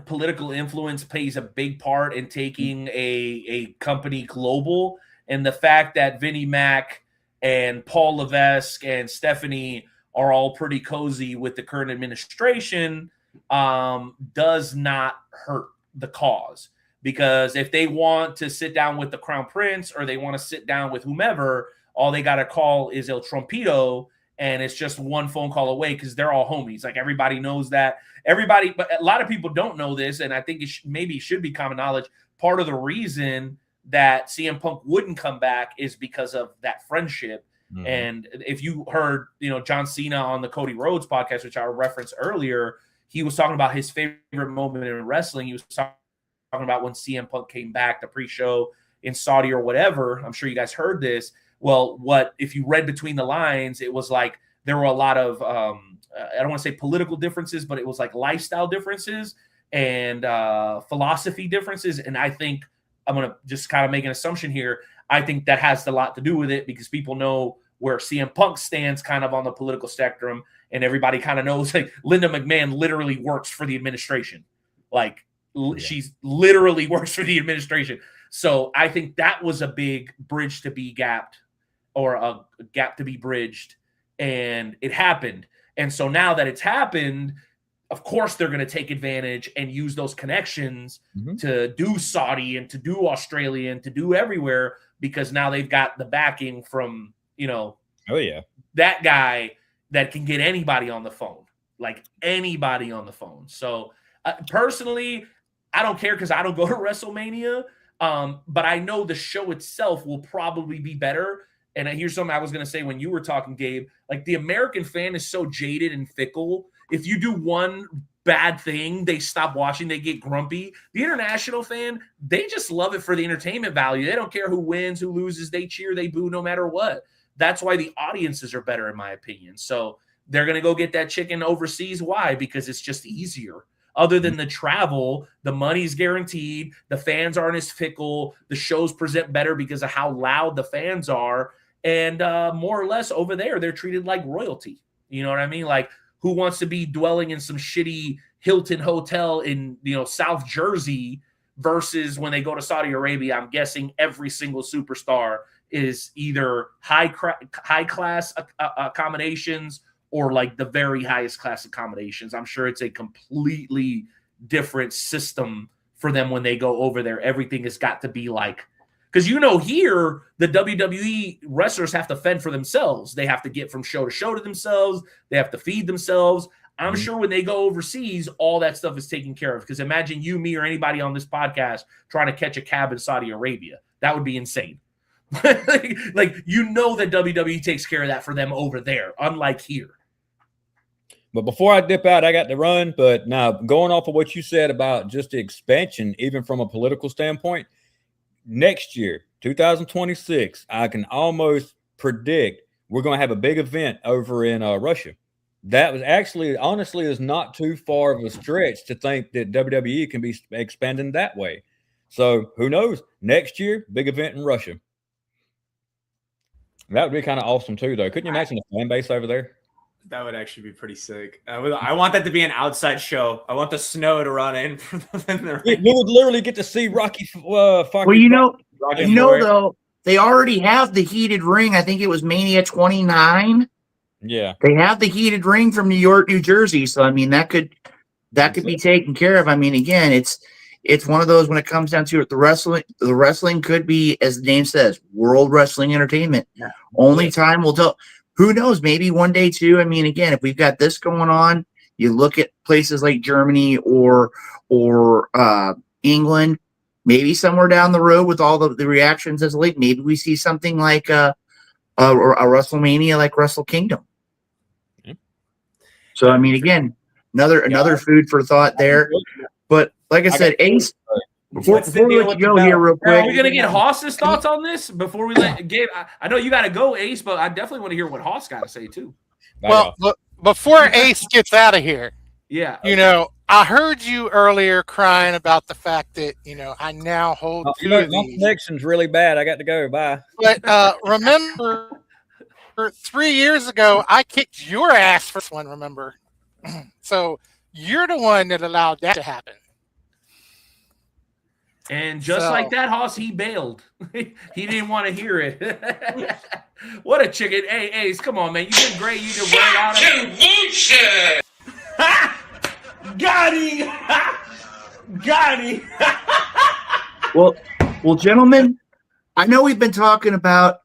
B: Political influence plays a big part in taking a company global. And the fact that Vinnie Mac and Paul Levesque and Stephanie are all pretty cozy with the current administration does not hurt the cause. Because if they want to sit down with the Crown Prince or they want to sit down with whomever, all they got to call is El Trumpito, and it's just one phone call away because they're all homies. Like, everybody knows that. Everybody, but a lot of people don't know this, and I think maybe it should be common knowledge. Part of the reason that CM Punk wouldn't come back is because of that friendship. Mm-hmm. And if you heard, John Cena on the Cody Rhodes podcast, which I referenced earlier, he was talking about his favorite moment in wrestling. He was talking about when CM Punk came back, the pre-show in Saudi or whatever. I'm sure you guys heard this. Well, if you read between the lines, it was like there were a lot of, I don't want to say political differences, but it was like lifestyle differences and philosophy differences. And I think I'm going to just kind of make an assumption here. I think that has a lot to do with it because people know where CM Punk stands kind of on the political spectrum. And everybody kind of knows, like, Linda McMahon literally works for the administration. Like, she's literally works for the administration. So I think that was a big bridge to be gapped, or a gap to be bridged, and it happened. And so now that it's happened, of course they're going to take advantage and use those connections to do Saudi and to do Australia and to do everywhere, because now they've got the backing from, that guy that can get anybody on the phone, like anybody on the phone. So personally, I don't care because I don't go to WrestleMania, but I know the show itself will probably be better. And here's something I was going to say when you were talking, Gabe. Like, the American fan is so jaded and fickle. If you do one bad thing, they stop watching, they get grumpy. The international fan, they just love it for the entertainment value. They don't care who wins, who loses. They cheer, they boo, no matter what. That's why the audiences are better, in my opinion. So they're going to go get that chicken overseas. Why? Because it's just easier. other than the travel. The money's guaranteed. The fans aren't as fickle. The shows present better because of how loud the fans are. And more or less over there, they're treated like royalty. You know what I mean? Like, who wants to be dwelling in some shitty Hilton hotel in, South Jersey versus when they go to Saudi Arabia? I'm guessing every single superstar is either high class accommodations or like the very highest class accommodations. I'm sure it's a completely different system for them when they go over there. Everything has got to be like, because here the WWE wrestlers have to fend for themselves. They have to get from show to themselves. They have to feed themselves. I'm sure when they go overseas, all that stuff is taken care of. Because imagine you, me, or anybody on this podcast trying to catch a cab in Saudi Arabia. That would be insane. That WWE takes care of that for them over there, unlike here.
A: But before I dip out, I got to run. But now, going off of what you said about just the expansion, even from a political standpoint, next year, 2026, I can almost predict we're going to have a big event over in Russia. That was actually, honestly, is not too far of a stretch to think that WWE can be expanding that way. So who knows? Next year, big event in Russia. That would be kind of awesome too, though. Couldn't you imagine the fan base over there?
G: That would actually be pretty sick. I want that to be an outside show. I want the snow to run in.
A: We would literally get to see Rocky.
C: Well, though, they already have the heated ring. I think it was Mania 29.
A: Yeah,
C: they have the heated ring from New York, New Jersey. So I mean, that could be taken care of. I mean, again, it's one of those when it comes down to it. The wrestling could be, as the name says, World Wrestling Entertainment. Yeah. Only time will tell. Who knows? Maybe one day too. I mean, again, if we've got this going on, you look at places like Germany or England. Maybe somewhere down the road with all the reactions as late, maybe we see something like a WrestleMania like Wrestle Kingdom. Yeah. So I mean, again, another food for thought there. But like I said, Ace. Before we let you go here real quick.
B: Are we going to get Haas's thoughts on this before we let Gabe? I know you got to go, Ace, but I definitely want to hear what Haas got to say too.
D: Well, before Ace gets out of here, I heard you earlier crying about the fact that, I now hold
A: my connection's really bad. I got to go. Bye.
D: But remember, 3 years ago, I kicked your ass for this one, remember? So you're the one that allowed that to happen.
B: And just like that, Haas, he bailed. He didn't want to hear it. What a chicken. Hey, Ace, come on, man. You did great. You did right out of it. Got him. Got him.
C: Well, gentlemen, I know we've been talking about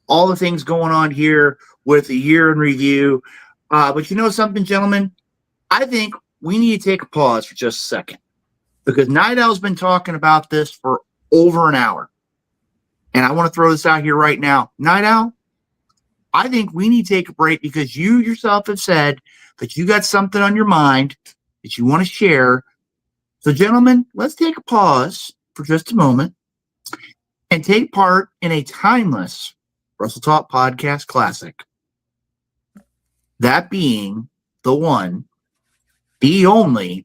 C: all the things going on here with the year in review. But you know something, gentlemen? I think we need to take a pause for just a second. Because Night Owl's been talking about this for over an hour. And I want to throw this out here right now. Night Owl, I think we need to take a break because you yourself have said that you got something on your mind that you want to share. So, gentlemen, let's take a pause for just a moment and take part in a timeless Wrestle Talk Podcast Classic. That being the one, the only,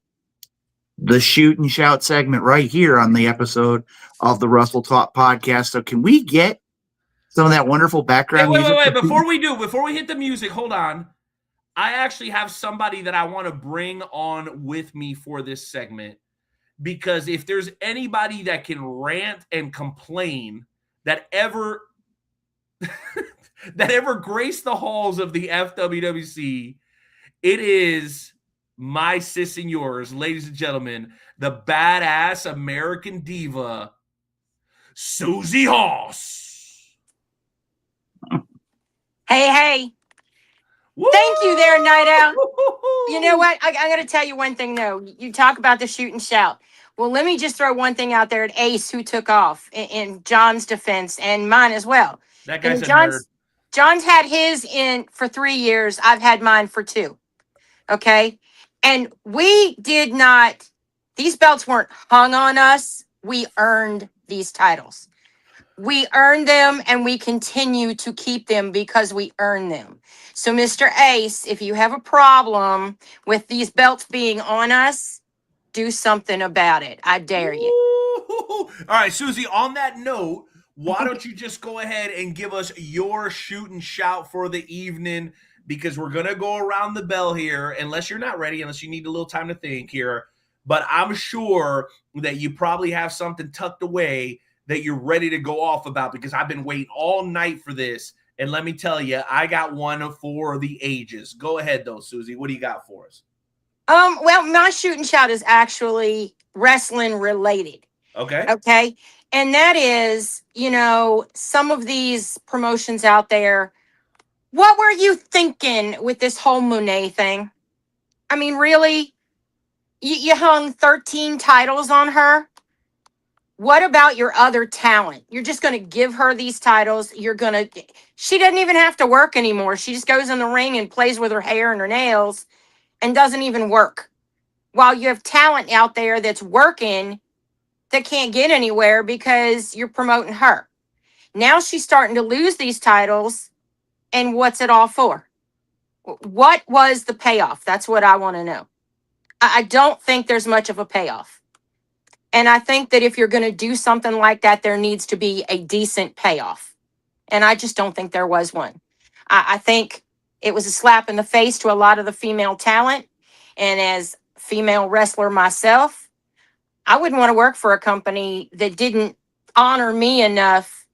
C: the Shoot and Shout segment right here on the episode of the Wrestle Talk Podcast. So can we get some of that wonderful background music?
B: Wait. Before we hit the music, hold on. I actually have somebody that I want to bring on with me for this segment because if there's anybody that can rant and complain that ever graced the halls of the FWWC, it is my sis and yours, ladies and gentlemen, the badass American diva, Susie Haas.
J: Hey.
B: Woo!
J: Thank you there, Night Owl. You know what? I'm going to tell you one thing, though. You talk about the shoot and shout. Well, let me just throw one thing out there at Ace, who took off in John's defense and mine as well.
B: That guy's a nerd.
J: John's had his in for 3 years. I've had mine for 2. Okay? And we did not, these belts weren't hung on us. We earned these titles. We earned them and we continue to keep them because we earned them. So, Mr. Ace, if you have a problem with these belts being on us, do something about it. I dare you.
B: All right, Susie, on that note, why don't you just go ahead and give us your shoot and shout for the evening, because we're going to go around the bell here, unless you're not ready, unless you need a little time to think here. But I'm sure that you probably have something tucked away that you're ready to go off about, because I've been waiting all night for this. And let me tell you, I got one for the ages. Go ahead, though, Susie. What do you got for us?
J: Well, my shoot and shout is actually wrestling related.
B: Okay.
J: Okay. And that is, some of these promotions out there. What were you thinking with this whole Monet thing? I mean, really? You hung 13 titles on her. What about your other talent? You're just going to give her these titles. She doesn't even have to work anymore. She just goes in the ring and plays with her hair and her nails and doesn't even work. While you have talent out there that's working that can't get anywhere because you're promoting her. Now she's starting to lose these titles. And what's it all for? What was the payoff? That's what I want to know. I don't think there's much of a payoff. And I think that if you're going to do something like that, there needs to be a decent payoff. And I just don't think there was one. I think it was a slap in the face to a lot of the female talent. And as a female wrestler myself, I wouldn't want to work for a company that didn't honor me enough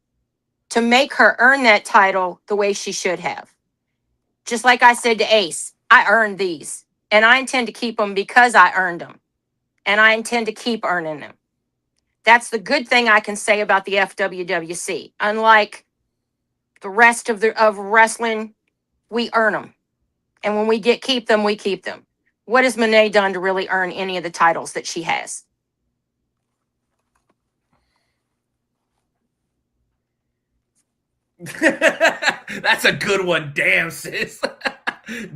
J: to make her earn that title the way she should have. Just like I said to Ace, I earned these. And I intend to keep them because I earned them. And I intend to keep earning them. That's the good thing I can say about the FWWC. Unlike the rest of wrestling, we earn them. And when we keep them, we keep them. What has Monet done to really earn any of the titles that she has?
B: That's a good one. Damn, sis.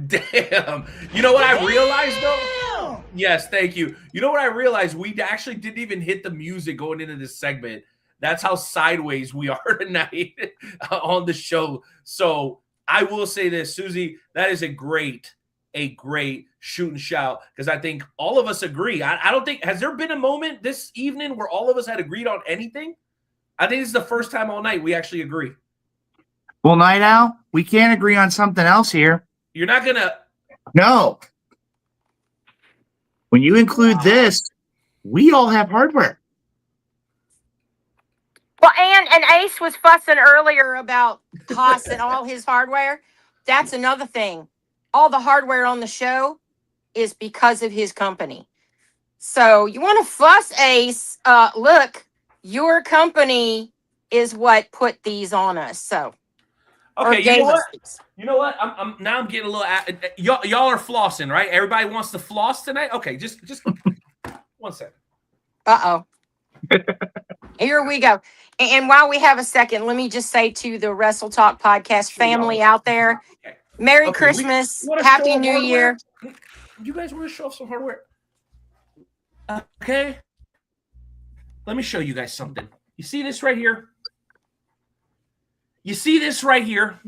B: Damn. You know what I realized, though? Yes, thank you. You know what I realized? We actually didn't even hit the music going into this segment. That's how sideways we are tonight on the show. So I will say this, Susie, that is a great shoot and shout, because I think all of us agree. I don't think, has there been a moment this evening where all of us had agreed on anything? I think this is the first time all night we actually agree.
C: Well, Night Owl, we can't agree on something else here.
B: You're not going to.
C: No. When you include this, we all have hardware.
J: Well, and Ace was fussing earlier about Haas and all his hardware. That's another thing. All the hardware on the show is because of his company. So you want to fuss, Ace? Look, your company is what put these on us. So.
B: Okay, you know what? I'm getting a little. Y'all are flossing, right? Everybody wants to floss tonight. Okay, just 1 second.
J: Here we go. And while we have a second, let me just say to the Wrestle Talk podcast family out there, Merry Christmas, Happy New Year.
B: You guys want to show off some hardware? Okay. Let me show you guys something. You see this right here? You see this right here?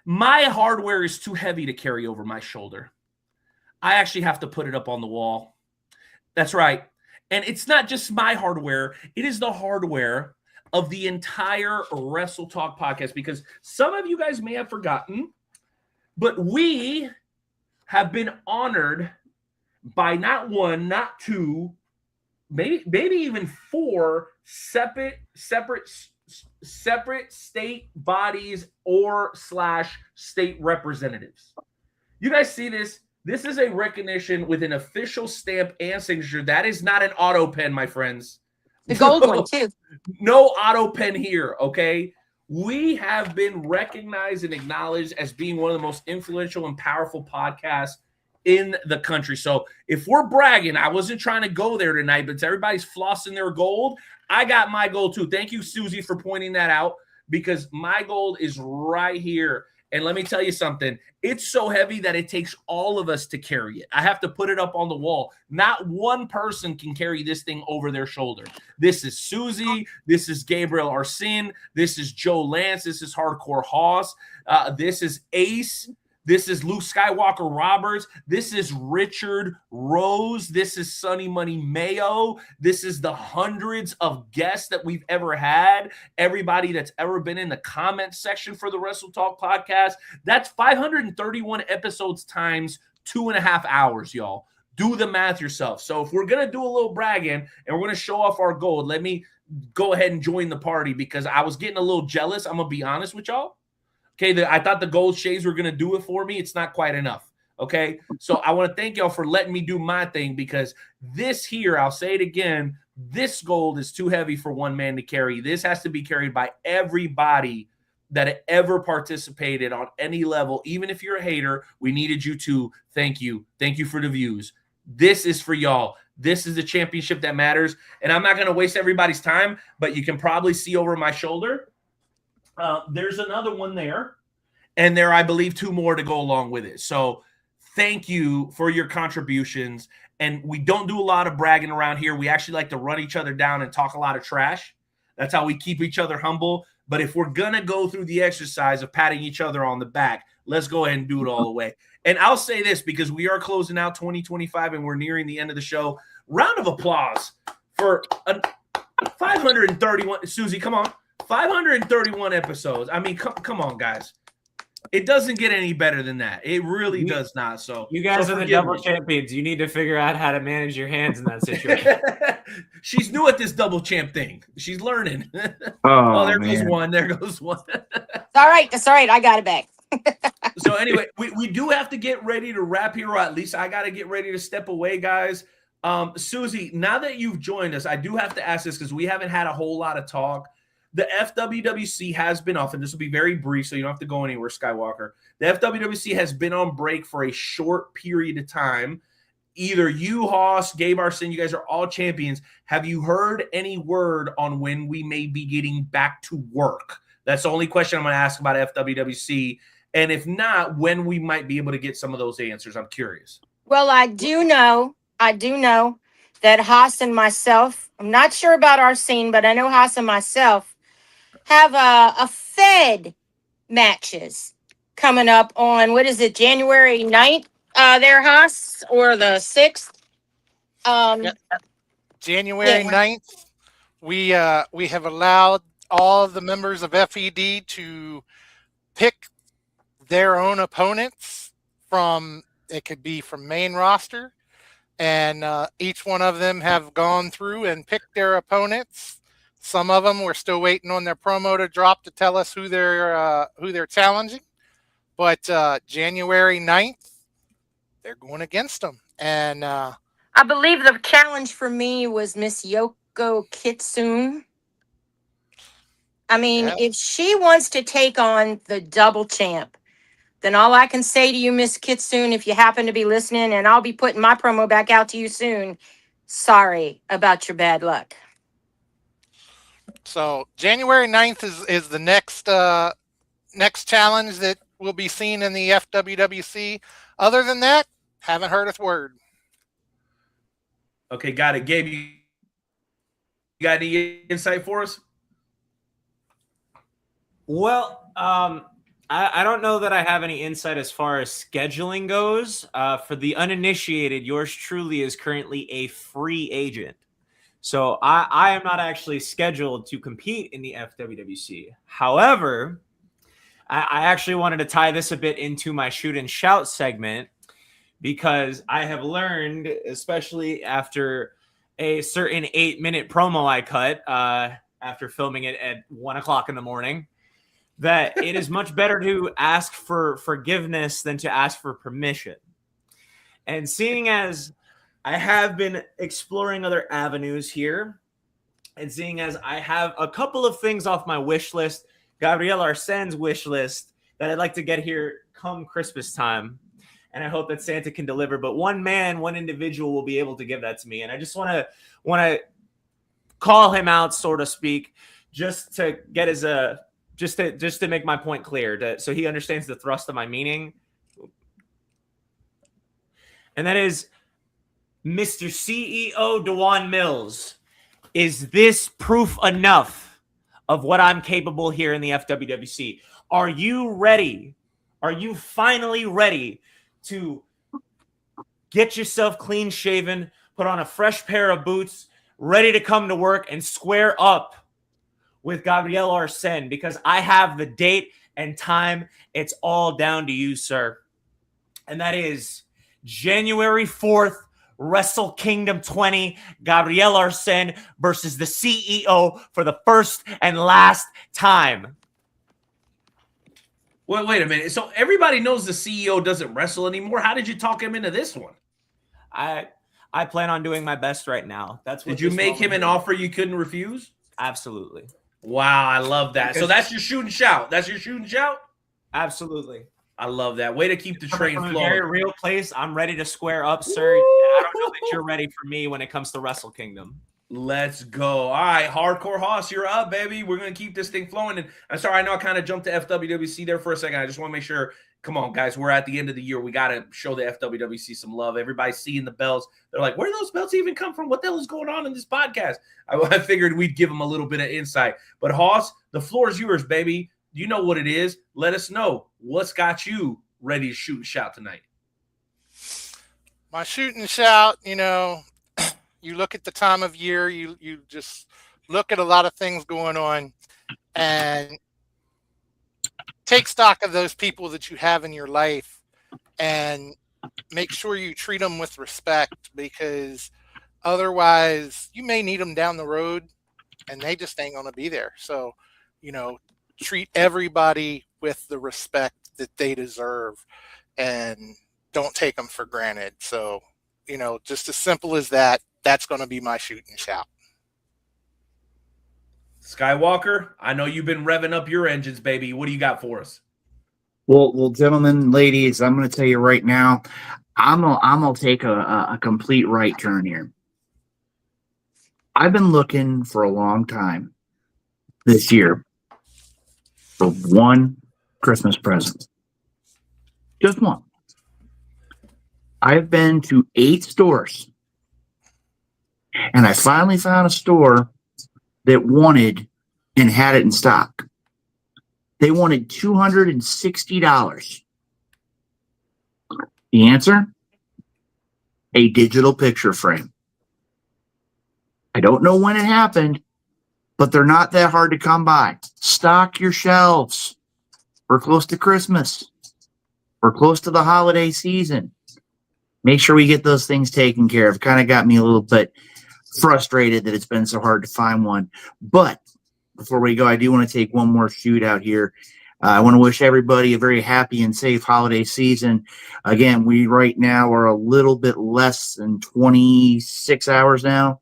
B: My hardware is too heavy to carry over my shoulder. I actually have to put it up on the wall. That's right. And it's not just my hardware. It is the hardware of the entire Wrestle Talk podcast, because some of you guys may have forgotten, but we have been honored by not one, not two, maybe even four separate state bodies or / state representatives. You guys see this? This is a recognition with an official stamp and signature. That is not an auto pen, my friends.
J: The gold one, too.
B: No auto pen here, okay? We have been recognized and acknowledged as being one of the most influential and powerful podcasts in the country. So if we're bragging, I wasn't trying to go there tonight, but everybody's flossing their gold. I got my gold too. Thank you, Susie, for pointing that out, because my gold is right here. And let me tell you something. It's so heavy that it takes all of us to carry it. I have to put it up on the wall. Not one person can carry this thing over their shoulder. This is Susie. This is Gabriel Arsene. This is Joe Lance. This is Hardcore Hoss. This is Ace. This is Luke Skywalker Roberts. This is Richard Rose. This is Sonny Money Mayo. This is the hundreds of guests that we've ever had. Everybody that's ever been in the comment section for the Wrestle Talk podcast. That's 531 episodes times 2.5 hours, y'all. Do the math yourself. So if we're going to do a little bragging and we're going to show off our gold, let me go ahead and join the party because I was getting a little jealous. I'm going to be honest with y'all. Okay, I thought the gold shades were going to do it for me. It's not quite enough. Okay, so I want to thank y'all for letting me do my thing because this here, I'll say it again, this gold is too heavy for one man to carry. This has to be carried by everybody that ever participated on any level. Even if you're a hater, we needed you to. Thank you. Thank you for the views. This is for y'all. This is the championship that matters. And I'm not going to waste everybody's time, but you can probably see over my shoulder. There's another one there. And there, I believe, 2 more to go along with it. So thank you for your contributions. And we don't do a lot of bragging around here. We actually like to run each other down and talk a lot of trash. That's how we keep each other humble. But if we're going to go through the exercise of patting each other on the back, let's go ahead and do it all the way. And I'll say this because we are closing out 2025 and we're nearing the end of the show. Round of applause for 531. Susie, come on. 531 episodes. I mean, come on, guys. It doesn't get any better than that. It really does not. So
G: you guys are the double champions. You need to figure out how to manage your hands in that situation.
B: She's new at this double champ thing. She's learning.
C: Oh,
B: there
C: man.
B: goes one. There goes one.
J: It's all right. That's all right. I got it back.
B: So anyway, we do have to get ready to wrap here, or at least I got to get ready to step away, guys. Susie, now that you've joined us, I do have to ask this because we haven't had a whole lot of talk. The FWWC has been off, and this will be very brief, so you don't have to go anywhere, Skywalker. The FWWC has been on break for a short period of time. Either you, Hoss, Gabe Arsen, you guys are all champions. Have you heard any word on when we may be getting back to work? That's the only question I'm going to ask about FWWC. And if not, when we might be able to get some of those answers. I'm curious.
J: Well, I do know that Haas and myself, I'm not sure about Arsene, but I know Haas and myself have a Fed matches coming up on, what is it, January 9th there, Haas, or the 6th?
D: January 9th, we have allowed all of the members of FED to pick their own opponents it could be from main roster, and each one of them have gone through and picked their opponents. Some of them we're still waiting on their promo to drop to tell us who they're challenging. But January 9th, they're going against them. And
J: I believe the challenge for me was Miss Yoko Kitsune. I mean, if she wants to take on the double champ, then all I can say to you, Miss Kitsune, if you happen to be listening, and I'll be putting my promo back out to you soon, sorry about your bad luck.
D: So January 9th is the next challenge that will be seen in the FWWC. Other than that, haven't heard a word.
B: Okay, got it. Gabe, you got any insight for us?
G: Well, I don't know that I have any insight as far as scheduling goes. For the uninitiated, yours truly is currently a free agent. So I am not actually scheduled to compete in the FWWC. However, I actually wanted to tie this a bit into my shoot and shout segment because I have learned, especially after a certain 8-minute promo I cut after filming it at 1 o'clock in the morning, that it is much better to ask for forgiveness than to ask for permission. And seeing as I have been exploring other avenues here, and seeing as I have a couple of things off my wish list, Gabriel Arsen's wish list, that I'd like to get here come Christmas time, and I hope that Santa can deliver. But one individual will be able to give that to me, and I just want to call him out, so to speak, just to get just to make my point clear, so he understands the thrust of my meaning. And that is Mr. CEO Dewan Mills. Is this proof enough of what I'm capable here in the FWWC? Are you ready? Are you finally ready to get yourself clean shaven, put on a fresh pair of boots, ready to come to work and square up with Gabriel Arsene? Because I have the date and time. It's all down to you, sir. And that is January 4th, Wrestle Kingdom 20, Gabriel Arsene versus the CEO for the first and last time.
B: Well, wait a minute. So everybody knows the CEO doesn't wrestle anymore. How did you talk him into this one?
G: I plan on doing my best right now. That's what.
B: Did you make him an offer you couldn't refuse?
G: Absolutely.
B: Wow, I love that. So that's your shoot and shout. That's your shoot and shout?
G: Absolutely.
B: I love that. Way to keep the train
G: From a
B: flowing.
G: very real place. I'm ready to square up, sir. I don't know that you're ready for me when it comes to Wrestle Kingdom.
B: Let's go. All right, Hardcore Hoss, you're up, baby. We're going to keep this thing flowing. And I'm sorry, I know I kind of jumped to FWWC there for a second. I just want to make sure, come on, guys, we're at the end of the year. We got to show the FWWC some love. Everybody's seeing the belts. They're like, where do those belts even come from? What the hell is going on in this podcast? I figured we'd give them a little bit of insight. But Hoss, the floor is yours, baby. You know what it is. Let us know what's got you ready to shoot and shout tonight.
D: My shoot and shout, you look at the time of year, you just look at a lot of things going on and take stock of those people that you have in your life and make sure you treat them with respect, because otherwise you may need them down the road and they just ain't going to be there. So, treat everybody with the respect that they deserve and don't take them for granted. So, just as simple as that. That's going to be my shoot and shout.
B: Skywalker, I know you've been revving up your engines, baby. What do you got for us?
C: Well, gentlemen, ladies, I'm going to tell you right now, I'm gonna take a complete right turn here. I've been looking for a long time this year for one Christmas present. Just one. I've been to 8 stores, and I finally found a store that wanted and had it in stock. They wanted $260. The answer? A digital picture frame. I don't know when it happened, but they're not that hard to come by. Stock your shelves. We're close to Christmas. We're close to the holiday season. Make sure we get those things taken care of. Kind of got me a little bit frustrated that it's been so hard to find one. But before we go, I do want to take one more shoot out here. I want to wish everybody a very happy and safe holiday season. Again, we right now are a little bit less than 26 hours now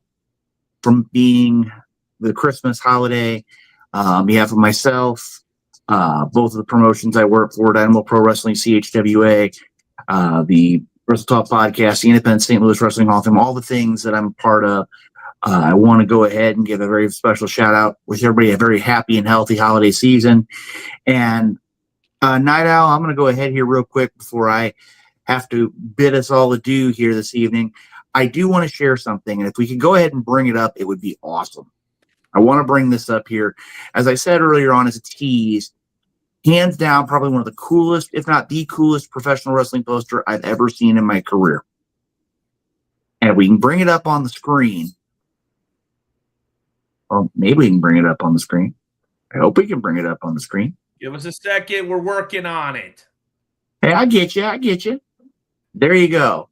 C: from being the Christmas holiday. On behalf of myself, both of the promotions I work for, Dynamo Pro Wrestling, CHWA, the Wrestle Talk Podcast, the Independent St. Louis Wrestling Hall of Fame, all the things that I'm a part of, I want to go ahead and give a very special shout out. Wish everybody a very happy and healthy holiday season. And Night Owl, I'm going to go ahead here real quick before I have to bid us all adieu here this evening. I do want to share something, and if we could go ahead and bring it up, it would be awesome. I want to bring this up here. As I said earlier on as a tease, hands down, probably one of the coolest, if not the coolest professional wrestling poster I've ever seen in my career. And if we can bring it up on the screen, well, maybe we can bring it up on the screen. I hope we can bring it up on the screen.
B: Give us a second. We're working on it.
C: Hey, I get you. There you go.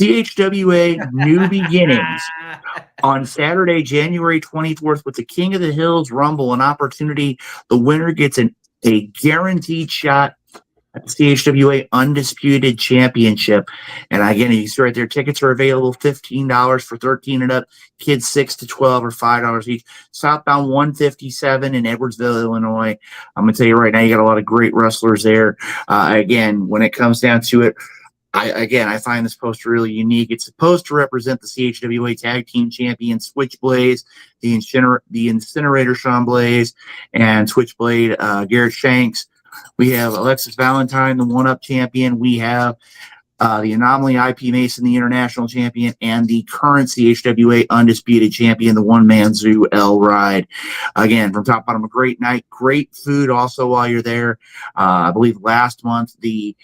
C: CHWA New Beginnings on Saturday, January 24th with the King of the Hills Rumble, an opportunity. The winner gets a guaranteed shot at the CHWA Undisputed Championship. And again, you see right there, tickets are available $15 for 13 and up, kids 6 to 12 or $5 each. Southbound 157 in Edwardsville, Illinois. I'm going to tell you right now, you got a lot of great wrestlers there. Again, when it comes down to it, I find this poster really unique. It's supposed to represent the CHWA Tag Team Champions, Switchblade, the Incinerator Sean Blaze, and Switchblade Garrett Shanks. We have Alexis Valentine, the one-up champion. We have the Anomaly IP Mason, the international champion, and the current CHWA undisputed champion, the one-man zoo L Ride. Again, from top to bottom, a great night, great food also while you're there. I believe last month the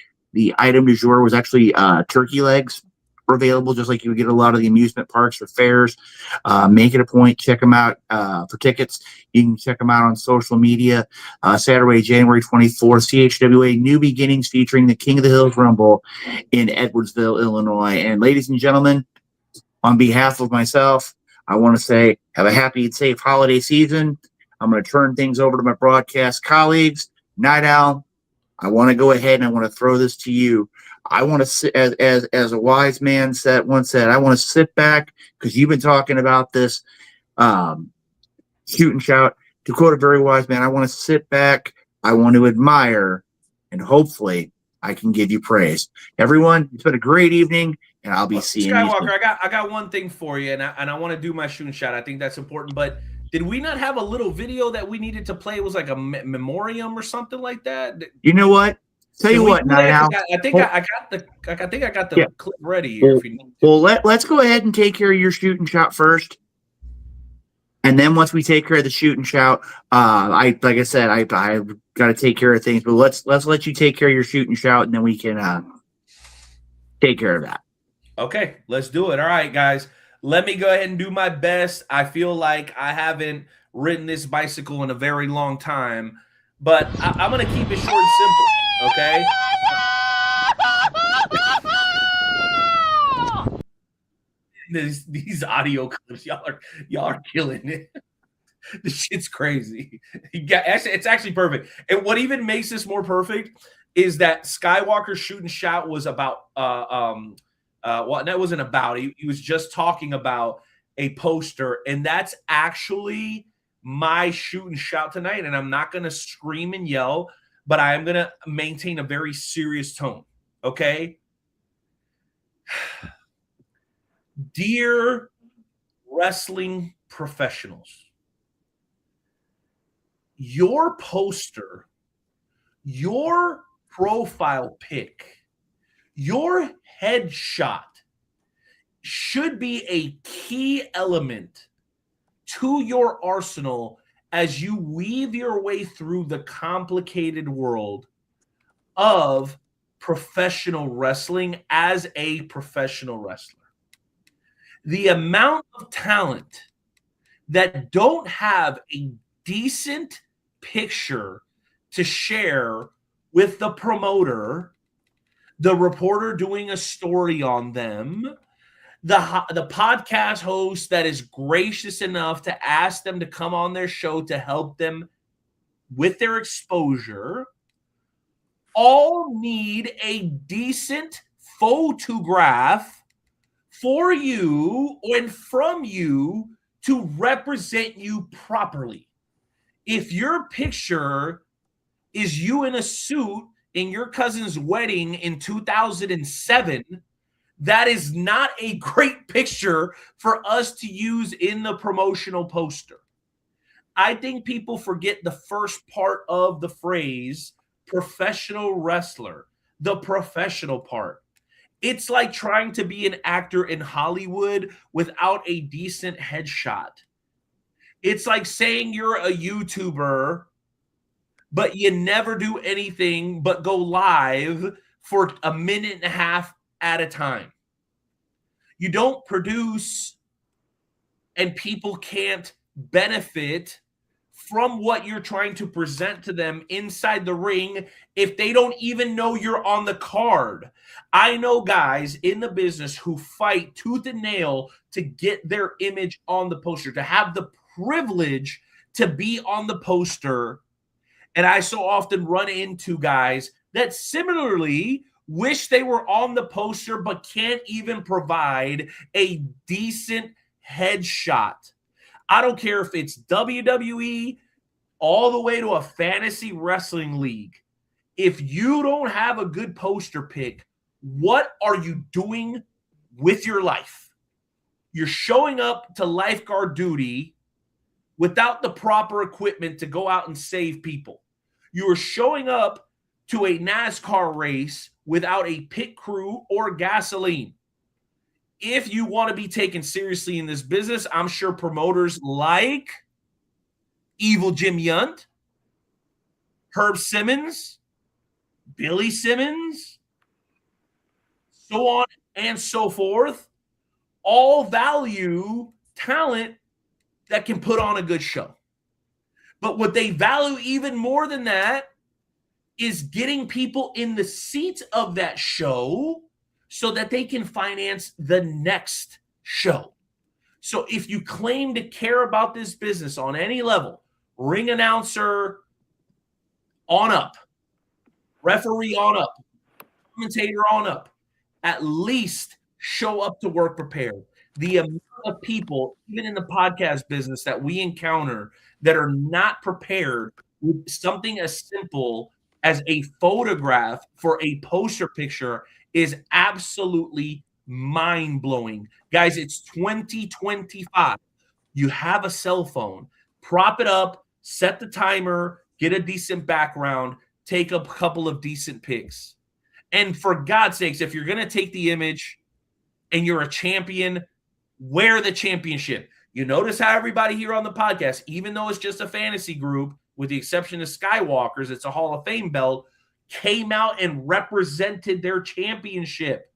C: item du jour was actually turkey legs were available, just like you would get a lot of the amusement parks or fairs. Make it a point, check them out for tickets. You can check them out on social media. Saturday, January 24th, CHWA New Beginnings featuring the King of the Hills Rumble in Edwardsville, Illinois. And ladies and gentlemen, on behalf of myself, I want to say have a happy and safe holiday season. I'm going to turn things over to my broadcast colleagues. Night Owl, I want to go ahead and I want to throw this to you. I want to sit, as a wise man once said, I want to sit back because you've been talking about this shoot and shout. To quote a very wise man, I want to sit back, I want to admire, and hopefully I can give you praise. Everyone, it's been a great evening, and I'll be seeing
B: Skywalker,
C: you soon.
B: I got one thing for you, and I want to do my shoot and shout. I think that's important, but did we not have a little video that we needed to play? It was like a memoriam or something like that.
C: You know what? Tell you what, Night Owl.
B: I think I got the clip ready here.
C: Well, let's go ahead and take care of your shoot and shout first, and then once we take care of the shoot and shout, like I said, I got to take care of things. But let's let you take care of your shoot and shout, and then we can take care of that.
B: Okay, let's do it. All right, guys. Let me go ahead and do my best. I feel like I haven't ridden this bicycle in a very long time, but I'm going to keep it short and simple, okay? These audio clips, y'all are killing it. This shit's crazy. It's actually perfect. And what even makes this more perfect is that Skywalker's shoot and shout was about well, that wasn't about. He was just talking about a poster, and that's actually my shoot and shout tonight. And I'm not going to scream and yell, but I am going to maintain a very serious tone. Okay. Dear wrestling professionals, your poster, your profile pic, your headshot should be a key element to your arsenal as you weave your way through the complicated world of professional wrestling as a professional wrestler. The amount of talent that don't have a decent picture to share with the promoter, the reporter doing a story on them, the podcast host that is gracious enough to ask them to come on their show to help them with their exposure, all need a decent photograph for you and from you to represent you properly. If your picture is you in a suit in your cousin's wedding in 2007, that is not a great picture for us to use in the promotional poster. I think people forget the first part of the phrase professional wrestler, the professional part. It's like trying to be an actor in Hollywood without a decent headshot. It's like saying you're a YouTuber, but you never do anything but go live for a minute and a half at a time. You don't produce, and people can't benefit from what you're trying to present to them inside the ring if they don't even know you're on the card. I know guys in the business who fight tooth and nail to get their image on the poster, to have the privilege to be on the poster. And I so often run into guys that similarly wish they were on the poster but can't even provide a decent headshot. I don't care if it's WWE all the way to a fantasy wrestling league. If you don't have a good poster pick, what are you doing with your life? You're showing up to lifeguard duty without the proper equipment to go out and save people. You are showing up to a NASCAR race without a pit crew or gasoline. If you want to be taken seriously in this business, I'm sure promoters like Evil Jim Yunt, Herb Simmons, Billy Simmons, so on and so forth, all value talent that can put on a good show. But what they value even more than that is getting people in the seats of that show so that they can finance the next show. So if you claim to care about this business on any level, ring announcer on up, referee on up, commentator on up, at least show up to work prepared. The amount of people, even in the podcast business, that we encounter that are not prepared with something as simple as a photograph for a poster picture is absolutely mind-blowing. Guys, it's 2025. You have a cell phone. Prop it up, set the timer, get a decent background, take a couple of decent pics. And for God's sakes, if you're going to take the image and you're a champion, wear the championship. You notice how everybody here on the podcast, even though it's just a fantasy group, with the exception of Skywalkers, it's a Hall of Fame belt, came out and represented their championship.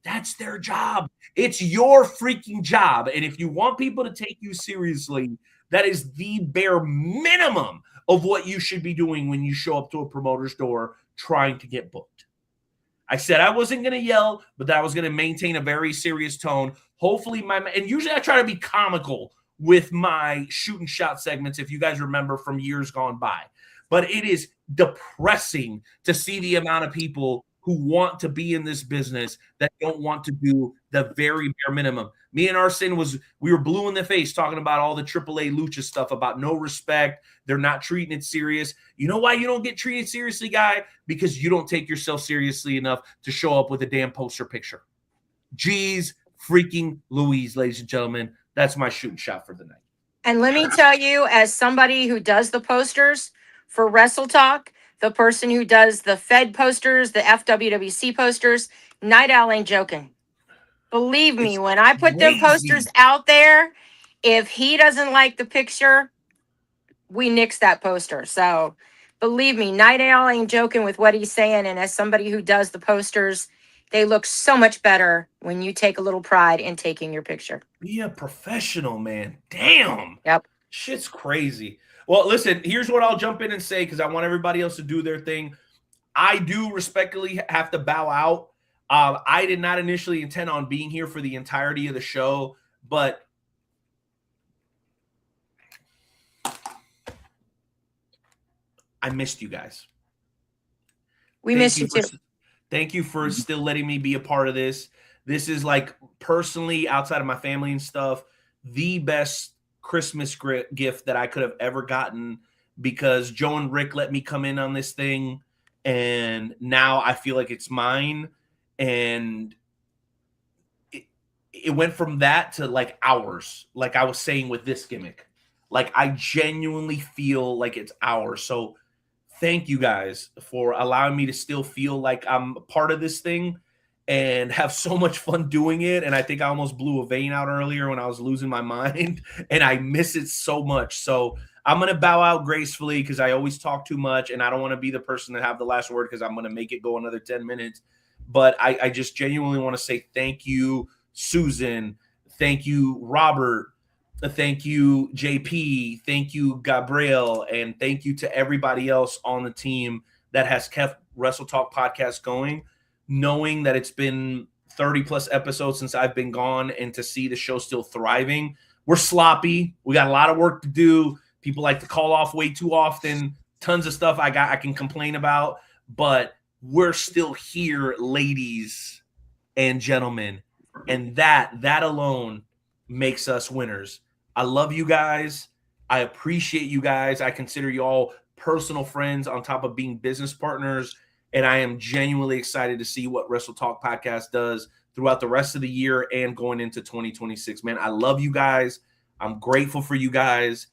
B: That's their job. It's your freaking job. And if you want people to take you seriously, that is the bare minimum of what you should be doing when you show up to a promoter's door trying to get booked. I said I wasn't going to yell, but that I was going to maintain a very serious tone. Hopefully and usually I try to be comical with my shoot and shot segments, if you guys remember from years gone by. But it is depressing to see the amount of people who want to be in this business that don't want to do the very bare minimum. Me and Arsen we were blue in the face talking about all the AAA lucha stuff about no respect. They're not treating it serious. You know why you don't get treated seriously, guy? Because you don't take yourself seriously enough to show up with a damn poster picture. Jeez freaking Louise, ladies and gentlemen. That's my shooting shot for the night.
J: And let me tell you, as somebody who does the posters for Wrestle Talk, the person who does the Fed posters, the FWWC posters, Night Owl ain't joking. Believe me,
B: It's
J: when I put them
B: crazy.
J: posters out there, if he doesn't like the picture, we nix that poster. So believe me, Night Owl ain't joking with what he's saying. And as somebody who does the posters, they look so much better when you take a little pride in taking your picture.
B: Be a professional, man. Damn.
J: Yep.
B: Shit's crazy. Well, listen, here's what I'll jump in and say because I want everybody else to do their thing. I do respectfully have to bow out. I did not initially intend on being here for the entirety of the show, but I missed you guys.
J: We missed you too.
B: Thank you for still letting me be a part of this. This is like personally, outside of my family and stuff, the best Christmas gift that I could have ever gotten because Joe and Rick let me come in on this thing. And now I feel like it's mine. And it went from that to like ours, like I was saying with this gimmick. Like I genuinely feel like it's ours. So thank you guys for allowing me to still feel like I'm a part of this thing and have so much fun doing it. And I think I almost blew a vein out earlier when I was losing my mind and I miss it so much. So I'm going to bow out gracefully because I always talk too much and I don't want to be the person that have the last word because I'm going to make it go another 10 minutes. But I just genuinely want to say thank you, Susan. Thank you, Robert. Thank you, JP. Thank you, Gabriel. And thank you to everybody else on the team that has kept Wrestle Talk Podcast going, knowing that it's been 30 plus episodes since I've been gone and to see the show still thriving. We're sloppy. We got a lot of work to do. People like to call off way too often. Tons of stuff I can complain about, but we're still here, ladies and gentlemen. And that alone makes us winners. I love you guys. I appreciate you guys. I consider you all personal friends on top of being business partners. And I am genuinely excited to see what Wrestle Talk Podcast does throughout the rest of the year and going into 2026. Man, I love you guys. I'm grateful for you guys.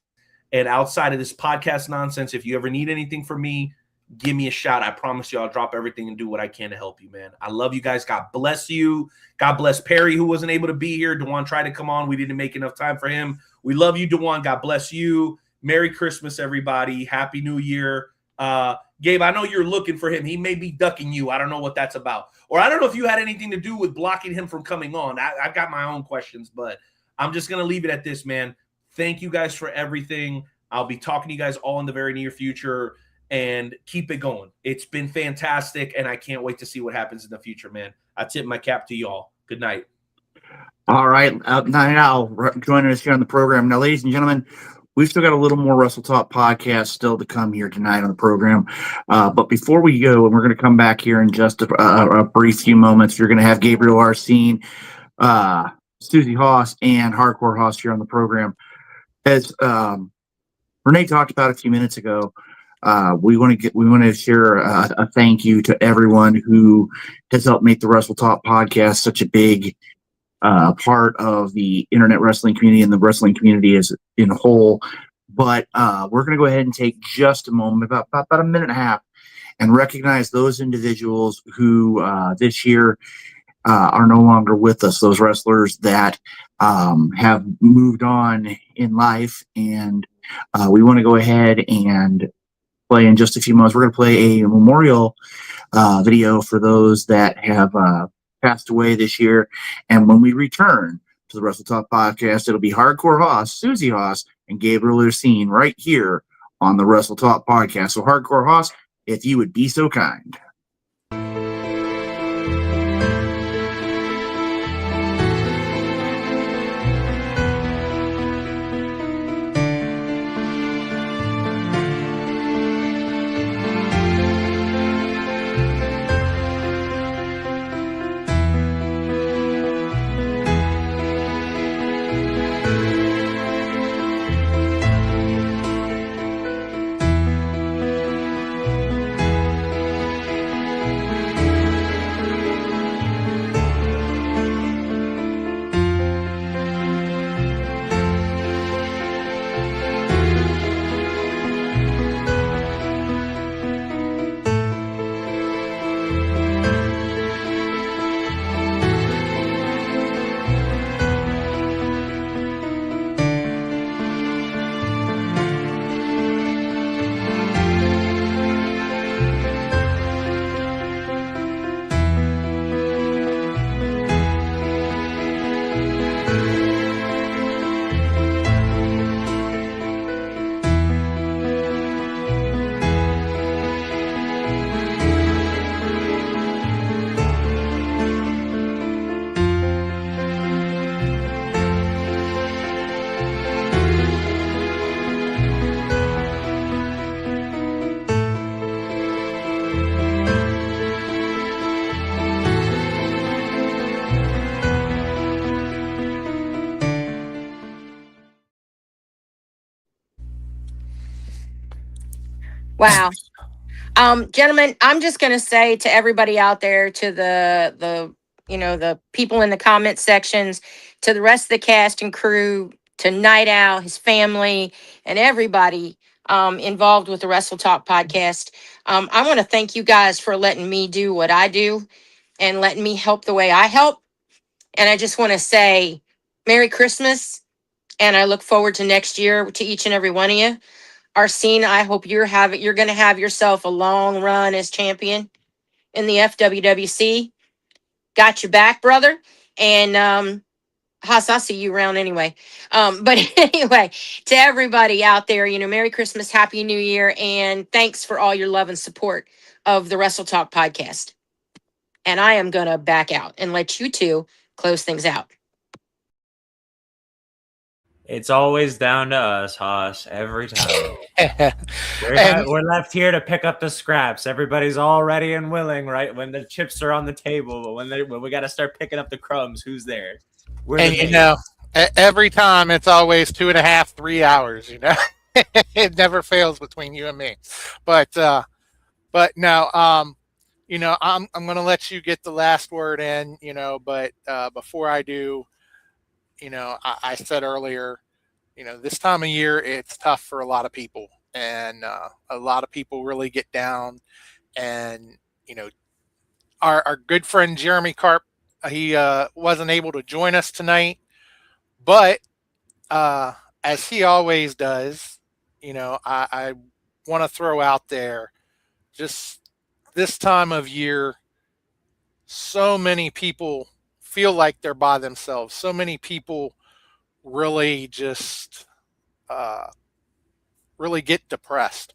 B: And outside of this podcast nonsense, if you ever need anything from me, give me a shout. I promise you I'll drop everything and do what I can to help you, man. I love you guys. God bless you. God bless Perry, who wasn't able to be here. Dewan tried to come on. We didn't make enough time for him. We love you, Dewan. God bless you. Merry Christmas, everybody. Happy New Year. Gabe, I know you're looking for him. He may be ducking you. I don't know what that's about. Or I don't know if you had anything to do with blocking him from coming on. I've got my own questions, but I'm just going to leave it at this, man. Thank you guys for everything. I'll be talking to you guys all in the very near future, and keep it going. It's been fantastic, and I can't wait to see what happens in the future, man. I tip my cap to y'all. Good night.
C: All right. Now, joining us here on the program. Now, ladies and gentlemen, we've still got a little more Wrestle Talk podcast still to come here tonight on the program. But before we go, and we're going to come back here in just a brief few moments, you're going to have Gabriel Arsene, Susie Haas, and Hardcore Haas here on the program. As Renee talked about a few minutes ago, we want to share a thank you to everyone who has helped make the Wrestle Talk podcast such a big part of the internet wrestling community and the wrestling community as in a whole. But we're going to go ahead and take just a moment, about a minute and a half, and recognize those individuals who this year are no longer with us, those wrestlers that have moved on in life. And we want to go ahead and play in just a few moments. We're going to play a memorial video for those that have passed away this year. And when we return to the Wrestle Talk podcast, it'll be Hardcore Haas, Susie Haas, and Gabriel Arsene right here on the Wrestle Talk podcast. So Hardcore Haas, if you would be so kind.
J: Wow. Gentlemen, I'm just going to say to everybody out there, to the people in the comment sections, to the rest of the cast and crew, to Night Owl, his family, and everybody involved with the Wrestle Talk podcast. I want to thank you guys for letting me do what I do and letting me help the way I help. And I just want to say Merry Christmas. And I look forward to next year to each and every one of you. Arsene, I hope you're going to have yourself a long run as champion in the FWWC. Got your back, brother. And Haas, I'll see you around anyway. But anyway, to everybody out there, Merry Christmas, Happy New Year, and thanks for all your love and support of the Wrestle Talk podcast. And I am going to back out and let you two close things out.
G: It's always down to us, Haas, every time. We're left here to pick up the scraps. Everybody's all ready and willing, right? When the chips are on the table, but when we got to start picking up the crumbs, who's there?
D: Every time it's always 2.5, 3 hours. It never fails between you and me. But no, I'm going to let you get the last word in. But before I do, I said earlier, this time of year, it's tough for a lot of people. and a lot of people really get down. And our good friend Jeremy Karp, he wasn't able to join us tonight, but as he always does, I want to throw out there, just this time of year, so many people feel like they're by themselves. So many people really just really get depressed,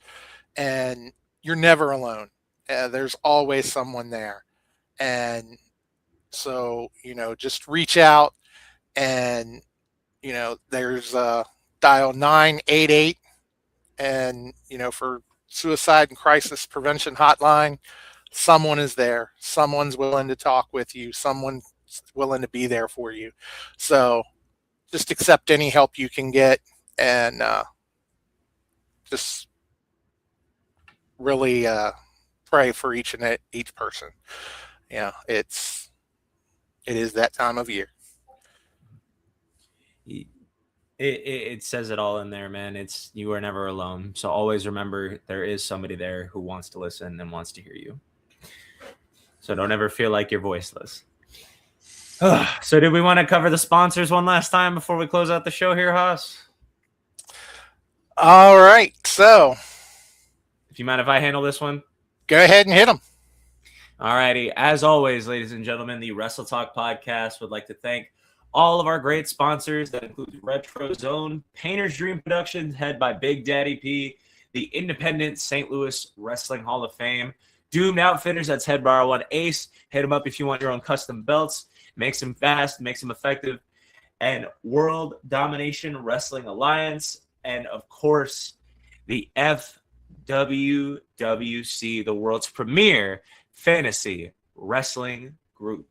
D: and you're never alone. There's always someone there. And so, just reach out, and, there's dial 988, and, for suicide and crisis prevention hotline, someone is there. Someone's willing to talk with you. Someone's willing to be there for you. So just accept any help you can get, and just really pray for each person. It is that time of year.
G: It says it all in there, man. You are never alone. So always remember, there is somebody there who wants to listen and wants to hear you. So don't ever feel like you're voiceless. So did we want to cover the sponsors one last time before we close out the show here, Haas?
D: All right. So
G: if you mind if I handle this one?
D: Go ahead and hit them.
G: All righty. As always, ladies and gentlemen, the Wrestle Talk podcast would like to thank all of our great sponsors. That includes Retro Zone, Painter's Dream Productions, head by Big Daddy P, the Independent St. Louis Wrestling Hall of Fame, Doomed Outfitters, that's head by our one Ace. Hit them up if you want your own custom belts. Makes them fast, makes them effective. And World Domination Wrestling Alliance. And, of course, the FWWC, the world's premier fantasy wrestling group.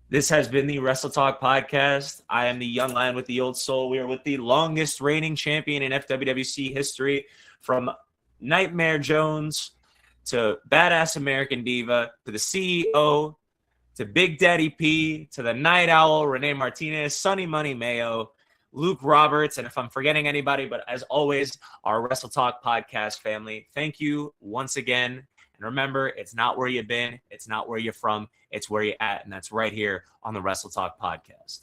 G: This has been the Wrestle Talk podcast. I am the young lion with the old soul. We are with the longest reigning champion in FWWC history, from Nightmare Jones to Badass American Diva to the CEO to Big Daddy P to the Night Owl, Renee Martinez, Sonny Money Mayo, Luke Roberts, and if I'm forgetting anybody, but as always, our Wrestle Talk podcast family. Thank you once again. And remember, it's not where you've been, it's not where you're from, it's where you're at. And that's right here on the Wrestle Talk podcast.